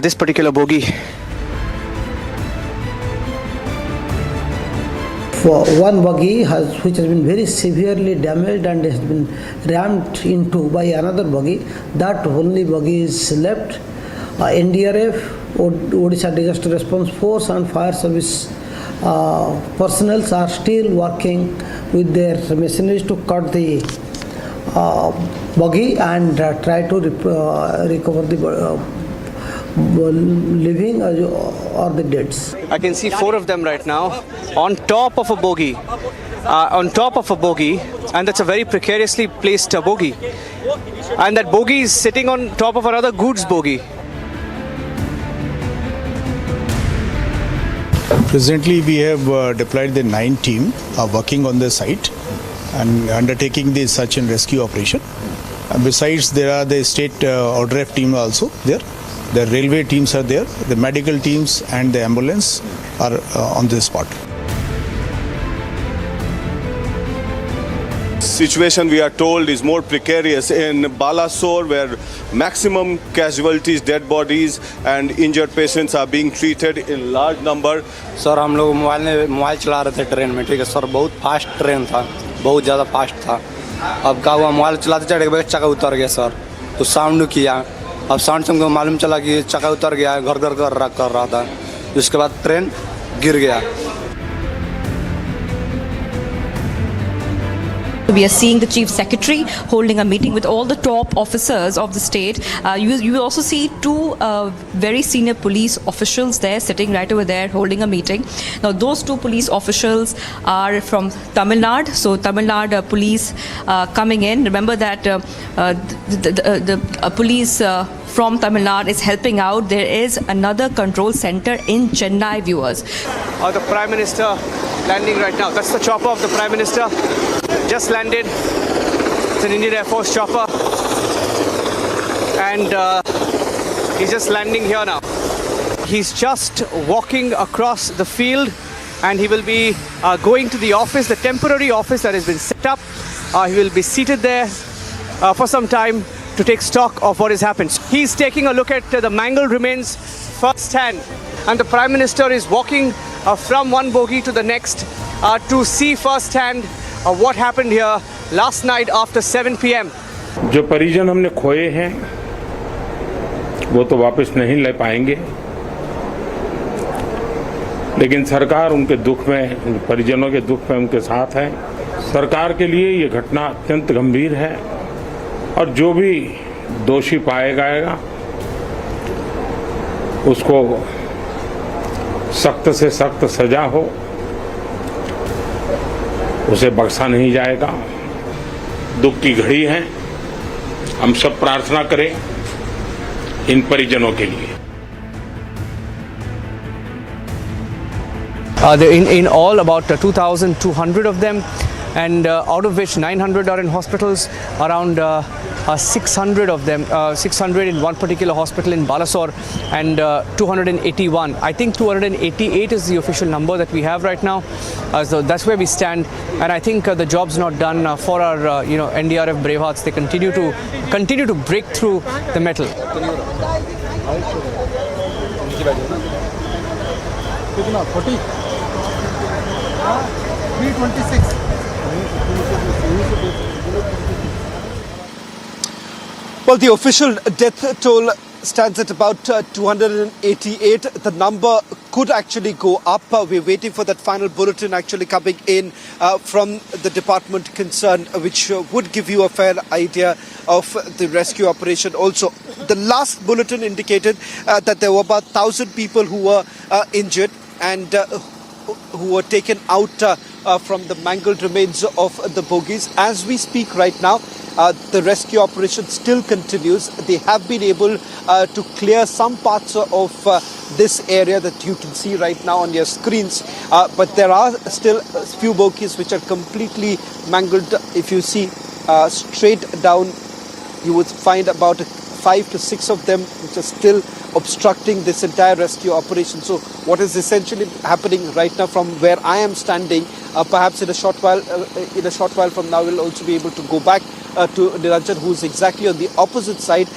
this particular bogie. For one bogie which has been very severely damaged and has been rammed into by another bogie. That only bogie is left. NDRF, Odisha Disaster Response Force and Fire Service personnel are still working with their machineries to cut the bogie and try to recover the living or the deads. I can see 4 of them right now on top of a bogie. And that's a very precariously placed bogie. And that bogie is sitting on top of another goods bogie. Presently, we have deployed the 9 team working on the site and undertaking the search and rescue operation. And besides, there are the state ODRF team also there. The railway teams are there. The medical teams and the ambulance are on the spot. Situation, we are told, is more precarious in Balasore, where maximum casualties, dead bodies and injured patients are being treated in large number. Sir हम लोग mobile चला रहे थे train में, ठीक है sir, बहुत fast train था, बहुत ज़्यादा फास्ट था. अब क्या हुआ, मोबाइल चलाते चढ़े चक्का उतर गया सर, तो साउंड किया. अब साउंड से हमको मालूम चला कि चक्का उतर गया, घर कर रहा था. उसके बाद ट्रेन गिर गया. We are seeing the Chief Secretary holding a meeting with all the top officers of the state. You will also see 2 very senior police officials there, sitting right over there, holding a meeting. Now, those 2 police officials are from Tamil Nadu. So, Tamil Nadu police coming in. Remember that the police from Tamil Nadu is helping out. There is another control center in Chennai, viewers. The Prime Minister landing right now. That's the chopper of the Prime Minister. Just landed. It's an Indian Air Force chopper. And he's just landing here now. He's just walking across the field and he will be going to the office, the temporary office that has been set up. He will be seated there for some time to take stock of what has happened. He's taking a look at the mangled remains firsthand. And the Prime Minister is walking from one bogie to the next to see firsthand what happened here last night after 7 p.m. जो परिजन हमने खोए हैं वो तो वापस नहीं ले पाएंगे, लेकिन सरकार उनके दुख में, परिजनों के दुख में उनके साथ है. सरकार के लिए ये घटना अत्यंत गंभीर है और जो भी दोषी पाया जाएगा उसको सख्त से सख्त सजा हो, उसे बख्शा नहीं जाएगा। दुख की घड़ी है, हम सब प्रार्थना करें इन परिजनों के लिए। In all, about 2,200 of them, and out of which 900 are in hospitals. Around 600 of them, 600 in one particular hospital in Balasore, and 281. I think 288 is the official number that we have right now. So that's where we stand, and I think the job's not done for our NDRF brave hearts. They continue to break through the metal. Well, the official death toll stands at about 288. The number could actually go up. We're waiting for that final bulletin actually coming in from the department concerned, which would give you a fair idea of the rescue operation. Also, the last bulletin indicated that there were about 1,000 people who were injured and who were taken out from the mangled remains of the bogies. As we speak right now, the rescue operation still continues. They have been able to clear some parts of this area that you can see right now on your screens, but there are still a few bogies which are completely mangled. If you see straight down, you would find about 5 to 6 of them which are still obstructing this entire rescue operation. So what is essentially happening right now from where I am standing, perhaps in a short while from now we'll also be able to go back to Niranjan, who's exactly on the opposite side,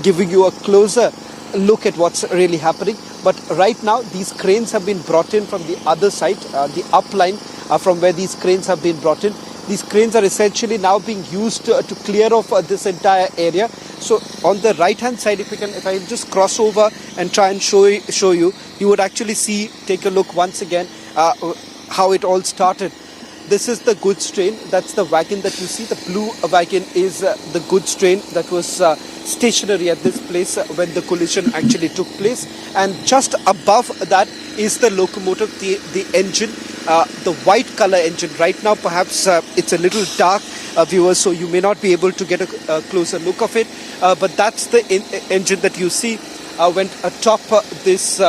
giving you a closer look at what's really happening. But right now these cranes have been brought in from the other side, the upline from where these cranes have been brought in. These cranes are essentially now being used to clear off this entire area. So on the right hand side, if I just cross over and try and show you, you would actually see, take a look once again, how it all started. This is the goods train. That's the wagon that you see. The blue wagon is the goods train that was stationary at this place when the collision actually took place. And just above that is the locomotive, the engine, the white color engine. Right now, perhaps it's a little dark, viewers, so you may not be able to get a closer look of it. But that's the engine that you see went atop this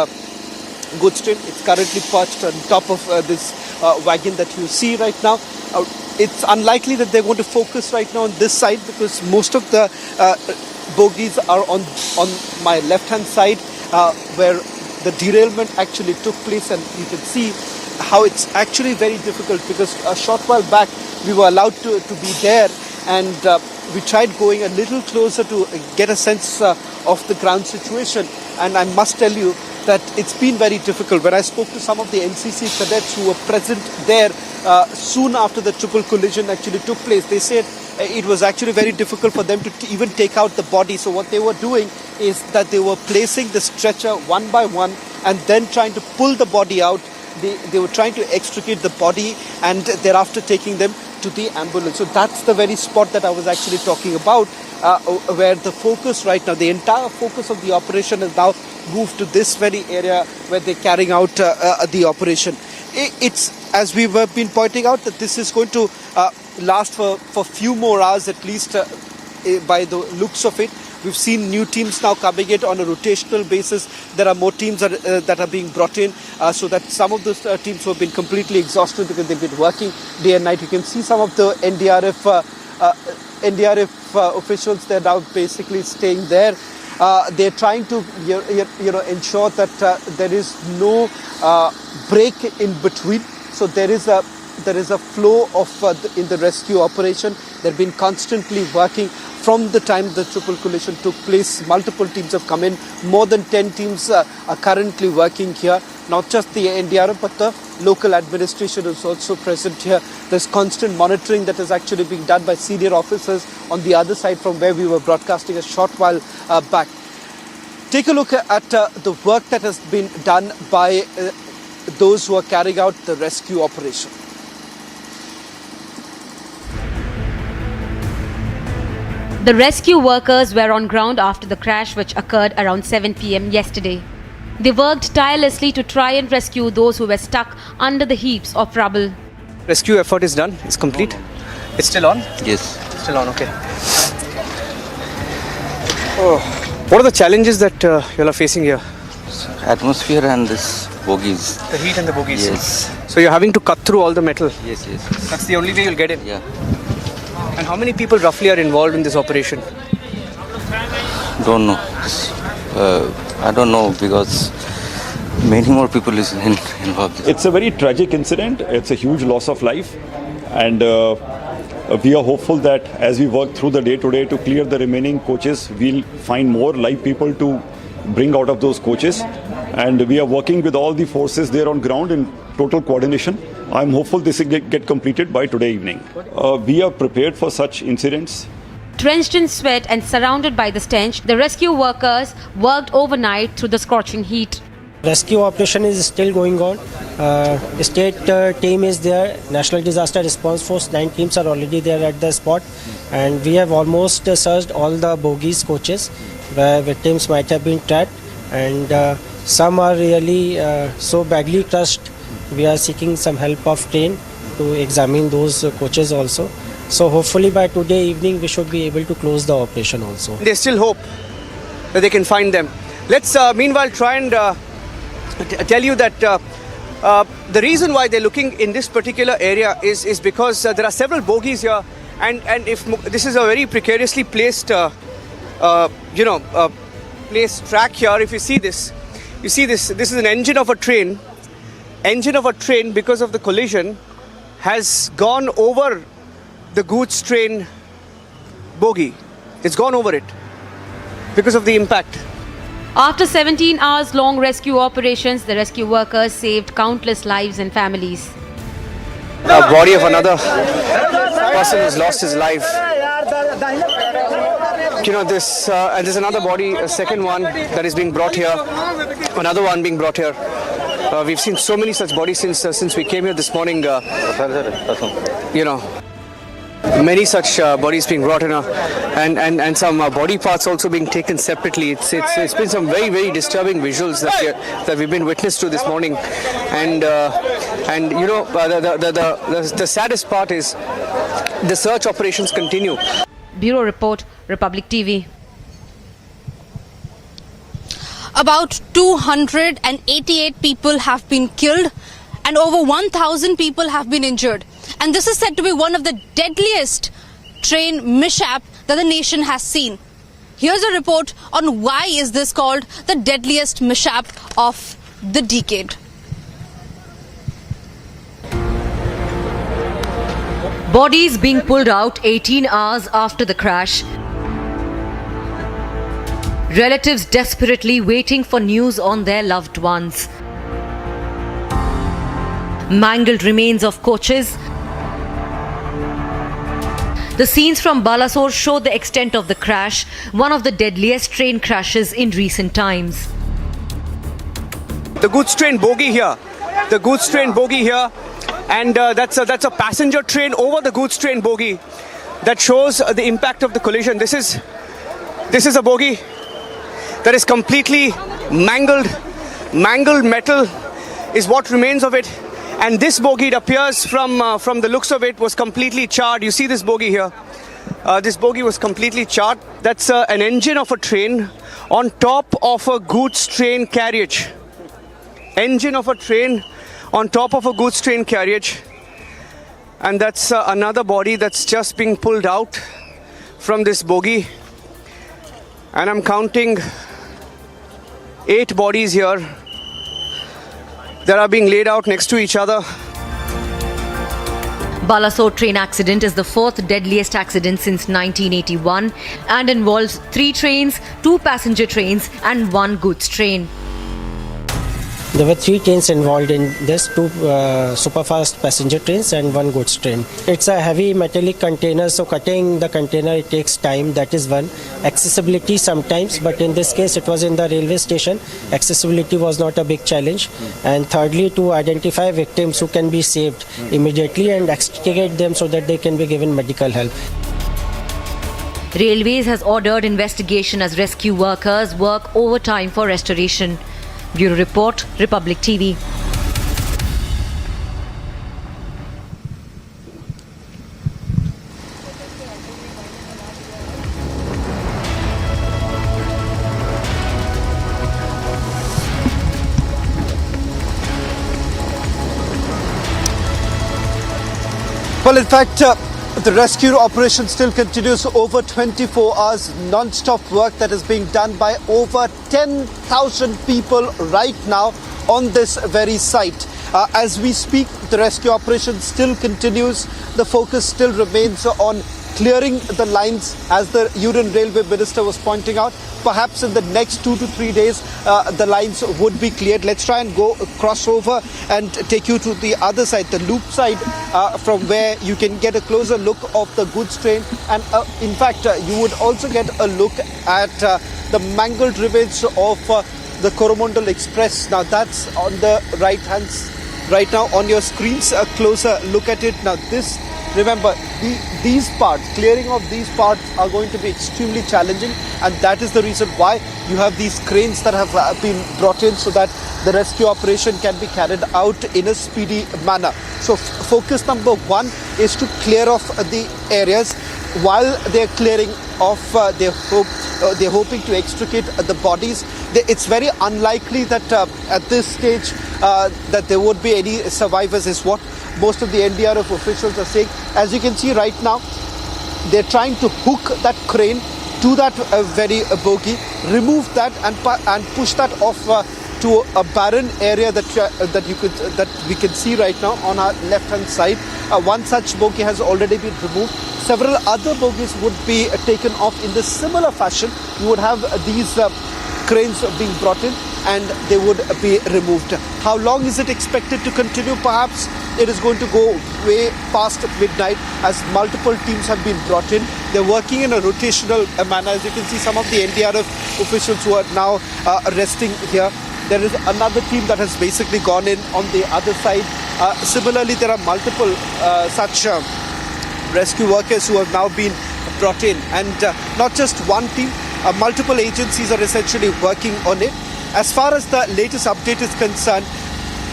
goods train. It's currently perched on top of this wagon that you see right now. It's unlikely that they're going to focus right now on this side because most of the bogies are on my left hand side where the derailment actually took place, and you can see how it's actually very difficult because a short while back we were allowed to be there, and we tried going a little closer to get a sense of the ground situation, and I must tell you that it's been very difficult. When I spoke to some of the NCC cadets who were present there soon after the triple collision actually took place, they said it was actually very difficult for them to even take out the body. So what they were doing is that they were placing the stretcher one by one and then trying to pull the body out. They were trying to extricate the body and thereafter taking them to the ambulance. So that's the very spot that I was actually talking about, where the focus right now, the entire focus of the operation has now moved to this very area where they're carrying out the operation. It's, as we've been pointing out, that this is going to last for a few more hours at least by the looks of it. We've seen new teams now coming in on a rotational basis. There are more teams that are being brought in so that some of those teams who have been completely exhausted because they've been working day and night. You can see some of the NDRF officials, they're now basically staying there. They're trying to ensure that there is no break in between. So there is a flow of in the rescue operation. They've been constantly working from the time the triple collision took place. Multiple teams have come in. More than 10 teams are currently working here. Not just the NDRF, but the local administration is also present here. There's constant monitoring that is actually being done by senior officers on the other side from where we were broadcasting a short while back. Take a look at the work that has been done by those who are carrying out the rescue operation. The rescue workers were on ground after the crash, which occurred around 7 p.m. yesterday. They worked tirelessly to try and rescue those who were stuck under the heaps of rubble. Rescue effort is done. It's complete. It's still on? Yes. Still on, okay. Oh. What are the challenges that you are facing here? Atmosphere and this bogies. The heat and the bogies. Yes. So you're having to cut through all the metal. Yes, yes. That's the only way you'll get in. Yeah. And how many people roughly are involved in this operation? Don't know. I don't know because many more people is involved. It's a very tragic incident. It's a huge loss of life, and we are hopeful that as we work through the day today to clear the remaining coaches, we'll find more live people to bring out of those coaches. And we are working with all the forces there on ground in total coordination. I'm hopeful this will get completed by today evening. We are prepared for such incidents. Drenched in sweat and surrounded by the stench, the rescue workers worked overnight through the scorching heat. Rescue operation is still going on. State team is there. National Disaster Response Force 9 teams are already there at the spot, and we have almost searched all the bogies coaches where victims might have been trapped, and some are really so badly crushed. We are seeking some help of train to examine those coaches also. So hopefully by today evening we should be able to close the operation also. There's still hope that they can find them. Let's meanwhile try and tell you that the reason why they're looking in this particular area is because there are several bogies here, and if this is a very precariously placed placed track here. If you see this is an engine of a train. Engine of a train, because of the collision, has gone over the goods train bogie. It's gone over it because of the impact. After 17 hours long rescue operations, the rescue workers saved countless lives and families. The body of another person who's lost his life. This and there's another body, a second one that is being brought here. Another one being brought here. We've seen so many such bodies since we came here this morning. Many such bodies being brought in, and some body parts also being taken separately. It's been some very, very disturbing visuals that we've been witness to this morning, and the saddest part is the search operations continue. Bureau Report, Republic TV. About 288 people have been killed and over 1,000 people have been injured. And this is said to be one of the deadliest train mishap that the nation has seen. Here's a report on why is this called the deadliest mishap of the decade. Bodies being pulled out 18 hours after the crash. Relatives desperately waiting for news on their loved ones. Mangled remains of coaches. The scenes from Balasore show the extent of the crash, one of the deadliest train crashes in recent times. The goods train bogie here. The goods train bogie here. And that's a passenger train over the goods train bogie. That shows the impact of the collision. This is a bogie that is completely mangled. Mangled metal is what remains of it. And this bogie, it appears from the looks of it, was completely charred. You see this bogie here. This bogie was completely charred. That's an engine of a train on top of a goods train carriage. Engine of a train on top of a goods train carriage. And that's another body that's just being pulled out from this bogie. And I'm counting 8 bodies here that are being laid out next to each other. Balasore train accident is the 4th deadliest accident since 1981 and involves 3 trains, 2 passenger trains and 1 goods train. There were 3 trains involved in this, 2 superfast passenger trains and 1 goods train. It's a heavy metallic container, so cutting the container it takes time. That is one. Accessibility sometimes, but in this case it was in the railway station. Accessibility was not a big challenge. And thirdly, to identify victims who can be saved immediately and extricate them so that they can be given medical help. Railways has ordered investigation as rescue workers work overtime for restoration. Bureau Report, Republic TV. Well, in fact, the rescue operation still continues over 24 hours, non-stop work that is being done by over 10,000 people right now on this very site. As we speak, the rescue operation still continues. The focus still remains on clearing the lines, as the Union Railway Minister was pointing out. Perhaps in the next 2 to 3 days, the lines would be cleared. Let's try and go cross over and take you to the other side, the loop side, from where you can get a closer look of the goods train. And in fact, you would also get a look at the mangled remains of the Coromandel Express. Now that's on the right hand right now on your screens. A closer look at it. Now this, remember, these parts, clearing of these parts are going to be extremely challenging, and that is the reason why you have these cranes that have been brought in so that the rescue operation can be carried out in a speedy manner. So focus number one is to clear off the areas. While they're clearing off, they're hoping to extricate the bodies. It's very unlikely that at this stage that there would be any survivors, is what most of the NDRF officials are saying. As you can see right now, they're trying to hook that crane to that very bogie, remove that and push that off to a barren area that we can see right now on our left hand side. One such bogie has already been removed. Several other bogies would be taken off in the similar fashion. You would have these cranes being brought in and they would be removed. How long is it expected to continue? Perhaps it is going to go way past midnight, as multiple teams have been brought in. They're working in a rotational manner. As you can see, some of the NDRF officials who are now resting here. There is another team that has basically gone in on the other side. Similarly, there are multiple such rescue workers who have now been brought in, and not just one team, multiple agencies are essentially working on it. As far as the latest update is concerned,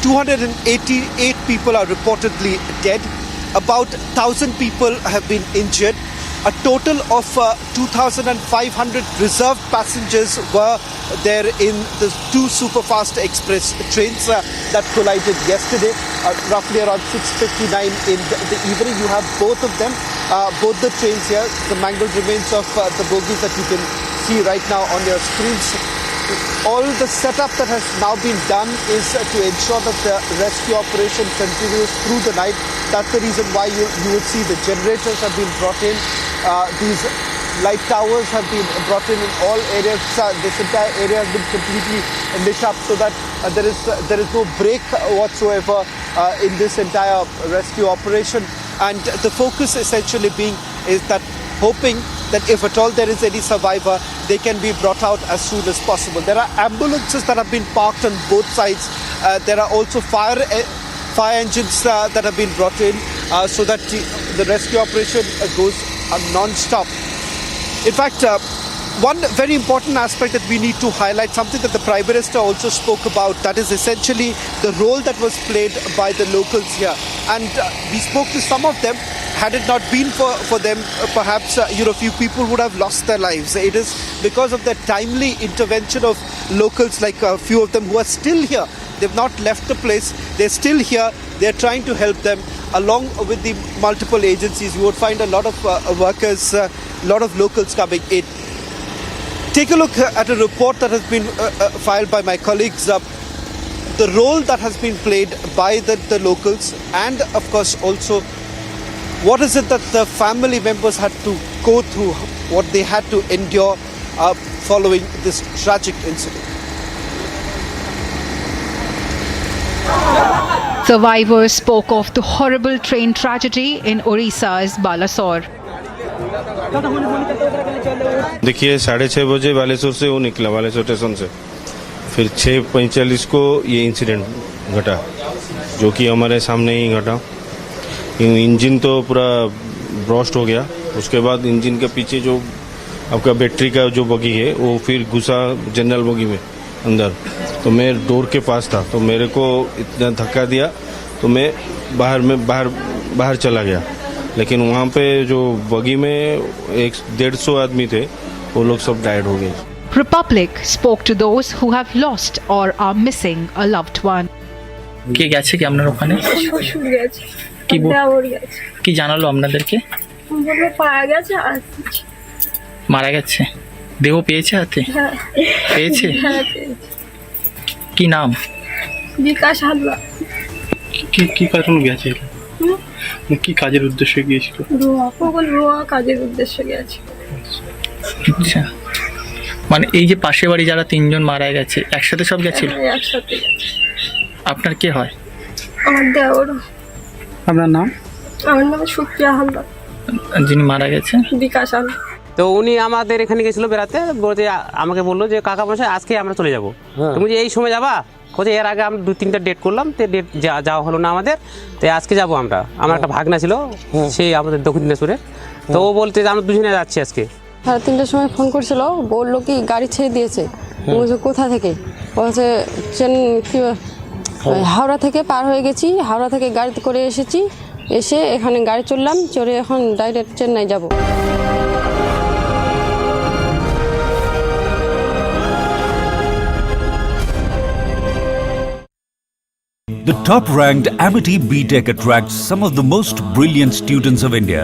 288 people are reportedly dead. About 1,000 people have been injured. A total of 2,500 reserved passengers were there in the two Superfast Express trains that collided yesterday, roughly around 6:59 in the evening. You have both of them, both the trains here, the mangled remains of the bogies that you can see right now on your screens. All the setup that has now been done is to ensure that the rescue operation continues through the night. That's the reason why you would see the generators have been brought in. These light towers have been brought in all areas. This entire area has been completely lit up so that there is no break whatsoever in this entire rescue operation. And the focus essentially being is that hoping that if at all there is any survivor, they can be brought out as soon as possible. There are ambulances that have been parked on both sides. There are also fire engines that have been brought in so that the rescue operation goes non-stop. In fact, one very important aspect that we need to highlight, something that the Prime Minister also spoke about, that is essentially the role that was played by the locals here. And we spoke to some of them. Had it not been for them, perhaps few people would have lost their lives. It is because of the timely intervention of locals, like a few of them who are still here. They've not left the place. They're still here. They're trying to help them. Along with the multiple agencies, you would find a lot of workers, a lot of locals coming in. Take a look at a report that has been filed by my colleagues. The role that has been played by the locals, and of course also what is it that the family members had to go through, what they had to endure following this tragic incident. Survivors spoke of the horrible train tragedy in Odisha's Balasore. देखिए 6:30 बजे बालेश्वर से वो निकला, Baleshwar station से, फिर 6:45 को ये incident घटा, जो कि हमारे सामने ही घटा। इंजन तो पूरा ब्रस्ट हो गया। उसके बाद इंजन के पीछे जो आपका बैटरी का जो बगी है वो फिर घुसा जनरल बगी में अंदर। तो मैं डोर के पास था तो मेरे को इतना धक्का दिया तो मैं बाहर चला गया। लेकिन वहाँ पे जो बगी में 150 आदमी थे वो लोग सब डाइड हो गए। Republic spoke to those who have lost or are missing a loved one. কে গেছে কি আপনার ওখানে? শ্বশুর গেছে, কি দেওর গেছে। কি জানালো আপনাদেরকে? বললো পাওয়া গেছে আর মারা গেছে। দেহ পেয়েছে হাতে? হ্যাঁ পেয়েছে? হ্যাঁ পেয়েছে। কি নাম? বিকাশ হালদার। কি কারণে গেছে? কি কাজের উদ্দেশ্যে গিয়েছিল? রোয়া কাজের উদ্দেশ্যে গেছে। আচ্ছা, মানে এই যে পাশে বাড়ি যারা 3 জন মারা গেছে একসাথে সব গেছিল? একসাথে গেছে। আপনার কে হয়? আমার দেওর। আপনার নাম? আমার নাম সুপ্রিয়া হালদার। যিনি মারা গেছে? বিকাশ হালদার। তো উনি আমাদের এখানে গেছিল বেড়াতে, বলতে আমাকে বললো যে কাকা মশাই আজকে আমরা চলে যাবো। তুমি যে এই সময় যাবা? কোথায় এর আগে আমরা 2-3টা ডেট করলাম, তো ডেট যাওয়া হলো না আমাদের, তো আজকে যাবো আমরা। আমার একটা ভাগনা ছিল সেই আমাদের দক্ষিণ দিনাজপুরে, তো ও বলতে যে আমরা দুজনে যাচ্ছি আজকে। 3:30টার সময় ফোন করছিল, বললো কি গাড়ি ছেড়ে দিয়েছে। বলছে কোথা থেকে? বলছে হাওড়া থেকে পার হয়ে গেছি, হাওড়া থেকে গাড়িতে করে এসেছি, এসে এখানে গাড়ি চললাম, চড়ে এখন ডাইরেক্ট চেন্নাই যাব। The top-ranked Amity BTech attracts some of the most brilliant students of India,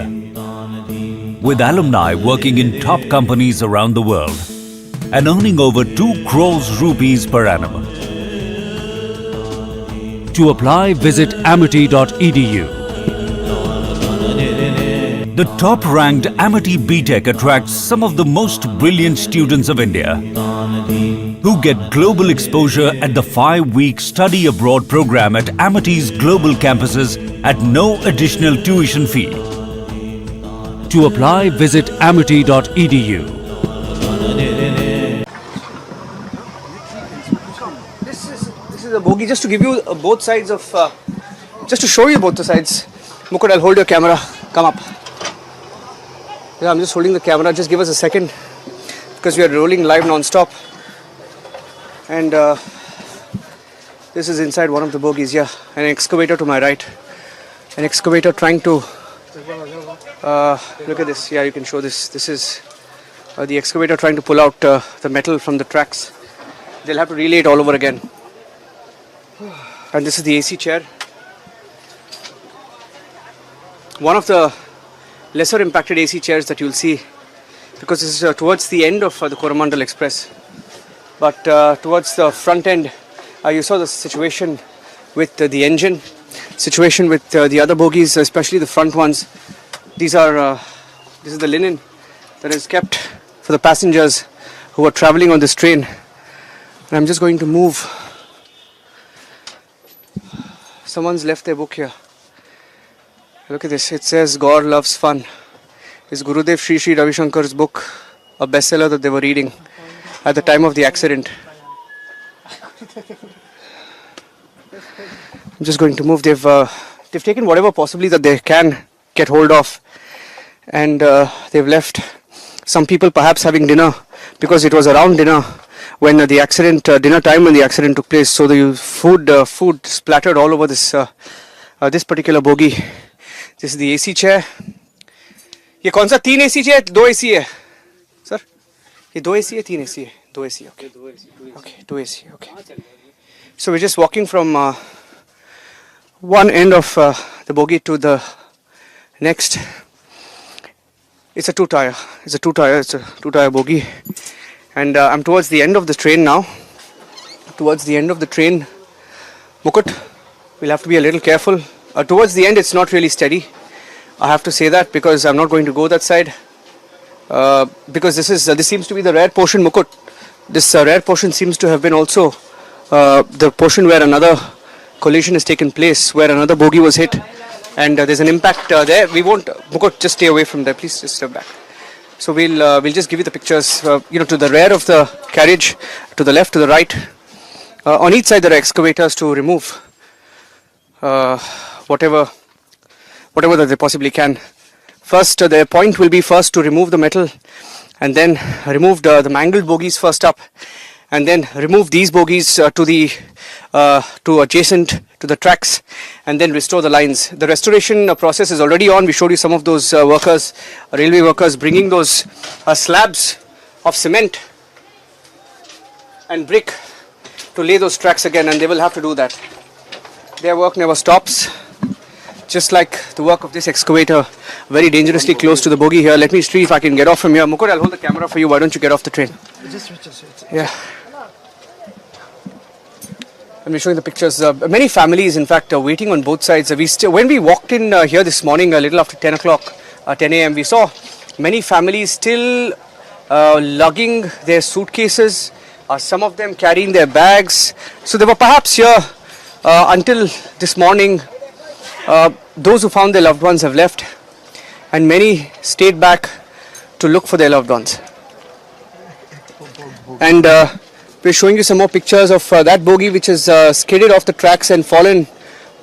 with alumni working in top companies around the world and earning over 2 crores rupees per annum. To apply, visit amity.edu. The top-ranked Amity BTech attracts some of the most brilliant students of India who get global exposure at the 5-week study abroad program at Amity's global campuses at no additional tuition fee. To apply, visit amity.edu. This is a bogie, just to give you both sides of, just to show you both the sides. Mukund, I'll hold your camera. Come up. Yeah, I'm just holding the camera. Just give us a second because we are rolling live non-stop. And this is inside one of the bogies. Yeah, an excavator to my right. An excavator trying to. Look at this. Yeah, you can show this. This is the excavator trying to pull out the metal from the tracks. They'll have to relay it all over again. And this is the AC chair. One of the lesser impacted AC chairs that you'll see, because this is towards the end of the Coromandel Express. But towards the front end, you saw the situation with the engine, situation with the other bogies, especially the front ones. This is the linen that is kept for the passengers who are traveling on this train. And I'm just going to move. Someone's left their book here. Look at this. It says God loves fun. It's Gurudev Sri Ravi Shankar's book, a bestseller that they were reading at the time of the accident. I'm just going to move. They've taken whatever possibly that they can get hold of, and they've left some people perhaps having dinner, because it was around dinner when the accident, dinner time when the accident took place. So the food splattered all over this particular bogie. This is the AC chair. ये कौन सा 3 AC है 2 AC है sir? ये 2 AC है 3 AC है? 2 AC, okay. Okay, 2 AC, okay. So we're just walking from one end of the bogie to the next. It's a two-tire bogie, and I'm towards the end of the train now. Towards the end of the train, Mukut, we'll have to be a little careful. Towards the end, it's not really steady. I have to say that, because I'm not going to go that side. Because this seems to be the rear portion, Mukut. This rear portion seems to have been also the portion where another collision has taken place, where another bogie was hit, and there's an impact there. We won't, Mukut, just stay away from there, please. Just step back. So we'll just give you the pictures. To the rear of the carriage, to the left, to the right. On each side there are excavators to remove whatever that they possibly can. First, their point will be first to remove the metal and then removed the mangled bogies first up, and then removed these bogies to adjacent to the tracks, and then restore the lines. The restoration process is already on. We showed you some of those workers, railway workers, bringing those slabs of cement and brick to lay those tracks again, and they will have to do that. Their work never stops, just like the work of this excavator, very dangerously close to the bogie here. Let me see if I can get off from here. Mukund, I'll hold the camera for you. Why don't you get off the train? Yeah. Let me show you the pictures. Many families, in fact, are waiting on both sides. When we walked in here this morning, a little after 10 o'clock, 10 a.m., we saw many families still lugging their suitcases, some of them carrying their bags. So they were perhaps here until this morning. Those who found their loved ones have left, and many stayed back to look for their loved ones. And we're showing you some more pictures of that bogie which has skidded off the tracks and fallen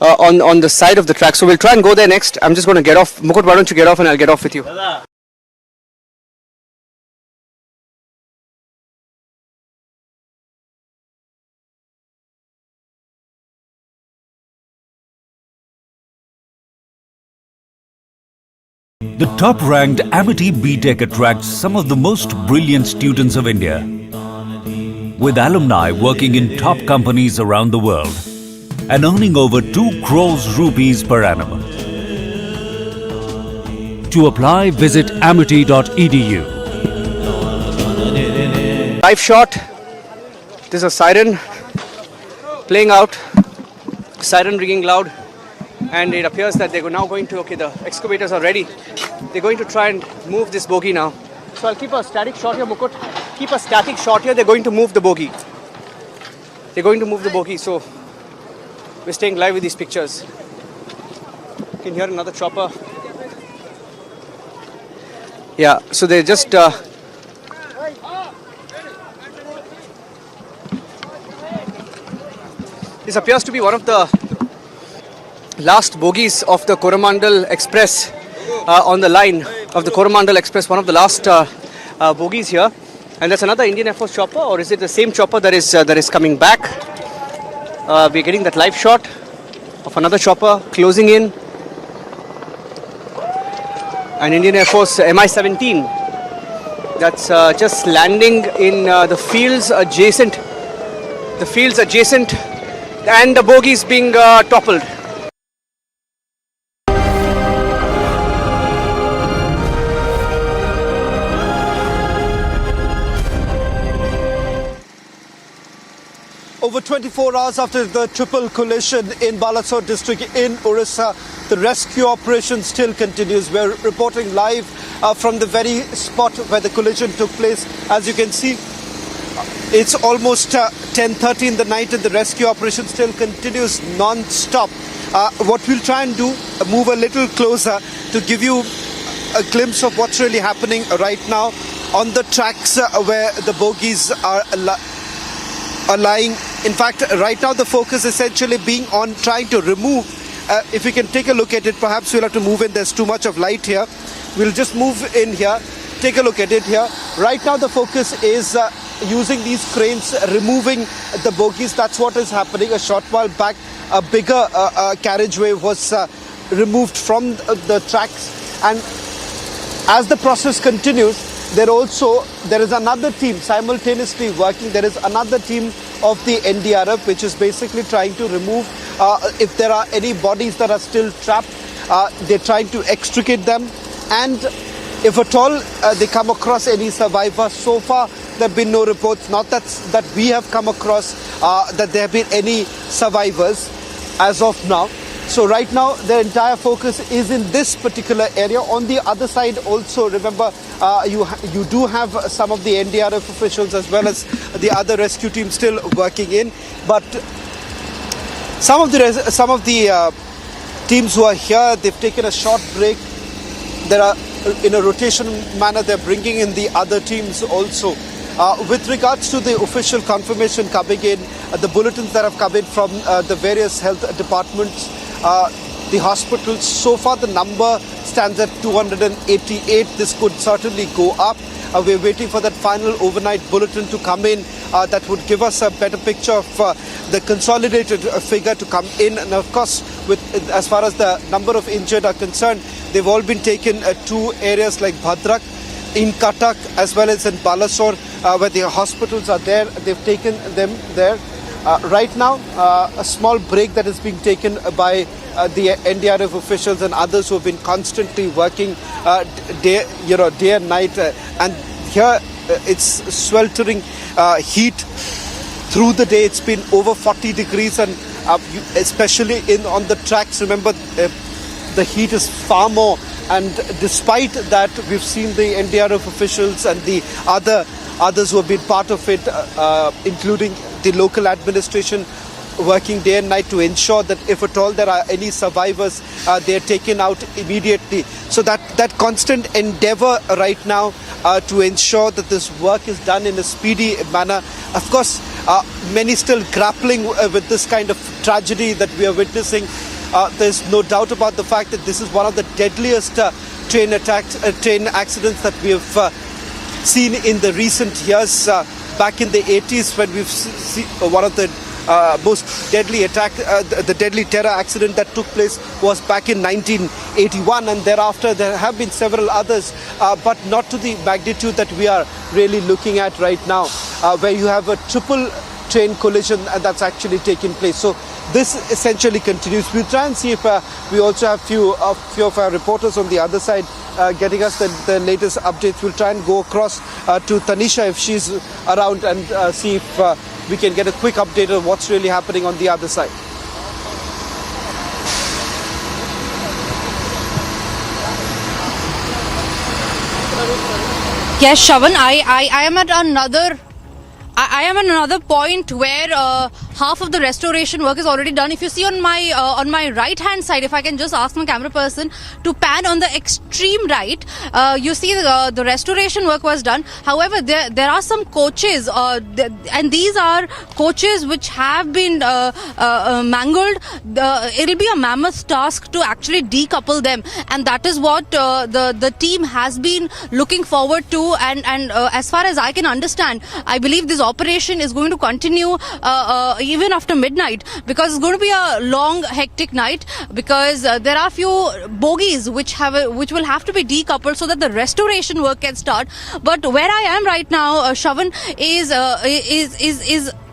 on the side of the track. So we'll try and go there next. I'm just going to get off. Mukund, why don't you get off and I'll get off with you. The top-ranked Amity B.Tech attracts some of the most brilliant students of India, with alumni working in top companies around the world and earning over 2 crores rupees per annum. To apply, visit amity.edu. Live shot. There's a siren playing out, siren ringing loud. And it appears that they're now going to, okay, the excavators are ready. They're going to try and move this bogie now. So I'll keep a static shot here, Mukund. Keep a static shot here. They're going to move the bogie. They're going to move the bogie. So we're staying live with these pictures. You can hear another chopper. Yeah, so they're just... This appears to be one of the last bogies of the Coromandel Express on the line of the Coromandel Express, one of the last bogies here. And that's another Indian Air Force chopper, or is it the same chopper that is coming back? We're getting that live shot of another chopper closing in. An Indian Air Force Mi-17 that's just landing in the fields adjacent. And the bogies being toppled. Over 24 hours after the triple collision in Balasore district in Odisha, the rescue operation still continues. We're reporting live from the very spot where the collision took place. As you can see, it's almost 10:30 in the night and the rescue operation still continues non-stop. What we'll try and do, move a little closer to give you a glimpse of what's really happening right now on the tracks where the bogies are lying. In fact, right now the focus essentially being on trying to remove. If we can take a look at it, perhaps we'll have to move in. There's too much of light here. We'll just move in here. Take a look at it here. Right now the focus is using these cranes, removing the bogies. That's what is happening. A short while back, a bigger carriageway was removed from the tracks. And as the process continues, there is another team simultaneously working. There is another team of the NDRF which is basically trying to remove if there are any bodies that are still trapped. They're trying to extricate them, and if at all they come across any survivors. So far there have been no reports, not that we have come across that there have been any survivors as of now. So right now the entire focus is in this particular area. On the other side also, remember, you do have some of the NDRF officials as well as the other rescue teams still working in, but some of the teams who are here, they've taken a short break. There are, in a rotation manner, they're bringing in the other teams also. With regards to the official confirmation coming in, the bulletins that have come in from the various health departments, the hospitals. So far the number stands at 288. This could certainly go up. We're waiting for that final overnight bulletin to come in that would give us a better picture of the consolidated figure to come in. And of course, as far as the number of injured are concerned, they've all been taken to areas like Bhadrak, in Cuttack, as well as in Balasore, where the hospitals are there. They've taken them there. Right now, a small break that is being taken by the NDRF officials and others who have been constantly working day and night. And here it's sweltering heat through the day. It's been over 40 degrees, and especially on the tracks. Remember, the heat is far more. And despite that, we've seen the NDRF officials and the others who have been part of it, including the local administration, working day and night to ensure that if at all there are any survivors, they are taken out immediately. So that constant endeavor right now to ensure that this work is done in a speedy manner. Of course, many still grappling with this kind of tragedy that we are witnessing. There's no doubt about the fact that this is one of the deadliest train accidents that we have seen in the recent years. Back in the 80s, when we've seen one of the most deadly the deadly terror accident that took place was back in 1981, and thereafter there have been several others, but not to the magnitude that we are really looking at right now, where you have a triple train collision that's actually taken place. So this essentially continues. We'll try and see if we also have few of our reporters on the other side getting us the latest updates. We'll try and go across to Tanisha if she's around and see if we can get a quick update of what's really happening on the other side. Yes, Shavan, I am at another point where half of the restoration work is already done. If you see on my right hand side, if I can just ask my camera person to pan on the extreme right, you see the restoration work was done. However, there are some coaches, and these are coaches which have been mangled. It'll be a mammoth task to actually decouple them, and that is what the team has been looking forward to. And as far as I can understand, I believe this operation is going to continue even after midnight, because it's going to be a long, hectic night, because there are few bogies which will have to be decoupled so that the restoration work can start. But where I am right now, Shavan, is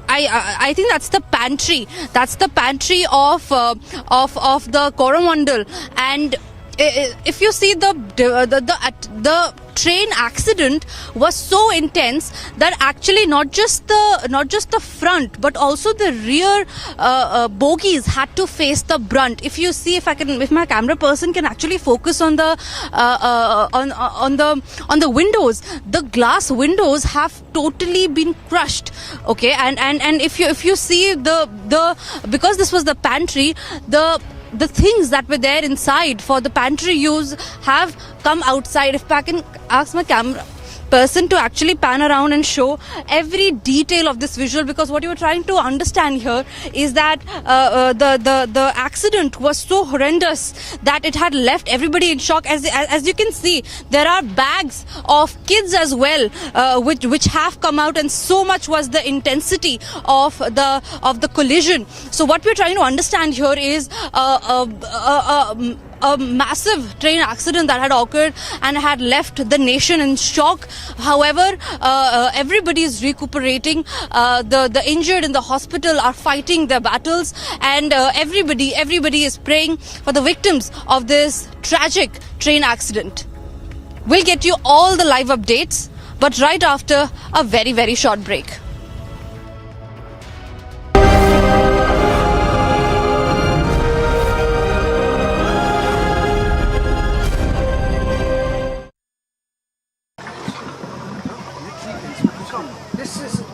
I think that's the pantry. That's the pantry of the Coromandel. And if you see the train accident was so intense that actually not just the front but also the rear bogies had to face the brunt. If you see, if my camera person can actually focus on the windows, the glass windows have totally been crushed. Okay, and if you see because this was the pantry, the things that were there inside for the pantry use have come outside. If I can ask my camera person to actually pan around and show every detail of this visual, because what you were trying to understand here is that the accident was so horrendous that it had left everybody in shock. As you can see, there are bags of kids as well, which have come out, and so much was the intensity of the collision. So what we're trying to understand here is a massive train accident that had occurred and had left the nation in shock. However, everybody is recuperating. The injured in the hospital are fighting their battles, and everybody is praying for the victims of this tragic train accident. We'll get you all the live updates, but right after a very, very short break.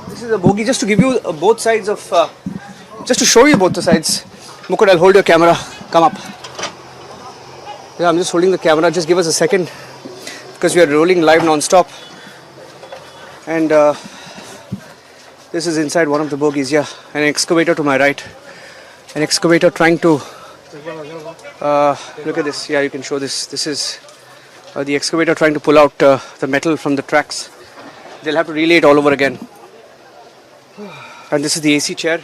This is a bogie, just to give you both sides of, just to show you both the sides. Mukund, I'll hold your camera. Come up. Yeah, I'm just holding the camera. Just give us a second, because we are rolling live non-stop. And this is inside one of the bogies. Yeah, an excavator to my right. An excavator trying to Look at this. Yeah, you can show this. This is the excavator trying to pull out the metal from the tracks. They'll have to relay it all over again. And this is the AC chair.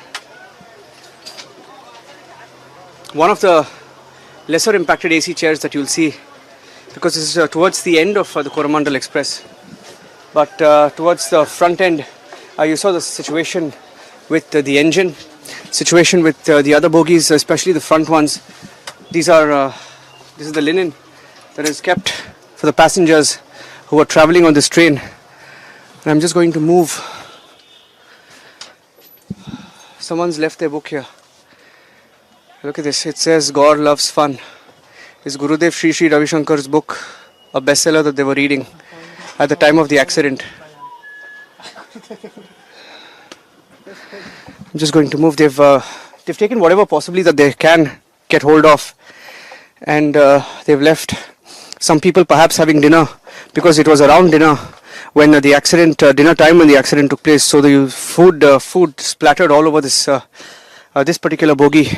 One of the lesser impacted AC chairs that you'll see, because this is towards the end of the Coromandel Express. But towards the front end, you saw the situation with the engine, situation with the other bogies, especially the front ones. This is the linen that is kept for the passengers who are traveling on this train. And I'm just going to move. Someone's left their book here. Look at this. It says God Loves Fun. It's Gurudev Sri Ravi Shankar's book, a bestseller that they were reading at the time of the accident. I'm just going to move. They've taken whatever possibly that they can get hold of, and they've left some people perhaps having dinner, because it was around dinner when the accident, dinner time when the accident took place. So the food splattered all over this this particular bogie.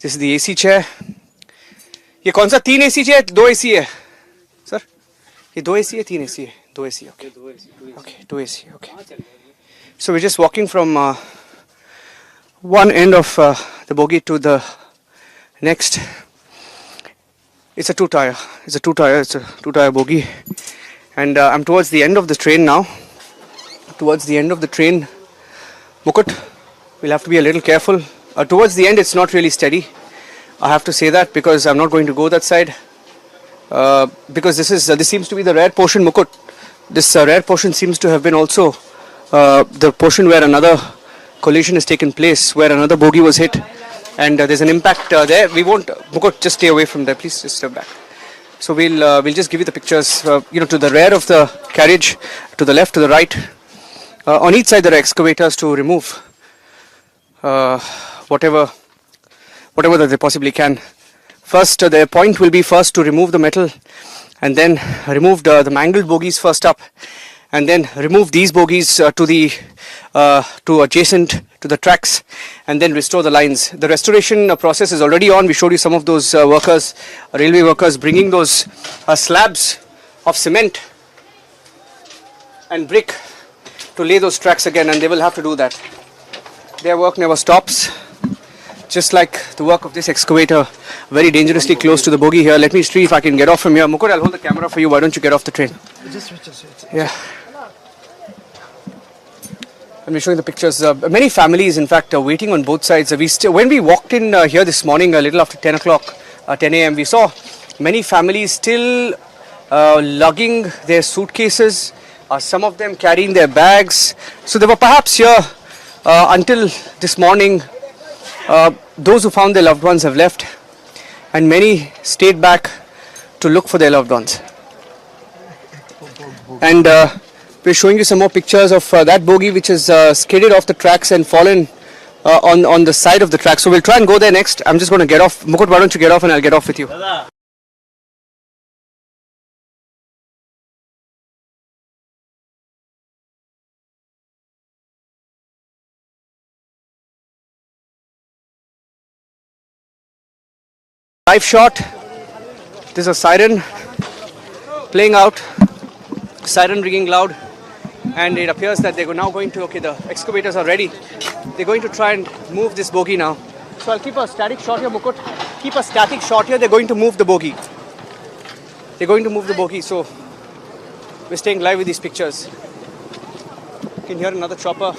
This is the AC chair. ये कौन सा 3 AC है 2 AC है sir ये 2 AC है 3 AC है 2 AC okay 2 AC okay. So we're just walking from one end of the bogie to the next. It's a two tire bogie, and I'm towards the end of the train now. Towards the end of the train, Mukut, we'll have to be a little careful. Towards the end it's not really steady, I have to say that, because I'm not going to go that side, because this seems to be the rear portion, Mukut. This rear portion seems to have been also the portion where another collision has taken place, where another bogie was hit, and there's an impact there. We won't, Mukut, just stay away from there, please, just step back. So we'll just give you the pictures, to the rear of the carriage, to the left, to the right. On each side there are excavators to remove whatever that they possibly can. First, their point will be first to remove the metal, and then remove the mangled bogies first up, and then remove these bogies to adjacent to the tracks, and then restore the lines. The restoration process is already on. We showed you some of those workers, railway workers, bringing those slabs of cement and brick to lay those tracks again, and they will have to do that. Their work never stops, just like the work of this excavator, very dangerously close to the bogie here. Let me see if I can get off from here. Mukut, I'll hold the camera for you. Why don't you get off the train? Just. Yeah. I'm showing the pictures. Many families, in fact, are waiting on both sides. When we walked in here this morning, a little after 10 o'clock, 10 a.m., we saw many families still lugging their suitcases, some of them carrying their bags. So they were perhaps here until this morning. Those who found their loved ones have left, and many stayed back to look for their loved ones. And we're showing you some more pictures of that bogie which is skidded off the tracks and fallen on the side of the track. So we'll try and go there next. I'm just going to get off. Mukut, why don't you get off and I'll get off with you. Live shot. There's a siren playing out, siren ringing loud, and it appears that they're now going to, the excavators are ready. They're going to try and move this bogie now. So I'll keep a static shot here, Mukut. Keep a static shot here. They're going to move the bogie. They're going to move the bogie. So we're staying live with these pictures. You can hear another chopper.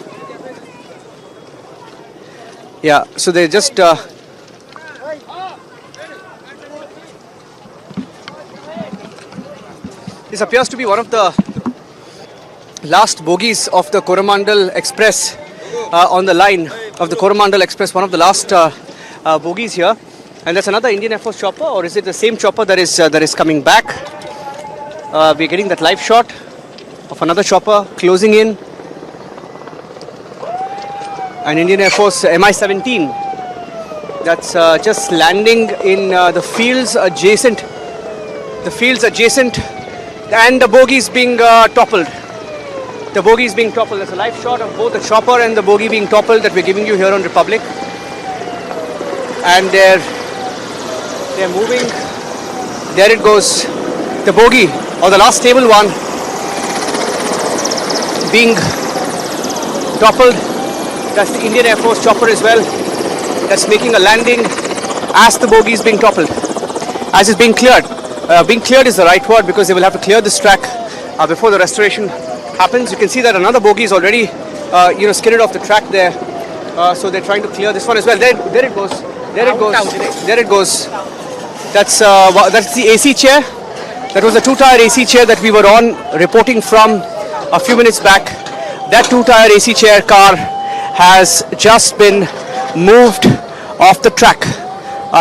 Yeah, so they're just... This appears to be one of the last bogies of the Coromandel Express on the line of the Coromandel Express, one of the last bogies here. And that's another Indian Air Force chopper, or is it the same chopper that is coming back? We're getting that live shot of another chopper closing in. An Indian Air Force Mi-17 that's just landing in the fields adjacent. And the bogie is being toppled. The bogie is being toppled. There's a live shot of both the chopper and the bogie being toppled that we're giving you here on Republic. And they're They're moving. There it goes. The bogie, or the last stable one, being toppled. That's the Indian Air Force chopper as well. That's making a landing as the bogie is being toppled. As it's being cleared. Being cleared is the right word because they will have to clear this track before the restoration happens. You can see that another bogie is already skidded off the track there. So they're trying to clear this one as well. There it goes. There it goes. There it goes. That's the AC chair. That was the two-tire AC chair that we were on reporting from a few minutes back. That two-tire AC chair car has just been moved off the track,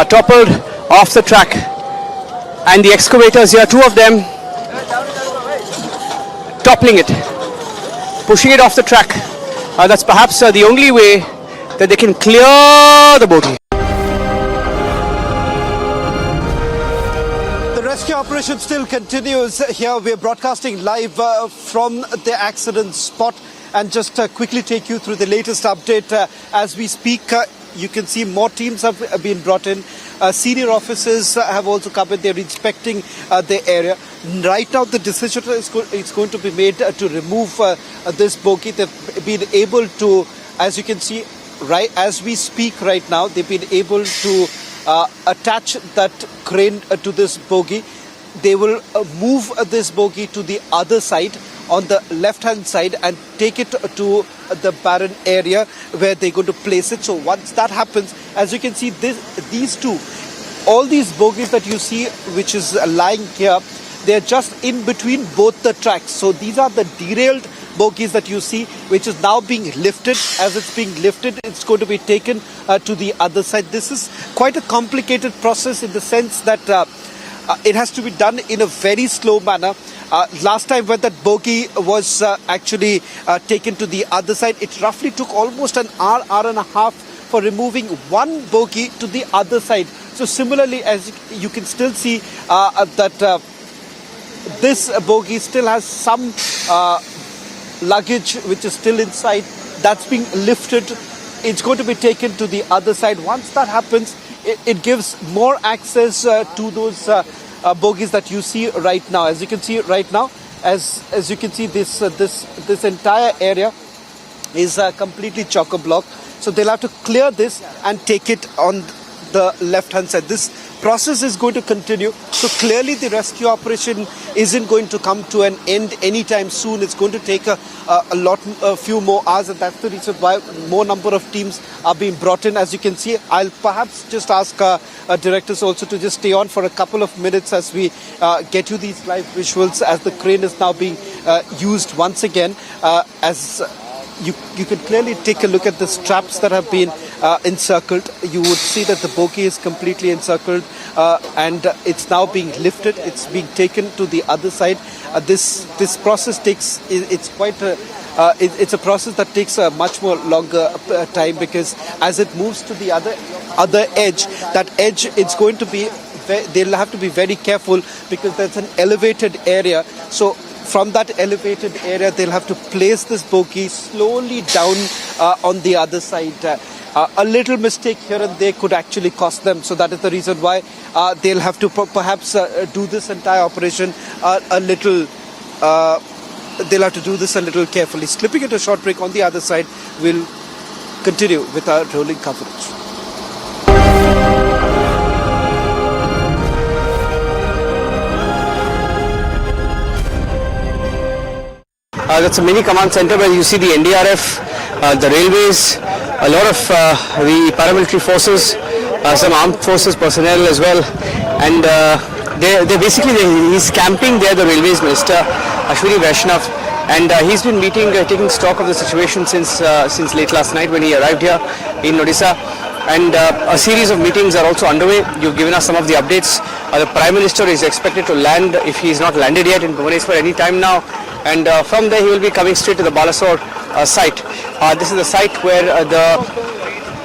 toppled off the track. And the excavators here, two of them, toppling it, pushing it off the track. That's perhaps the only way that they can clear the bogie. The rescue operation still continues here. We're broadcasting live from the accident spot and just quickly take you through the latest update. As we speak, you can see more teams have been brought in. Senior officers have also come in. They're inspecting the area. Right now, the decision is going to be made to remove this bogie. They've been able to, as you can see, right as we speak right now, they've been able to attach that crane to this bogie. They will move this bogie to the other side, on the left-hand side, and take it to the barren area where they're going to place it. So once that happens, as you can see, these two, all these bogies that you see, which is lying here, they're just in between both the tracks. So these are the derailed bogies that you see, which is now being lifted. As it's being lifted, it's going to be taken to the other side. This is quite a complicated process in the sense that it has to be done in a very slow manner. Last time when that bogie was actually taken to the other side, it roughly took almost an hour and a half for removing one bogie to the other side. So similarly, as you can still see that this bogie still has some luggage which is still inside. That's being lifted. It's going to be taken to the other side. Once that happens, it gives more access to those bogies that you see right now. As you can see right now, as you can see, this entire area is completely chock-a-block. So they'll have to clear this and take it on the left-hand side. This process is going to continue. So clearly the rescue operation isn't going to come to an end anytime soon. It's going to take a few more hours, and that's the reason why more number of teams are being brought in. As you can see, I'll perhaps just ask directors also to just stay on for a couple of minutes as we get you these live visuals as the crane is now being used once again. As you can clearly take a look at the straps that have been encircled. You would see that the bogie is completely encircled and it's now being lifted. It's being taken to the other side. This process takes, it's a process that takes a much more longer time, because as it moves to the other edge, that edge, it's going to be, they'll have to be very careful because there's an elevated area. So from that elevated area, they'll have to place this bogie slowly down on the other side. A little mistake here and there could actually cost them. So that is the reason why they'll have to perhaps do this entire operation a little. They'll have to do this a little carefully. Slipping into a short break on the other side, we'll continue with our rolling coverage. That's a mini command center where you see the NDRF, the railways, a lot of the paramilitary forces, some armed forces personnel as well, and he's camping there, the railways minister, Ashwini Vaishnav, and he's been taking stock of the situation since late last night when he arrived here in Odisha. And a series of meetings are also underway. You've given us some of the updates. The Prime Minister is expected to land, if he's not landed yet, in Bhubaneswar any time now. And from there he will be coming straight to the Balasore site. This is the site where the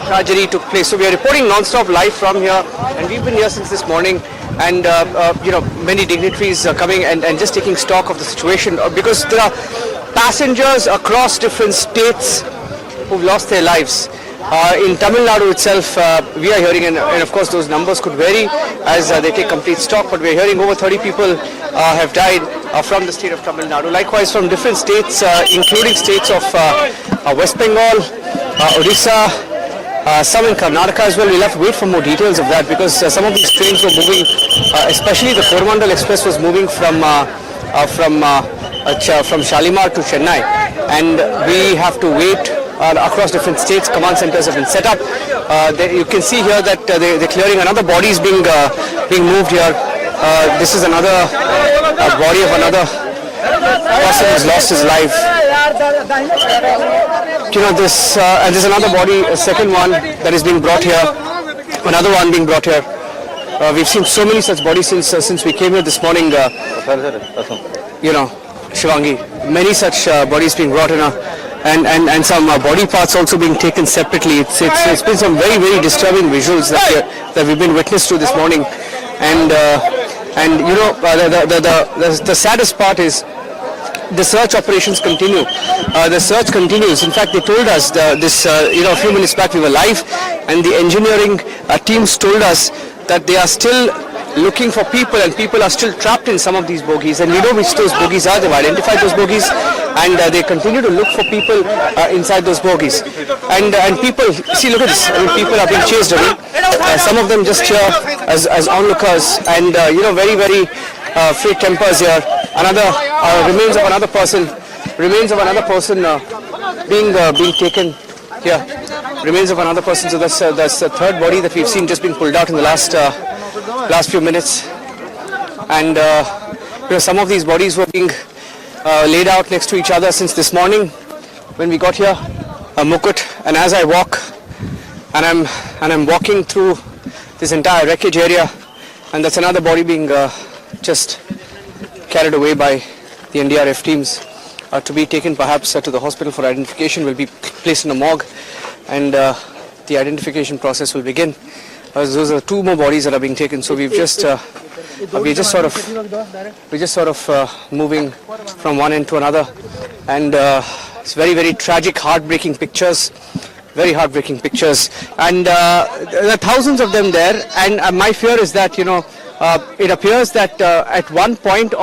tragedy took place. So we are reporting non-stop live from here, and we've been here since this morning. And many dignitaries are coming and just taking stock of the situation, because there are passengers across different states who've lost their lives. In Tamil Nadu itself, we are hearing, and of course those numbers could vary as they take complete stock, but we are hearing over 30 people have died from the state of Tamil Nadu. Likewise from different states, including states of West Bengal, Odisha, some in Karnataka as well. We'll have to wait for more details of that because some of these trains were moving, especially the Coromandel Express was moving from Shalimar to Chennai, and we have to wait across different states. Command centers have been set up. You can see here that they're clearing another body is being moved here. This is another body of another person who's lost his life. You know this, and there's another body, a second one that is being brought here. Another one being brought here. We've seen so many such bodies since we came here this morning. You know, Shivangi, many such bodies being brought in, and some body parts also being taken separately. It's been some very, very disturbing visuals that we've been witness to this morning, and you know the saddest part is the search operations continue. The search continues. In fact, they told us a few minutes back we were live, and the engineering teams told us that they are still looking for people, and people are still trapped in some of these bogies, and we know which those bogies are. They've identified those bogies, and they continue to look for people inside those bogies. And people, see, look at this. I mean, people are being chased away. Some of them just here as onlookers, and very, very frayed tempers here. Another remains of another person being taken here. Remains of another person. So that's the third body that we've seen just being pulled out in the last few minutes. And some of these bodies were being laid out next to each other since this morning when we got here, Mukut. And as I walk, and I'm walking through this entire wreckage area, and that's another body being just carried away by the NDRF teams to be taken perhaps to the hospital for identification, will be placed in a morgue, and the identification process will begin. Those are two more bodies that are being taken. So we're just sort of moving from one end to another, and it's very, very tragic, heartbreaking pictures. Very heartbreaking pictures, and there are thousands of them there. And my fear is that it appears that at one point